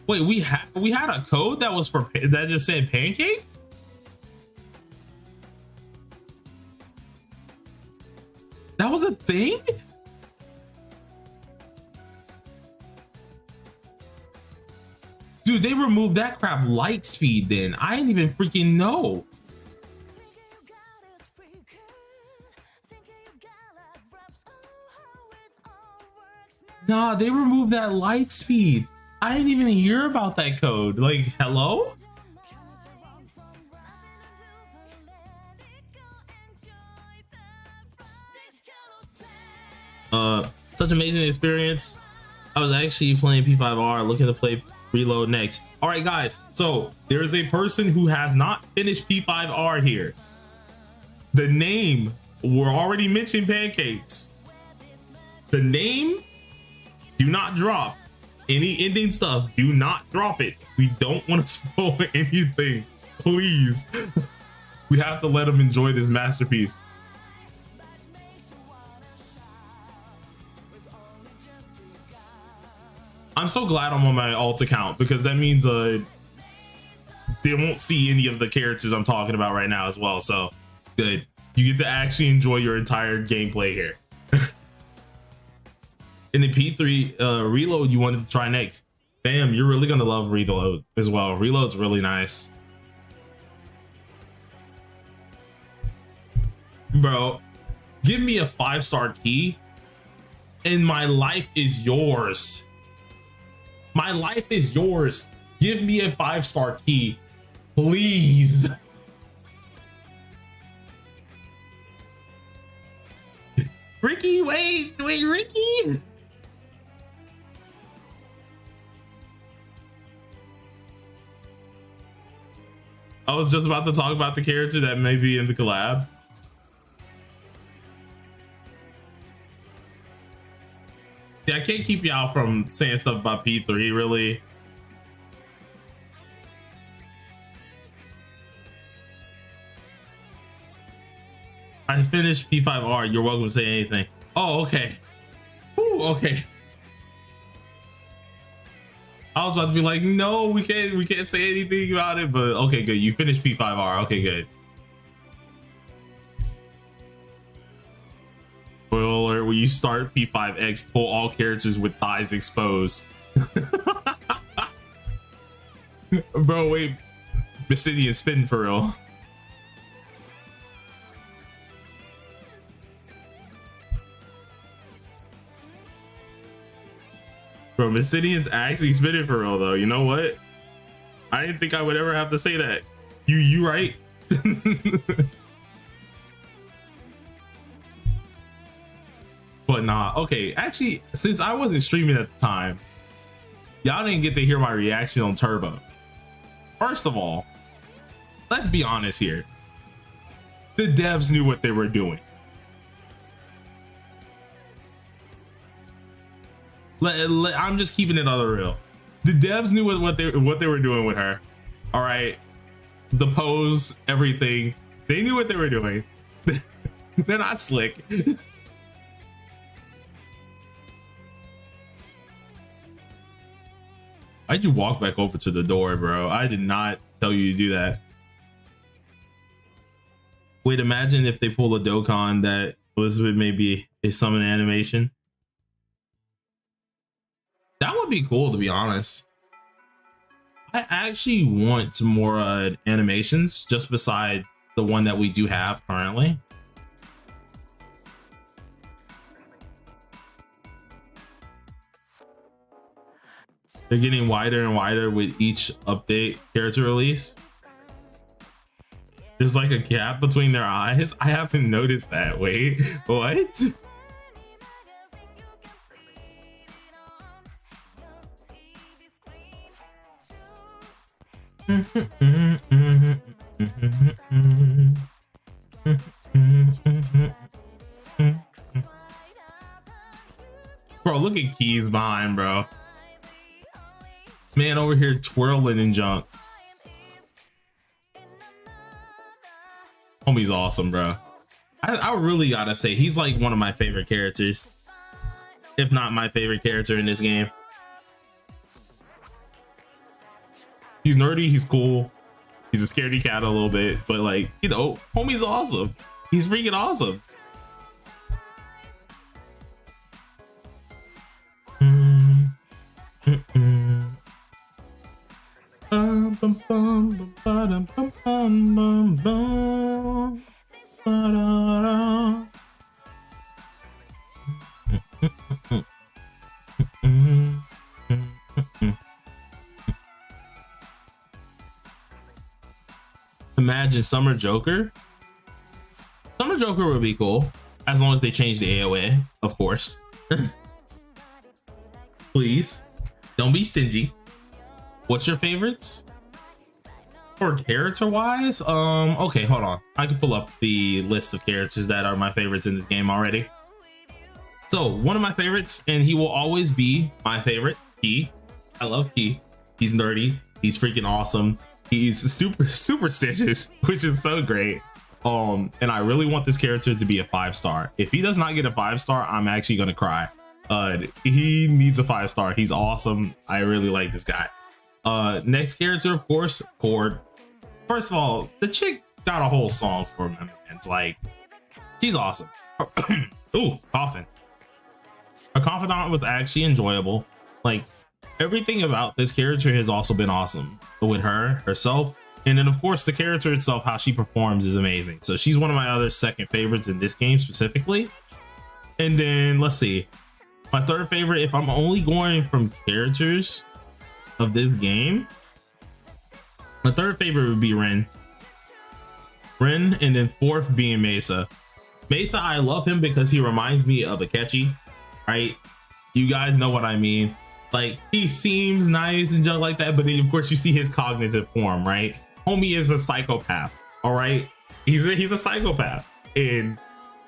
Wait, we had a code that was for that just said pancake? That was a thing? Dude, they removed that crap light speed then. I didn't even freaking know. Nah, they removed that light speed. I didn't even hear about that code. Like, hello? Such amazing experience. I was actually playing P5R, looking to play Reload next. All right, guys. So there's a person who has not finished P5R here. The name, we're already mentioning pancakes. The name, do not drop any ending stuff. Do not drop it. We don't want to spoil anything, please. We have to let them enjoy this masterpiece. I'm so glad I'm on my alt account, because that means they won't see any of the characters I'm talking about right now as well. So good, you get to actually enjoy your entire gameplay here. In the P3 Reload you wanted to try next, bam, you're really gonna love Reload as well. Reload's really nice, bro. Give me a 5-star key and my life is yours. My life is yours. Give me a 5-star key, please. Ricky, wait, Ricky. I was just about to talk about the character that may be in the collab. Yeah, I can't keep y'all from saying stuff about P3, really. I finished P5R. You're welcome to say anything. Oh, okay. Ooh, okay. I was about to be like, no, we can't say anything about it, but okay, good. You finished P5R. Okay, good. Spoiler alert, when you start P5X, pull all characters with thighs exposed. Bro, wait. Obsidian spin for real. Bro, Obsidian's actually spinning for real though. You know what? I didn't think I would ever have to say that. You right? But nah, okay, actually, since I wasn't streaming at the time, y'all didn't get to hear my reaction on Turbo. First of all, let's be honest here. The devs knew what they were doing. I'm just keeping it other real. The devs knew what they were doing with her. All right, the pose, everything. They knew what they were doing. They're not slick. Why'd you walk back over to the door, bro? I did not tell you to do that. Wait, imagine if they pull a Dokkan that Elizabeth maybe is summon animation. That would be cool, to be honest. I actually want some more animations just beside the one that we do have currently. They're getting wider and wider with each update character release. There's like a gap between their eyes. I haven't noticed that. Wait, what? Bro, look at Keys behind, bro. Man over here twirling and junk. Homie's awesome, bro. I really gotta say, he's like one of my favorite characters, if not my favorite character in this game. He's nerdy, he's cool, he's a scaredy cat a little bit, but like, you know, homie's awesome. He's freaking awesome. Imagine Summer Joker. Summer Joker would be cool as long as they change the AOA, of course. Please don't be stingy. What's your favorites? For character wise, okay, hold on. I can pull up the list of characters that are my favorites in this game already. So one of my favorites, and he will always be my favorite, Key. I love Key. He's nerdy. He's freaking awesome. He's super superstitious, which is so great. And I really want this character to be a 5-star. If he does not get a 5-star, I'm actually gonna cry. He needs a 5-star. He's awesome. I really like this guy. Next character, of course, Cord. First of all, the chick got a whole song for him. It's like, she's awesome. Ooh, coughing. Her confidant was actually enjoyable. Like, everything about this character has also been awesome with her herself, and then of course the character itself, how she performs is amazing. So she's one of my other second favorites in this game specifically. And then let's see, my third favorite, if I'm only going from characters of this game, my third favorite would be Ren, and then fourth being Mesa. I love him because he reminds me of Akechi, right? You guys know what I mean. Like, he seems nice and just like that, but then of course you see his cognitive form, right? Homie is a psychopath, all right? He's a psychopath, and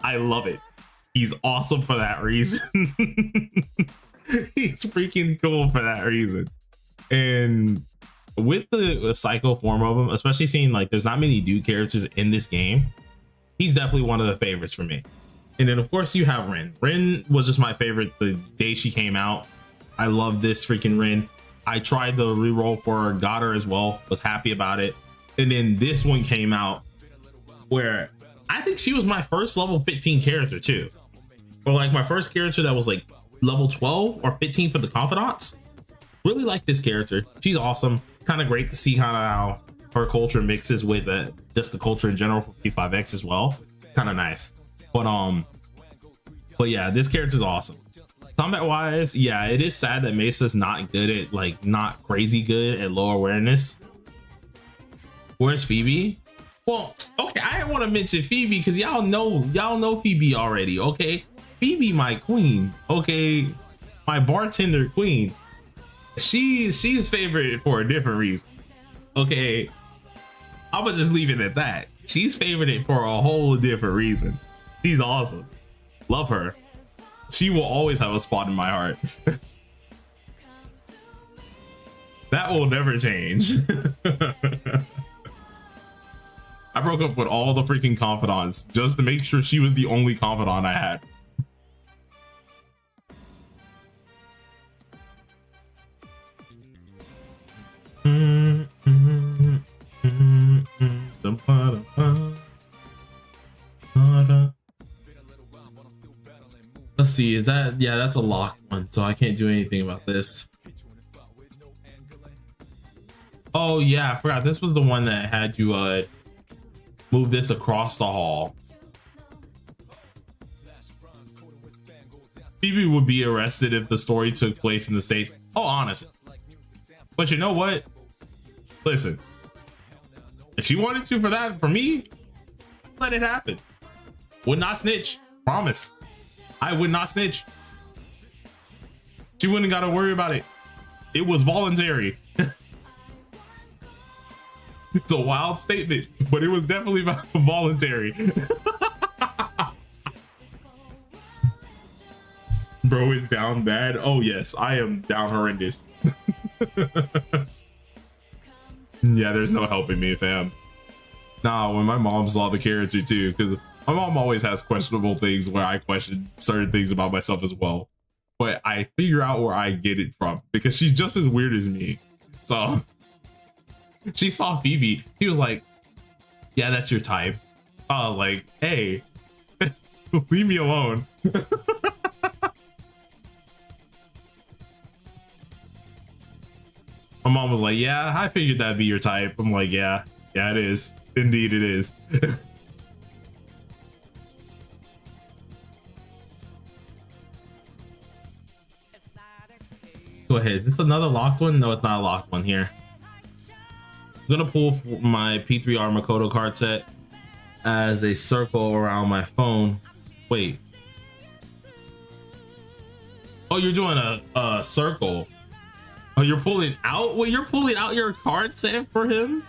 I love it. He's awesome for that reason. He's freaking cool for that reason. And with the psycho form of him, especially seeing like there's not many dude characters in this game, he's definitely one of the favorites for me. And then of course you have Ren. Ren was just my favorite the day she came out. I love this freaking Ren. I tried the reroll for her, got her as well, was happy about it. And then this one came out where I think she was my first level 15 character too. Or like my first character that was like level 12 or 15 for the confidants. Really like this character. She's awesome. Kind of great to see kind of how her culture mixes with just the culture in general for P5X as well. Kind of nice. But yeah, this character is awesome. Combat wise, yeah, it is sad that Mesa's not good at, like, not crazy good at low awareness. Where's Phoebe? Well, okay, I want to mention Phoebe because y'all know Phoebe already. Okay, Phoebe, my queen. Okay, my bartender queen. She's favorite for a different reason. Okay, I'm gonna just leave it at that. She's favorite for a whole different reason. She's awesome. Love her. She will always have a spot in my heart. That will never change. I broke up with all the freaking confidants just to make sure she was the only confidant I had. Let's see, is that, yeah, that's a locked one, so I can't do anything about this. Oh yeah, I forgot this was the one that had you move this across the hall. Phoebe would be arrested if the story took place in the States. Oh, honestly. But you know what? Listen, if she wanted to for me, let it happen. Would not snitch. Promise. I would not snitch. She wouldn't gotta worry about it. It was voluntary. It's a wild statement, but it was definitely voluntary. Bro is down bad. Oh yes, I am down horrendous. Yeah, there's no helping me, fam. Nah, when my mom saw the character too, because my mom always has questionable things where I question certain things about myself as well. But I figure out where I get it from because she's just as weird as me. So she saw Phoebe. He was like, yeah, that's your type. I was like, hey, leave me alone. My mom was like, yeah, I figured that'd be your type. I'm like, yeah, it is. Indeed it is. Go ahead. Is this another locked one? No, it's not a locked one here. I'm gonna pull my P3R Makoto card set as a circle around my phone. Wait. Oh, you're doing a circle. Oh, you're pulling out? Wait, you're pulling out your card set for him?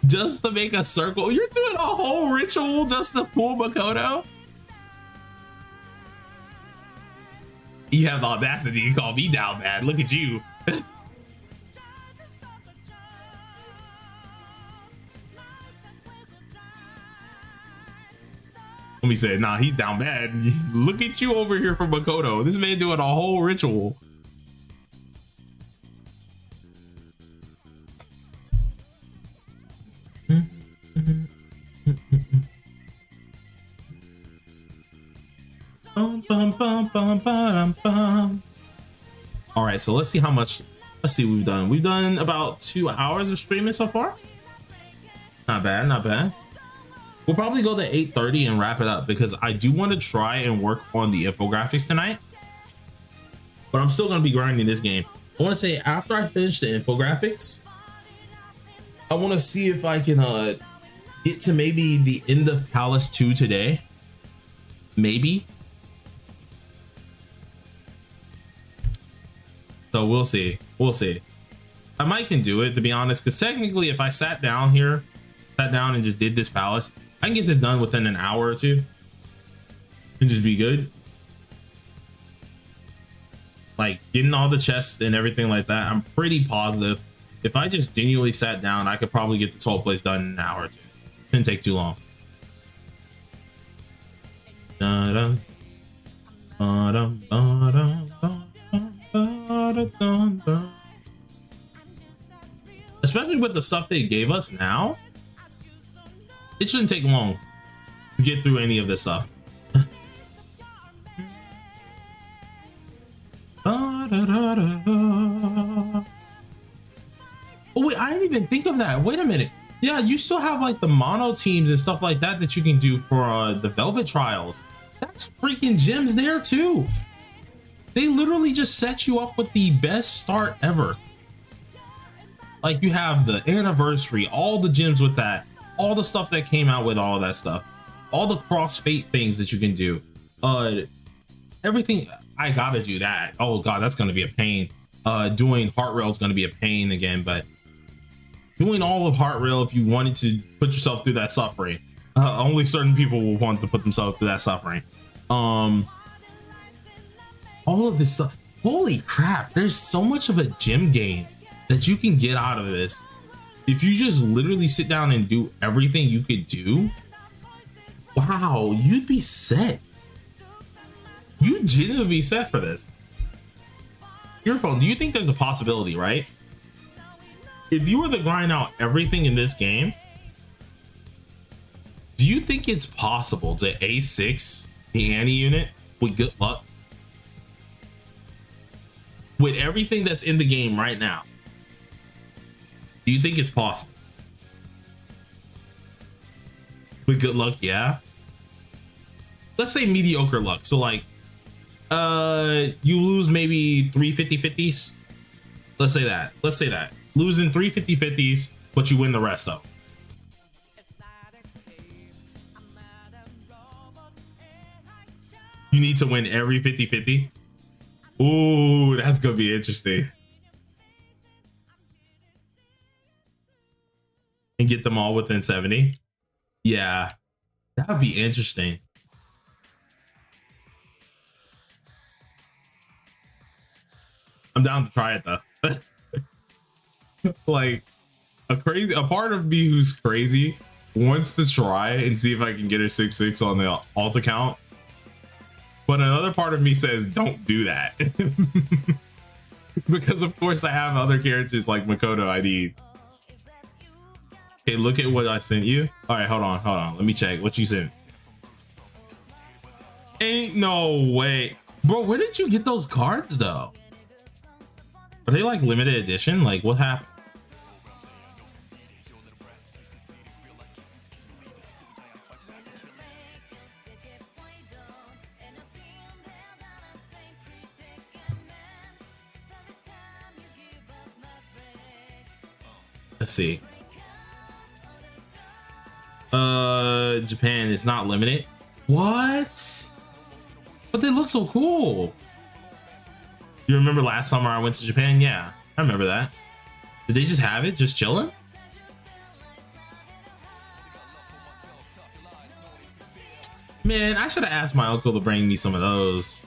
Just to make a circle? You're doing a whole ritual just to pull Makoto? You have the audacity to call me down bad. Look at you. Let me say, nah, he's down bad. Look at you over here for Makoto. This man doing a whole ritual. All right, so let's see how much. Let's see what we've done. We've done about 2 hours of streaming so far. Not bad, not bad. We'll probably go to 8:30 and wrap it up because I do want to try and work on the infographics tonight. But I'm still going to be grinding this game. I want to say after I finish the infographics, I want to see if I can get to maybe the end of Palace 2 today. Maybe. So we'll see. We'll see. I might can do it, to be honest, because technically if I sat down and just did this palace, I can get this done within an hour or two and just be good. Like getting all the chests and everything like that, I'm pretty positive if I just genuinely sat down, I could probably get this whole place done in an hour or two. Didn't take too long. Especially with the stuff they gave us now, it shouldn't take long to get through any of this stuff. Oh wait, I didn't even think of that. Wait a minute. Yeah, you still have like the mono teams and stuff like that that you can do for the Velvet Trials. That's freaking gems there too. They literally just set you up with the best start ever. Like you have the anniversary, all the gyms with that, all the stuff that came out with all of that stuff, all the cross fate things that you can do. Everything. I gotta do that. Oh god, that's gonna be a pain. Doing heart rail is gonna be a pain again, but doing all of heart rail, if you wanted to put yourself through that suffering, only certain people will want to put themselves through that suffering. All of this stuff. Holy crap, there's so much of a gym game that you can get out of this if you just literally sit down and do everything you could do. Wow, you'd be set. You'd genuinely be set for this. Your phone, do you think there's a possibility, right? If you were to grind out everything in this game, do you think it's possible to A6 the Annie unit with good luck? With everything that's in the game right now, do you think it's possible? With good luck, yeah. Let's say mediocre luck. So like, you lose maybe 3 50-50s. Let's say that. Let's say that. Losing 3 50-50s, but you win the rest of them. You need to win every 50-50. Ooh, that's gonna be interesting. And get them all within 70. Yeah, that would be interesting. I'm down to try it though. Like a part of me who's crazy wants to try and see if I can get a 6-6 on the alt account. But another part of me says, don't do that. Because of course I have other characters like Makoto I need. Okay, look at what I sent you. All right, hold on. Let me check what you sent. Ain't no way. Bro, where did you get those cards though? Are they like limited edition? Like what happened? Let's see. Japan is not limited. What? But they look so cool. You remember last summer I went to Japan? Yeah, I remember that. Did they just have it just chilling? Man, I should have asked my uncle to bring me some of those.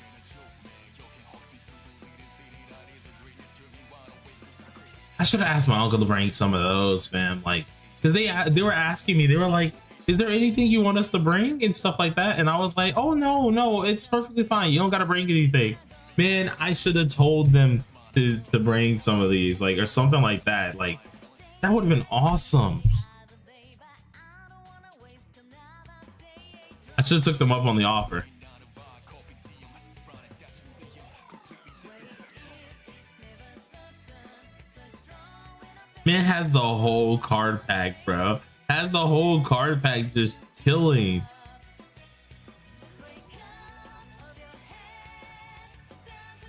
I should have asked my uncle to bring some of those, fam. Like, because they were asking me, they were like, is there anything you want us to bring and stuff like that? And I was like, oh no, it's perfectly fine. You don't gotta bring anything. Man, I should have told them to bring some of these, like, or something like that. Like, that would have been awesome. I should have took them up on the offer. Man has the whole card pack, bro. Has the whole card pack just killing.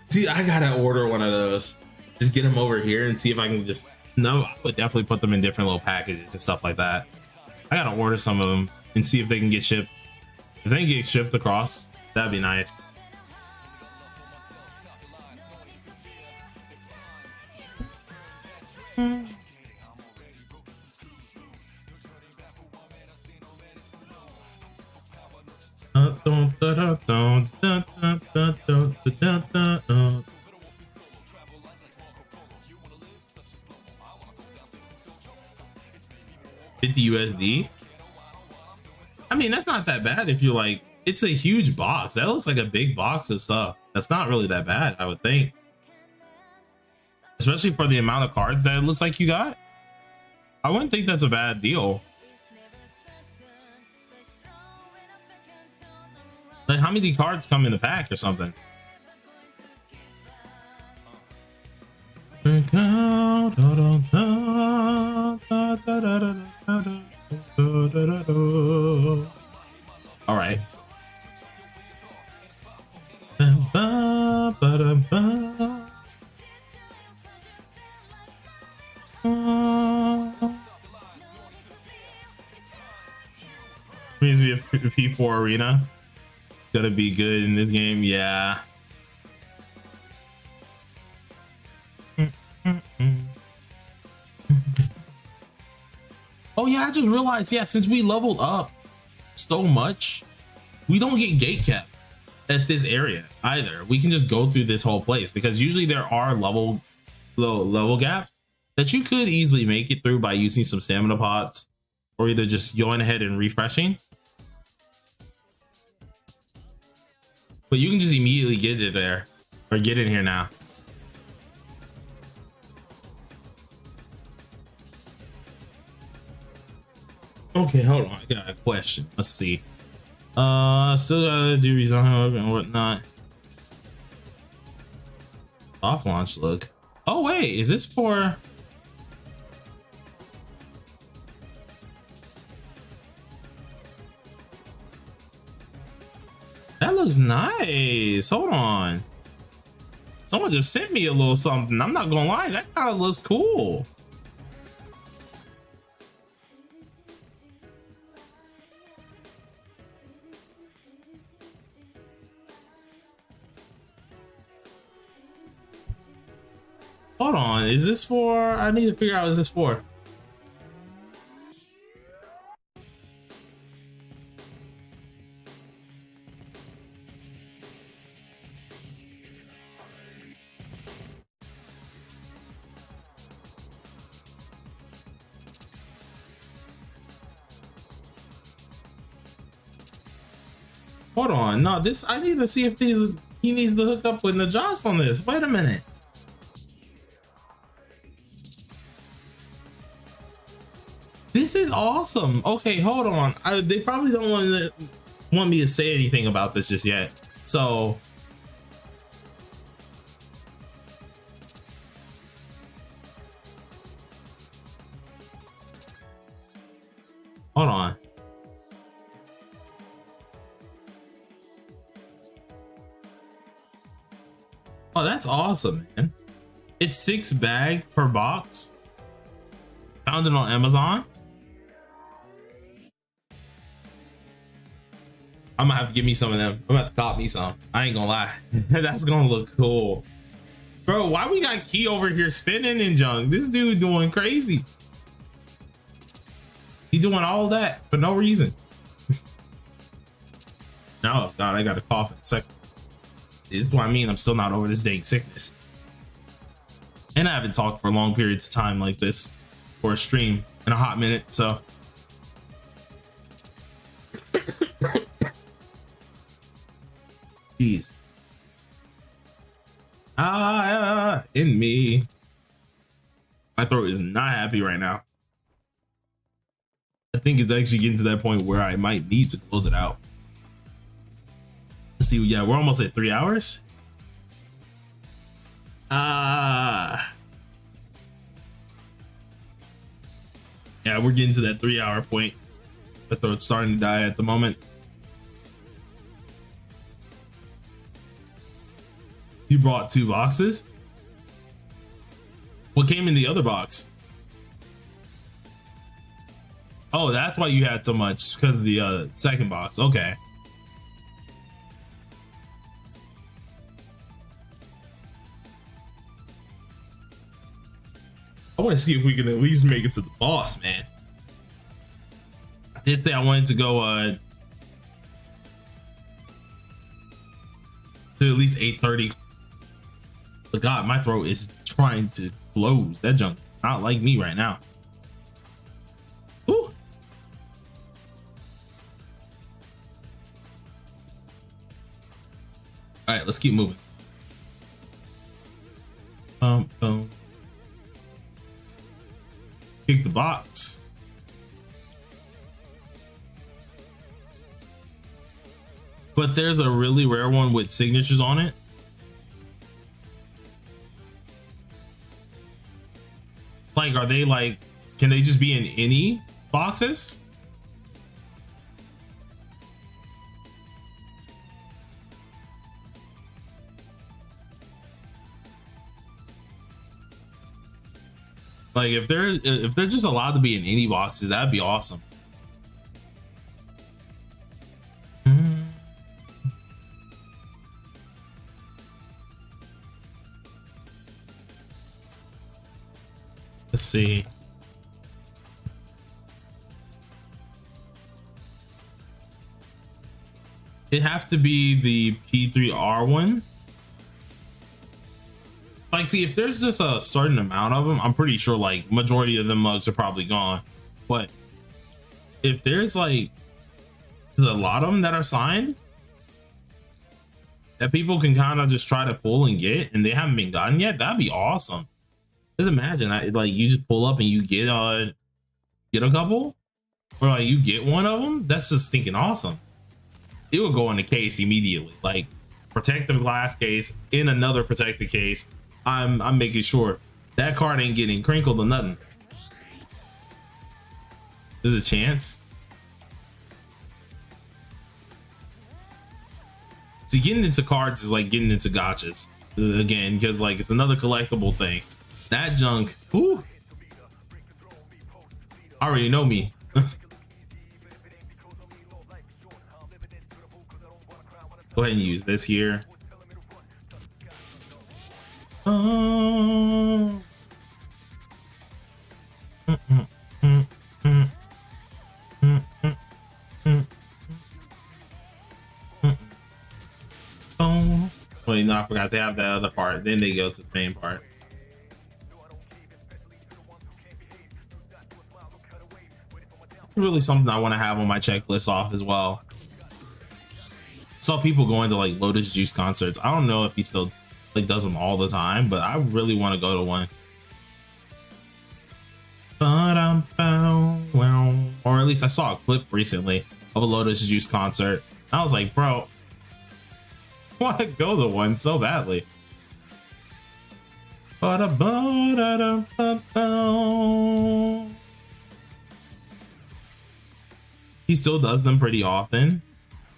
Dude, I gotta order one of those. Just get them over here and see if I can just... No, I would definitely put them in different little packages and stuff like that. I gotta order some of them and see if they can get shipped. If they can get shipped across, that'd be nice. $50 USD. I mean, that's not that bad if you like. It's a huge box. That looks like a big box of stuff. That's not really that bad, I would think. Especially for the amount of cards that it looks like you got. I wouldn't think that's a bad deal. Like, how many cards come in the pack or something? All right. Reminds me of P4 Arena. Gonna be good in this game, yeah. Oh yeah, I just realized, yeah, since we leveled up so much, we don't get gate kept at this area either. We can just go through this whole place because usually there are level gaps that you could easily make it through by using some stamina pots or either just going ahead and refreshing. But you can just immediately get it there or get in here now. Okay, hold on. I got a question. Let's see. Still gotta do resign and whatnot. Soft launch look. Oh wait, is this for? That looks nice. Hold on. Someone just sent me a little something. I'm not gonna lie, that kind of looks cool. Hold on, is this for? I need to figure out what is this for. Hold on, no, this I need to see if he needs to hook up with Najas on this. Wait a minute. This is awesome. Okay, hold on. They probably don't want me to say anything about this just yet. So hold on. Oh, that's awesome, man. It's 6 bag per box. Found it on Amazon. I'm gonna have to give me some of them. I'm gonna have to cop me some. I ain't gonna lie. That's gonna look cool. Bro, why we got Key over here spinning and junk? This dude doing crazy. He doing all that for no reason. No, God, I got a cough in a second. This is what I mean. I'm still not over this dang sickness. And I haven't talked for long periods of time like this for a stream in a hot minute, so. Jeez. In me. My throat is not happy right now. I think it's actually getting to that point where I might need to close it out. Let's see, yeah, we're almost at 3 hours. Yeah, we're getting to that 3 hour point. My throat's starting to die at the moment. You brought 2 boxes? What came in the other box? Oh, that's why you had so much, because of the second box. Okay. I want to see if we can at least make it to the boss, man. I did say I wanted to go to at least 8:30. But God, my throat is trying to close. That junk not like me right now. Ooh. All right, let's keep moving. Pick the box. But there's a really rare one with signatures on it. Like, are they like, can they just be in any boxes? Like, if they're just allowed to be in any boxes, that'd be awesome. Let's see. It have to be the P3R one. Like, see, if there's just a certain amount of them, I'm pretty sure like majority of the mugs are probably gone. But if there's like a lot of them that are signed that people can kind of just try to pull and get, and they haven't been gotten yet, that'd be awesome. Just imagine, like you just pull up and you get a couple, or like you get one of them. That's just thinking awesome. It will go in the case immediately, like protective glass case in another protective case. I'm making sure that card ain't getting crinkled or nothing. There's a chance. See, getting into cards is like getting into gotchas again, because like it's another collectible thing. That junk, whew, already know me. Go ahead and use this here. Oh. Oh. Wait, no, I forgot they have that other part. Then they go to the main part. Really something I want to have on my checklist off as well. Saw people going to like Lotus Juice concerts. I don't know if he still like does them all the time, but I really want to go to one. Or at least I saw a clip recently of a Lotus Juice concert. I was like, bro, I want to go to one so badly. He still does them pretty often.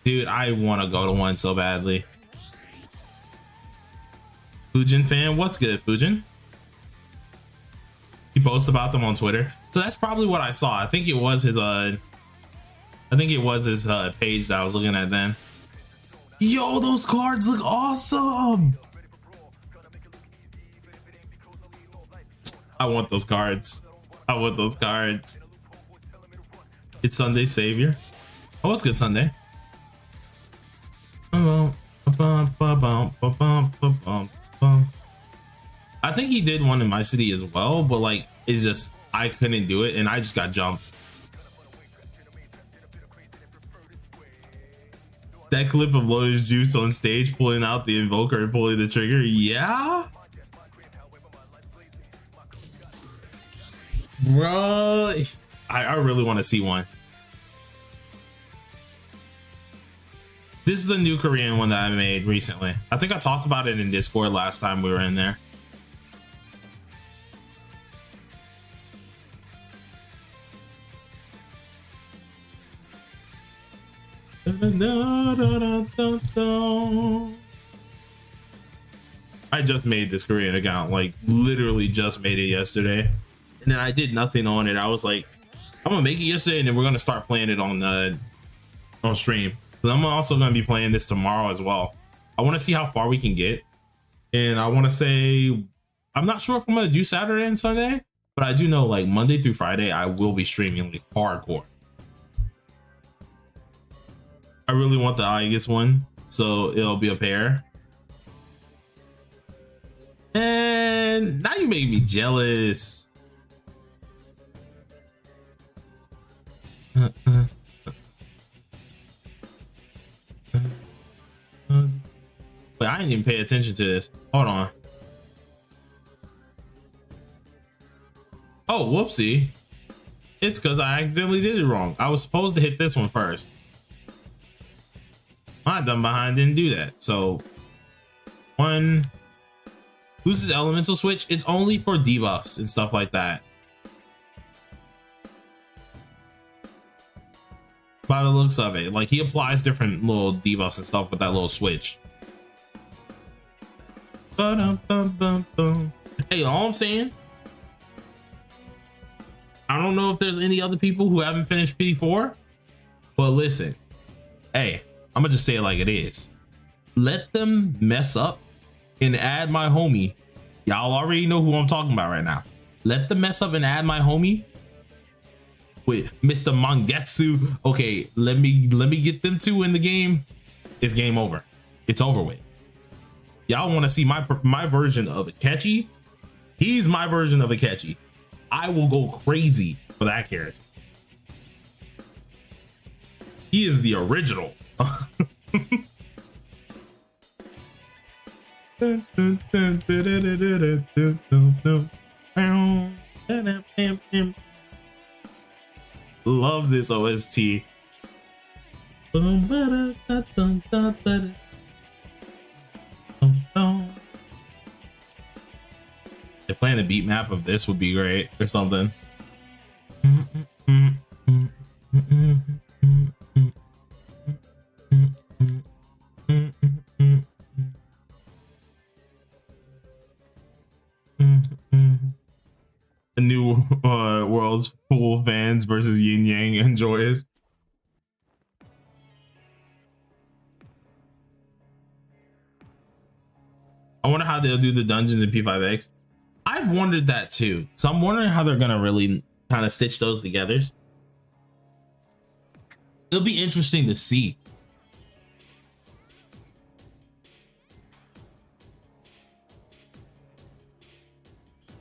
Dude, I want to go to one so badly. Fujin fan, what's good, Fujin? He posts about them on Twitter. So that's probably what I saw. I think it was his page that I was looking at then. Yo, those cards look awesome. I want those cards. I want those cards. It's Sunday Savior. Oh, what's good, Sunday? I think he did one in my city as well, but like it's just I couldn't do it and I just got jumped. That clip of Lotus Juice on stage pulling out the invoker and pulling the trigger, yeah, bro. I really want to see one. This is a new Korean one that I made recently. I think I talked about it in Discord last time we were in there. I just made this Korean account, like literally just made it yesterday. And then I did nothing on it. I was like, I'm gonna make it yesterday and then we're gonna start playing it on stream. So I'm also going to be playing this tomorrow as well. I want to see how far we can get. And I want to say, I'm not sure if I'm going to do Saturday and Sunday, but I do know like Monday through Friday, I will be streaming like hardcore. I really want the Aegis one, so it'll be a pair. And now you make me jealous. Wait, I didn't even pay attention to this. Hold on. Oh, whoopsie. It's because I accidentally did it wrong. I was supposed to hit this one first. My dumb behind didn't do that. So, one loses elemental switch. It's only for debuffs and stuff like that. By the looks of it, like he applies different little debuffs and stuff with that little switch. Hey, all I'm saying, I don't know if there's any other people who haven't finished P4, but listen, hey, I'm gonna just say it like it is. Let them mess up and add my homie. Y'all already know who I'm talking about right now. let them mess up and add my homie with Mr. Mangetsu. Okay, let me get them two in the game. It's game over. It's over with. Y'all want to see my version of Akechi? He's my version of Akechi. I will go crazy for that character. He is the original. Love this OST. If playing a beat map of this would be great or something. The new World's Pool fans versus Yin Yang enjoys. I wonder how they'll do the dungeons in P5X. I've wondered that too. So I'm wondering how they're gonna really kind of stitch those together. It'll be interesting to see.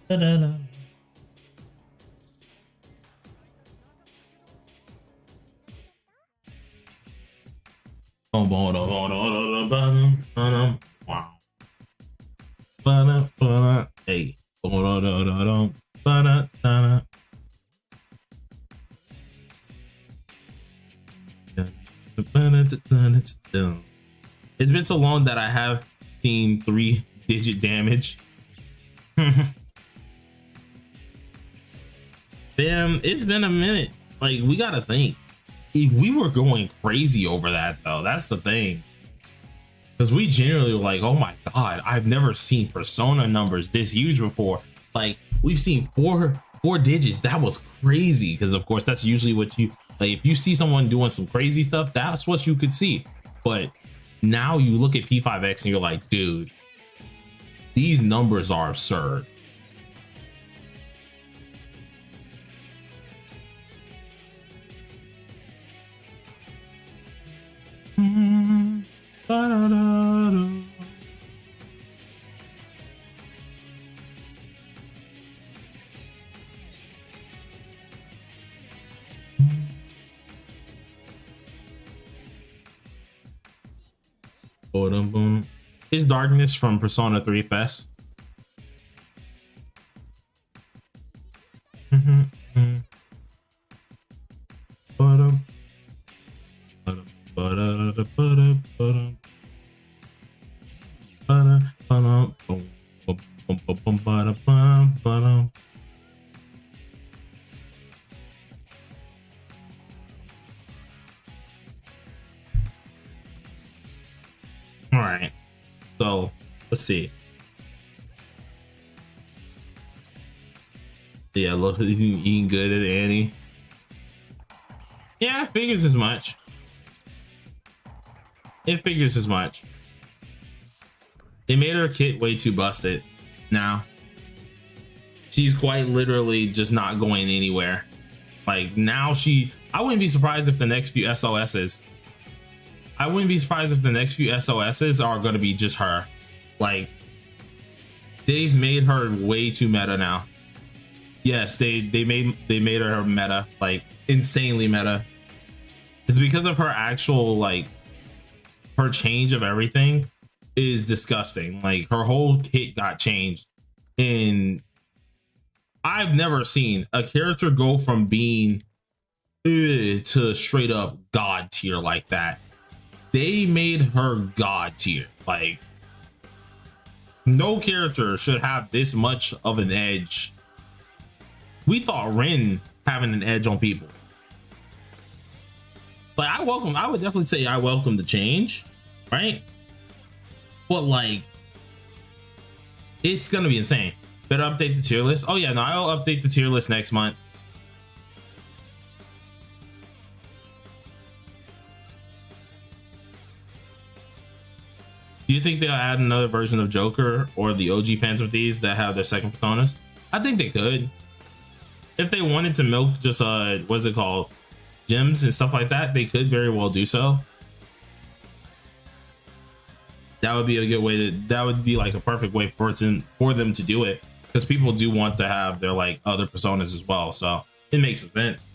Da-da-da. Wow. Hey. It's been so long that I have seen 3-digit damage. Damn, it's been a minute. Like, we gotta think. We were going crazy over that though. That's the thing. Because we generally were like, oh my god, I've never seen persona numbers this huge before. Like, we've seen four digits. That was crazy. Because of course that's usually what you like. If you see someone doing some crazy stuff, that's what you could see. But now you look at P5X and you're like, dude, these numbers are absurd. Is Darkness from Persona 3 Fest? All right, so let's see. Yeah, look, he's eating good at Annie. Yeah, it figures as much. It figures as much. They made her kit way too busted. Now she's quite literally just not going anywhere. Like now I wouldn't be surprised if the next few SOSs are going to be just her. Like they've made her way too meta now. Yes, they made her meta, like insanely meta. It's because of her actual, like, her change of everything is disgusting. Like her whole kit got changed, and I've never seen a character go from being to straight up god tier like that. They made her god tier. Like no character should have this much of an edge. We thought Rin having an edge on people. Like I would definitely say I welcome the change, right? But like, it's gonna be insane. Better update the tier list. Oh yeah, no, I'll update the tier list next month. Do you think they'll add another version of Joker or the OG fans with these that have their second personas? I think they could. If they wanted to milk just what's it called? Gems and stuff like that, they could very well do so. That would be a good way that would be like a perfect way for them to do it, because people do want to have their like other personas as well, so it makes some sense.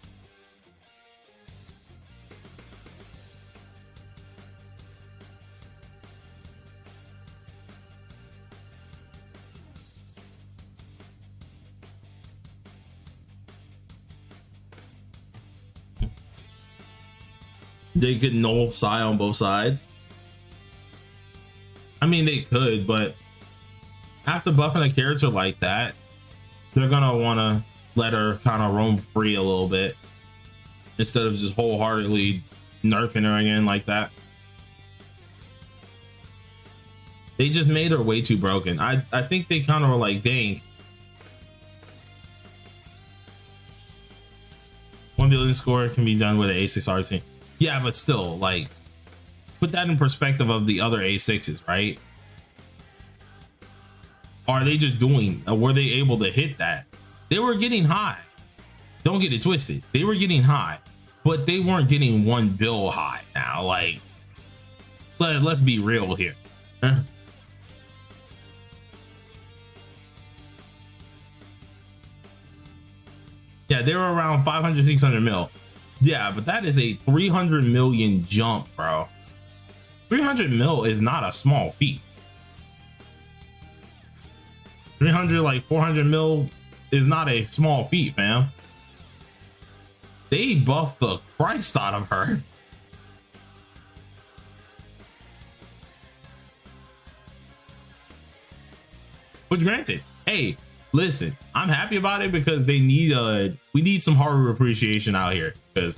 They could null psi on both sides. I mean, they could, but after buffing a character like that, they're gonna want to let her kind of roam free a little bit instead of just wholeheartedly nerfing her again like that. They just made her way too broken. I think they kind of were like, dang, 1 billion score can be done with an A6 RT. Yeah, but still, like, put that in perspective of the other A6s, right? Are they just doing, were they able to hit that? They were getting high. Don't get it twisted. They were getting high, but they weren't getting 1 bill high now. Like, let's be real here. Yeah, they were around 500, 600 mil. Yeah, but that is a 300 million jump, bro. 300 mil is not a small feat. 300, like 400 mil is not a small feat, fam. They buffed the Christ out of her. Which granted, hey, listen, I'm happy about it because they need we need some Haru appreciation out here, because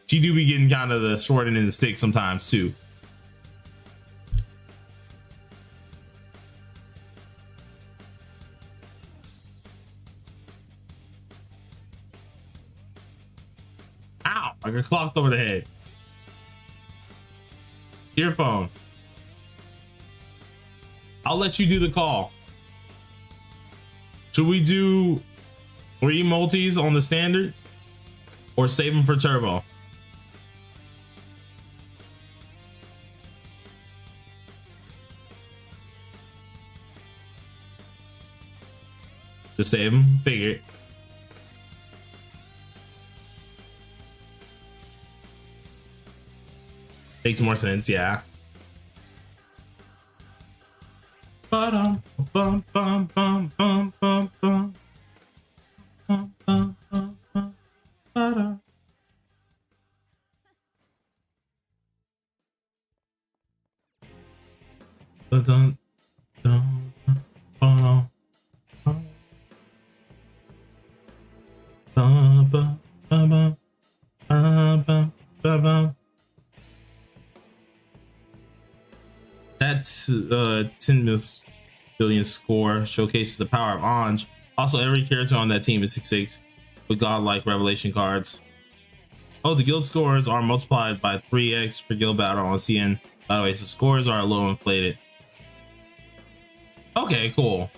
she do be getting kind of the short end of the stick sometimes too. Ow, I got clocked over the head. Earphone. I'll let you do the call. Should we do 3 multis on the standard or save them for turbo? Just save them, figure it. Makes more sense, yeah. Bum bum bum bum bum bum bum bum bum bum bum bum. Dun dun dun That's 10 billion score showcases the power of Anj. Also, every character on that team is 6/6 with godlike revelation cards. Oh, the guild scores are multiplied by 3x for guild battle on CN. By the way, so scores are a little inflated. Okay, cool.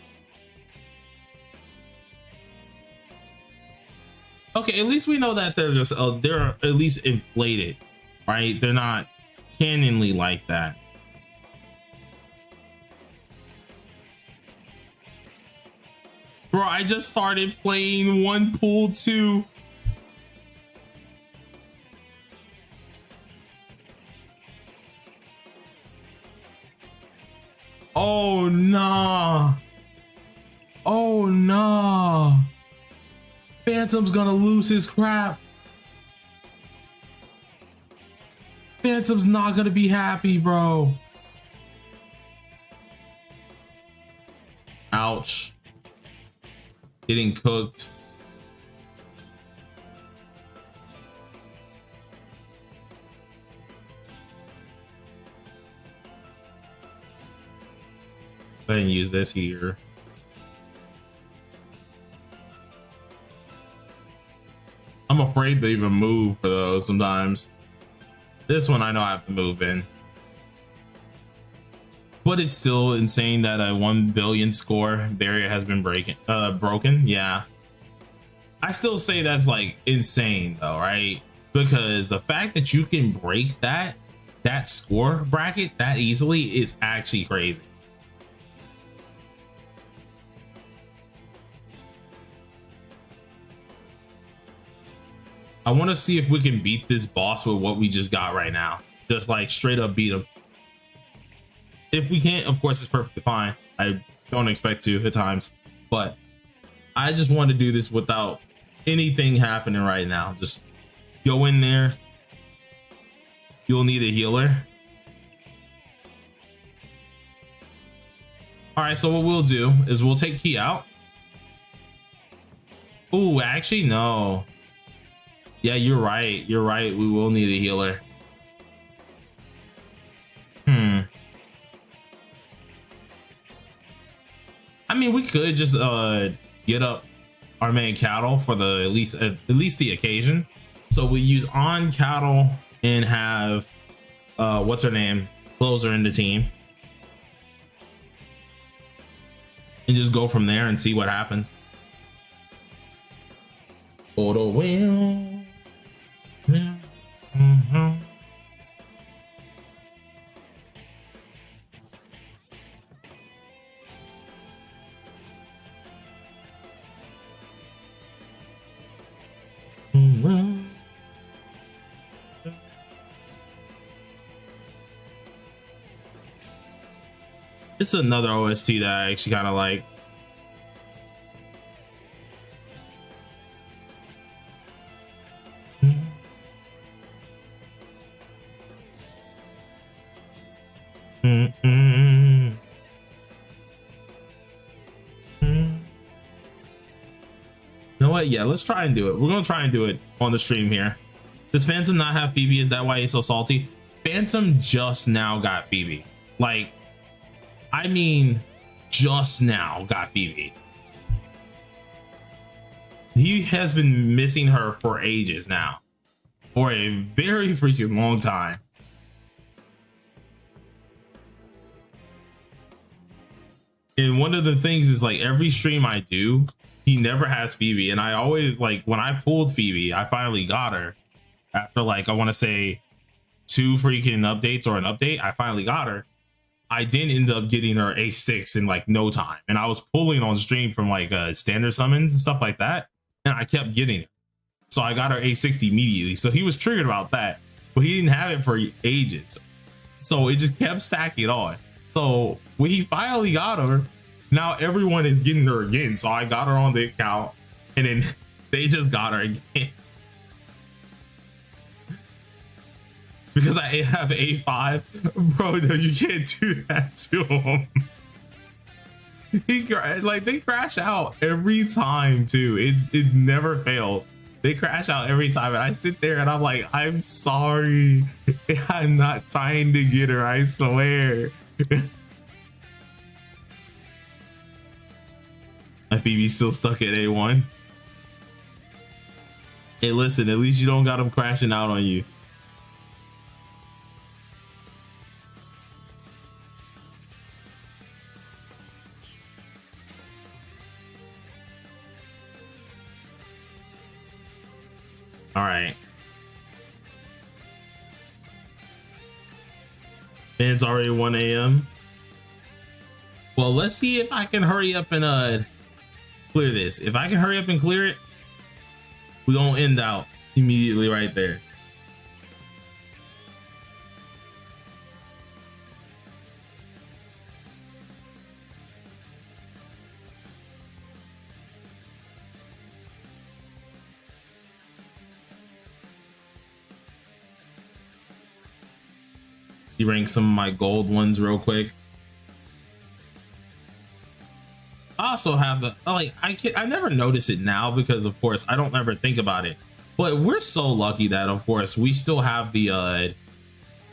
Okay, at least we know that they're just they're at least inflated, right? They're not canonly like that. Bro, I just started playing One Pool 2. Oh nah. Oh nah. Phantom's gonna lose his crap. Phantom's not gonna be happy, bro. Ouch. Getting cooked. Go ahead and use this here. I'm afraid to even move for those sometimes. This one I know I have to move in. but it's still insane that a 1 billion score barrier has been broken. Yeah, I still say that's like insane though, right? Because the fact that you can break that score bracket that easily is actually crazy. I want to see if we can beat this boss with what we just got right now. Just like straight up beat him. If we can't, of course, it's perfectly fine. I don't expect to at times, but I just want to do this without anything happening right now. Just go in there. You'll need a healer. All right, so what we'll do is we'll take Key out. Ooh, actually, no. Yeah, you're right. You're right. We will need a healer. I mean, we could just get up our main cattle for the at least the occasion. So we use on cattle and have what's her name, closer in the team, and just go from there and see what happens. For the wheel. It's another OST that I actually kind of like. You know what? Yeah, let's try and do it. We're gonna try and do it on the stream here. Does Phantom not have Phoebe? Is that why he's so salty? Phantom just now got Phoebe. Like, I mean, just now got Phoebe. He has been missing her for ages now, for a very freaking long time. And one of the things is, like, every stream I do, he never has Phoebe. And I always, like, when I pulled Phoebe, I finally got her after, like, I want to say 2 freaking updates or an update. I finally got her. I didn't end up getting her A6 in like no time. And I was pulling on stream from like standard summons and stuff like that. And I kept getting it. So I got her A60 immediately. So he was triggered about that, but he didn't have it for ages. So it just kept stacking on. So when he finally got her, now everyone is getting her again. So I got her on the account and then they just got her again. Because I have A5, bro. No, you can't do that to him. They crash out every time too. It never fails. They crash out every time, and I sit there and I'm like, I'm sorry. I'm not trying to get her. I swear. My Phoebe's still stuck at A1. Hey, listen. At least you don't got him crashing out on you. All right. And it's already 1 a.m. Well, let's see if I can hurry up and clear this. If I can hurry up and clear it, we're gonna end out immediately right there. Rank some of my gold ones real quick. I also have the I never notice it now because of course I don't ever think about it, but we're so lucky that of course we still have the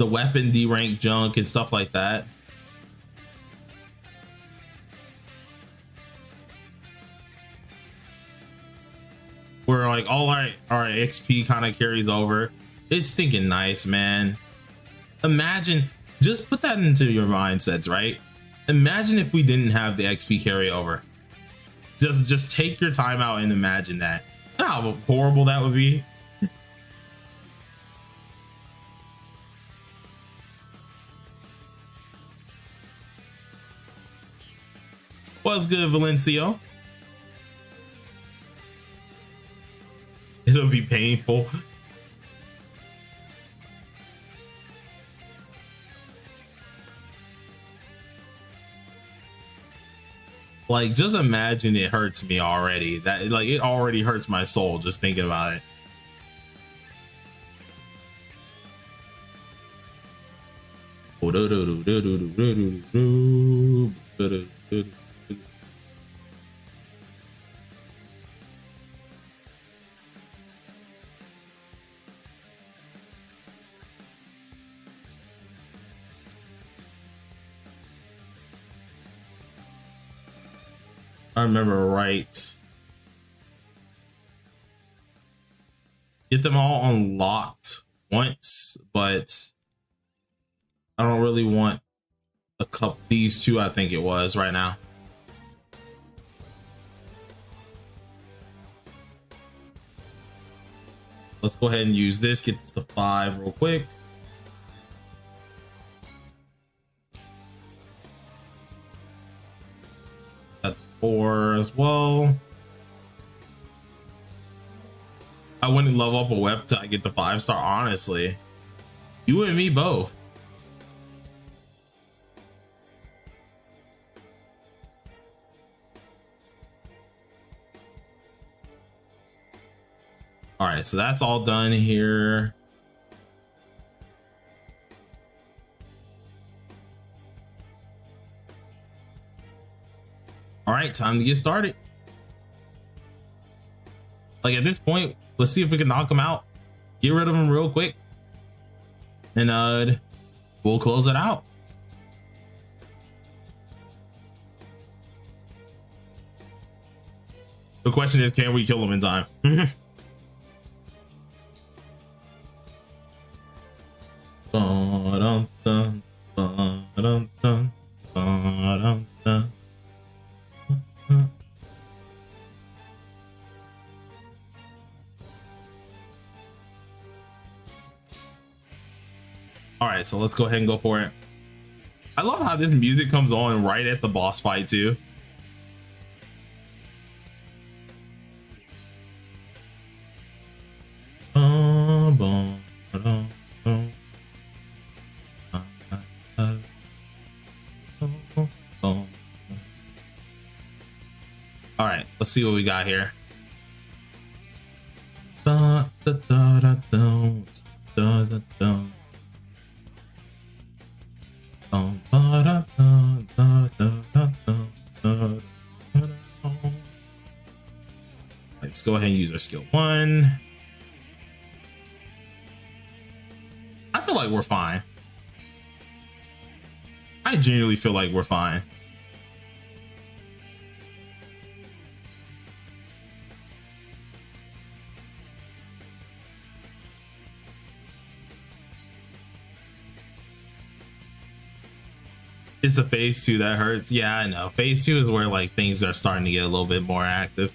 weapon D rank junk and stuff like that. Where like all our XP kind of carries over. It's thinking nice, man. Imagine, just put that into your mindsets, right? Imagine if we didn't have the XP carryover. Just take your time out and imagine that. How horrible that would be. What's good, Valencio? It'll be painful. Like, just imagine it hurts me already. That, like, it already hurts my soul just thinking about it. I remember right. Get them all unlocked once, but I don't really want a couple. These two, I think it was right now. Let's go ahead and use this. Get this to 5 real quick. That's 4 as well. I wouldn't level up a weapon till I get the 5-star, honestly. You and me both. All right, so that's all done here. All right, time to get started. Like, at this point, let's see if we can knock them out, get rid of them real quick, and we'll close it out. The question is, can we kill them in time? All right, so let's go ahead and go for it. I love how this music comes on right at the boss fight too. All right, let's see what we got here. Let's go ahead and use our skill 1. I feel like we're fine. I genuinely feel like we're fine. It's the phase 2 that hurts. Yeah, I know. Phase 2 is where like things are starting to get a little bit more active.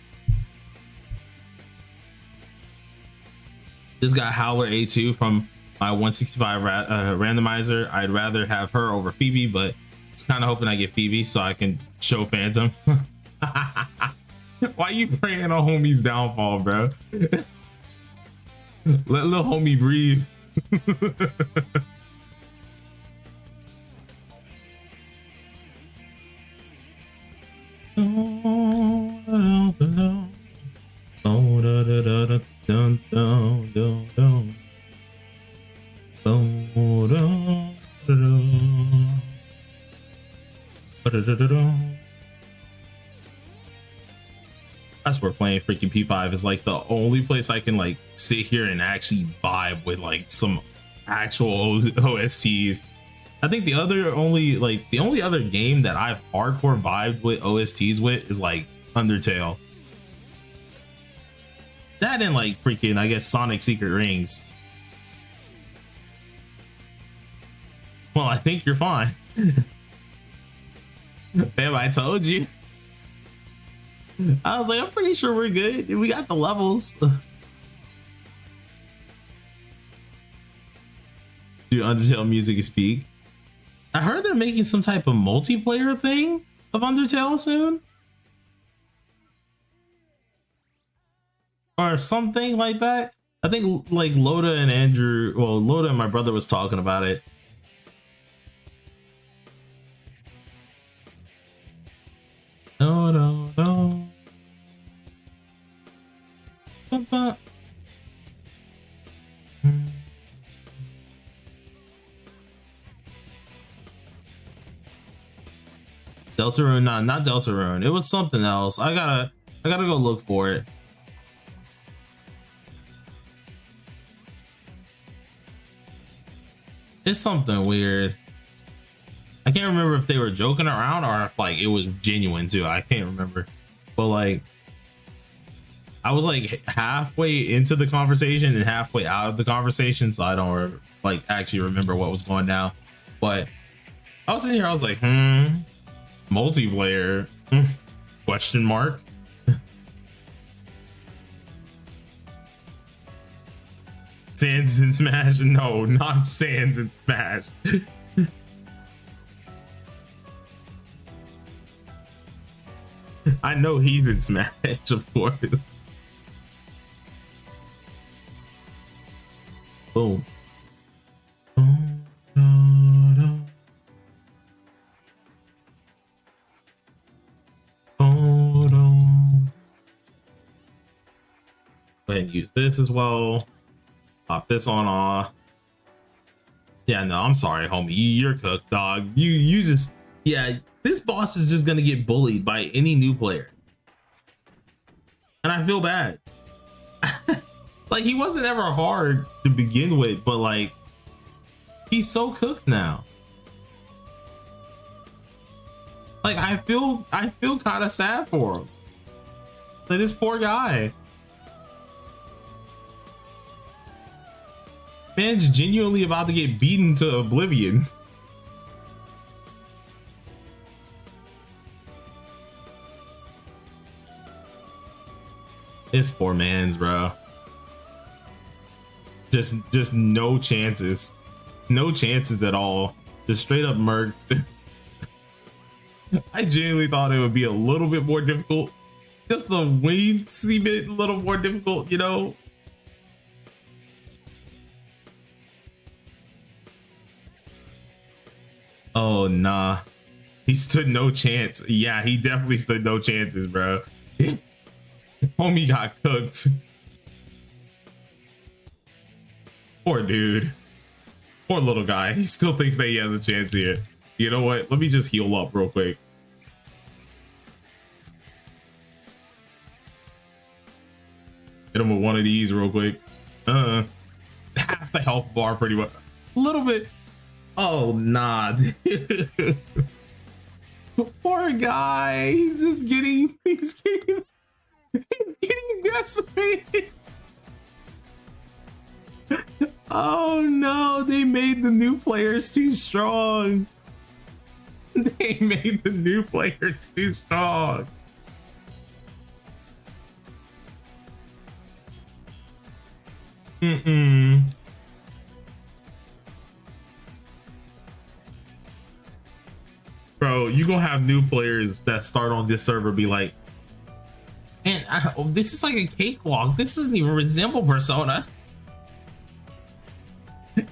This got Howler A2 from my 165 randomizer. I'd rather have her over Phoebe, but it's kind of hoping I get Phoebe so I can show Phantom. Why you praying on homie's downfall, bro? Let little homie breathe. That's where playing freaking P5 is like the only place I can like sit here and actually vibe with like some actual OSTs. I think the only other game that I've hardcore vibed with OSTs with is like Undertale. That and like freaking, I guess, Sonic Secret Rings. Well, I think you're fine. Fam, I told you. I was like, I'm pretty sure we're good. We got the levels. Do Undertale music is peak? I heard they're making some type of multiplayer thing of Undertale soon. Or something like that. I think like Loda and Andrew, well, Loda and my brother was talking about it. No. Deltarune, not Deltarune. It was something else. I gotta go look for it. It's something weird. I can't remember if they were joking around or if like it was genuine too. I can't remember. But like I was like halfway into the conversation and halfway out of the conversation, so I don't like actually remember what was going down. But I was sitting here, I was like, multiplayer question mark. Sans in Smash? No, not Sans in Smash. I know he's in Smash, of course. Boom. Go ahead and use this as well. Pop this on off. Yeah, no, I'm sorry, homie. You're cooked, dog. You just, yeah, this boss is just gonna get bullied by any new player. And I feel bad. Like, he wasn't ever hard to begin with, but like, he's so cooked now. Like, I feel kind of sad for him. Like, this poor guy. Man's genuinely about to get beaten to oblivion. This poor man's, bro. Just no chances. No chances at all. Just straight up murked. I genuinely thought it would be a little bit more difficult. Just a weensy bit a little more difficult, you know? Oh, nah. He stood no chance. Yeah, he definitely stood no chances, bro. Homie got cooked. Poor dude. Poor little guy. He still thinks that he has a chance here. You know what? Let me just heal up real quick. Hit him with one of these real quick. Half the health bar pretty much. A little bit. Oh, nah, dude. Poor guy. He's getting decimated. Oh no, they made the new players too strong. They made the new players too strong. Bro, you gonna have new players that start on this server be like, man, this is like a cakewalk. This doesn't even resemble Persona.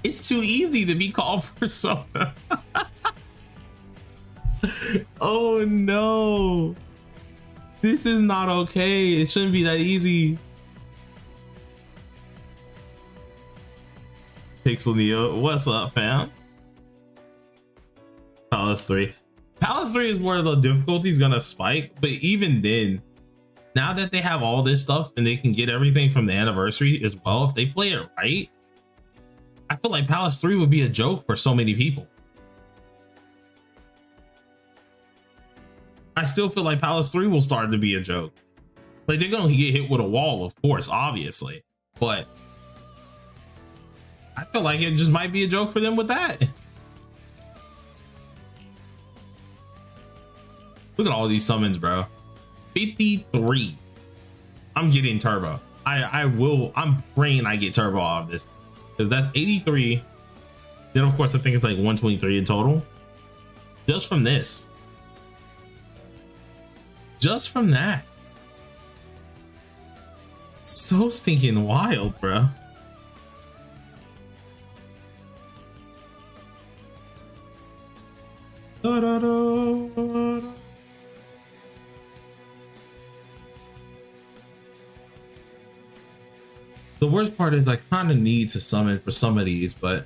It's too easy to be called Persona. Oh no. This is not okay. It shouldn't be that easy. Pixel Neo, what's up, fam? Palace 3. Palace 3 is where the difficulty is gonna spike, but even then, now that they have all this stuff and they can get everything from the anniversary as well, if they play it right, I feel like Palace 3 would be a joke for so many people. I still feel like Palace 3 will start to be a joke. Like, they're gonna get hit with a wall, of course, obviously, but I feel like it just might be a joke for them with that. Look at all these summons, bro. 53. I'm getting turbo. I'm praying I get turbo off of this, because that's 83. Then of course I think it's like 123 in total. Just from this. Just from that. So stinking wild, bro. Da, da, da. The worst part is I kind of need to summon for some of these, but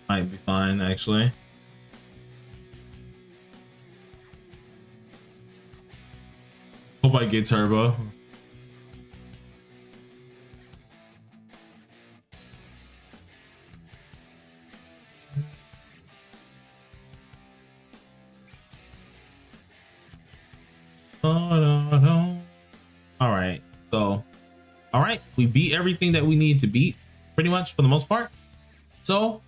might be fine actually. Hope I get turbo. All right, so all right, we beat everything that we need to beat pretty much for the most part. So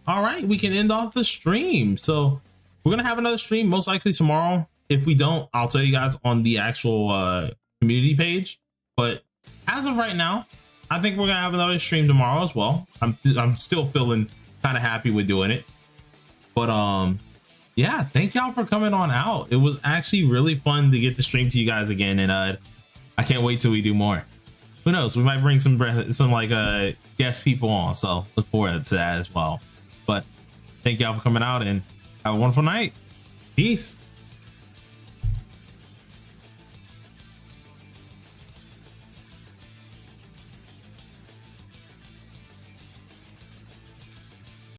all right, we can end off the stream. So we're gonna have another stream most likely tomorrow. If we don't, I'll tell you guys on the actual community page. But as of right now, I think we're gonna have another stream tomorrow as well. I'm still feeling kind of happy with doing it. But yeah, thank y'all for coming on out. It was actually really fun to get to stream to you guys again, and I can't wait till we do more. Who knows? We might bring some like guest people on, so look forward to that as well. But thank y'all for coming out and have a wonderful night. Peace.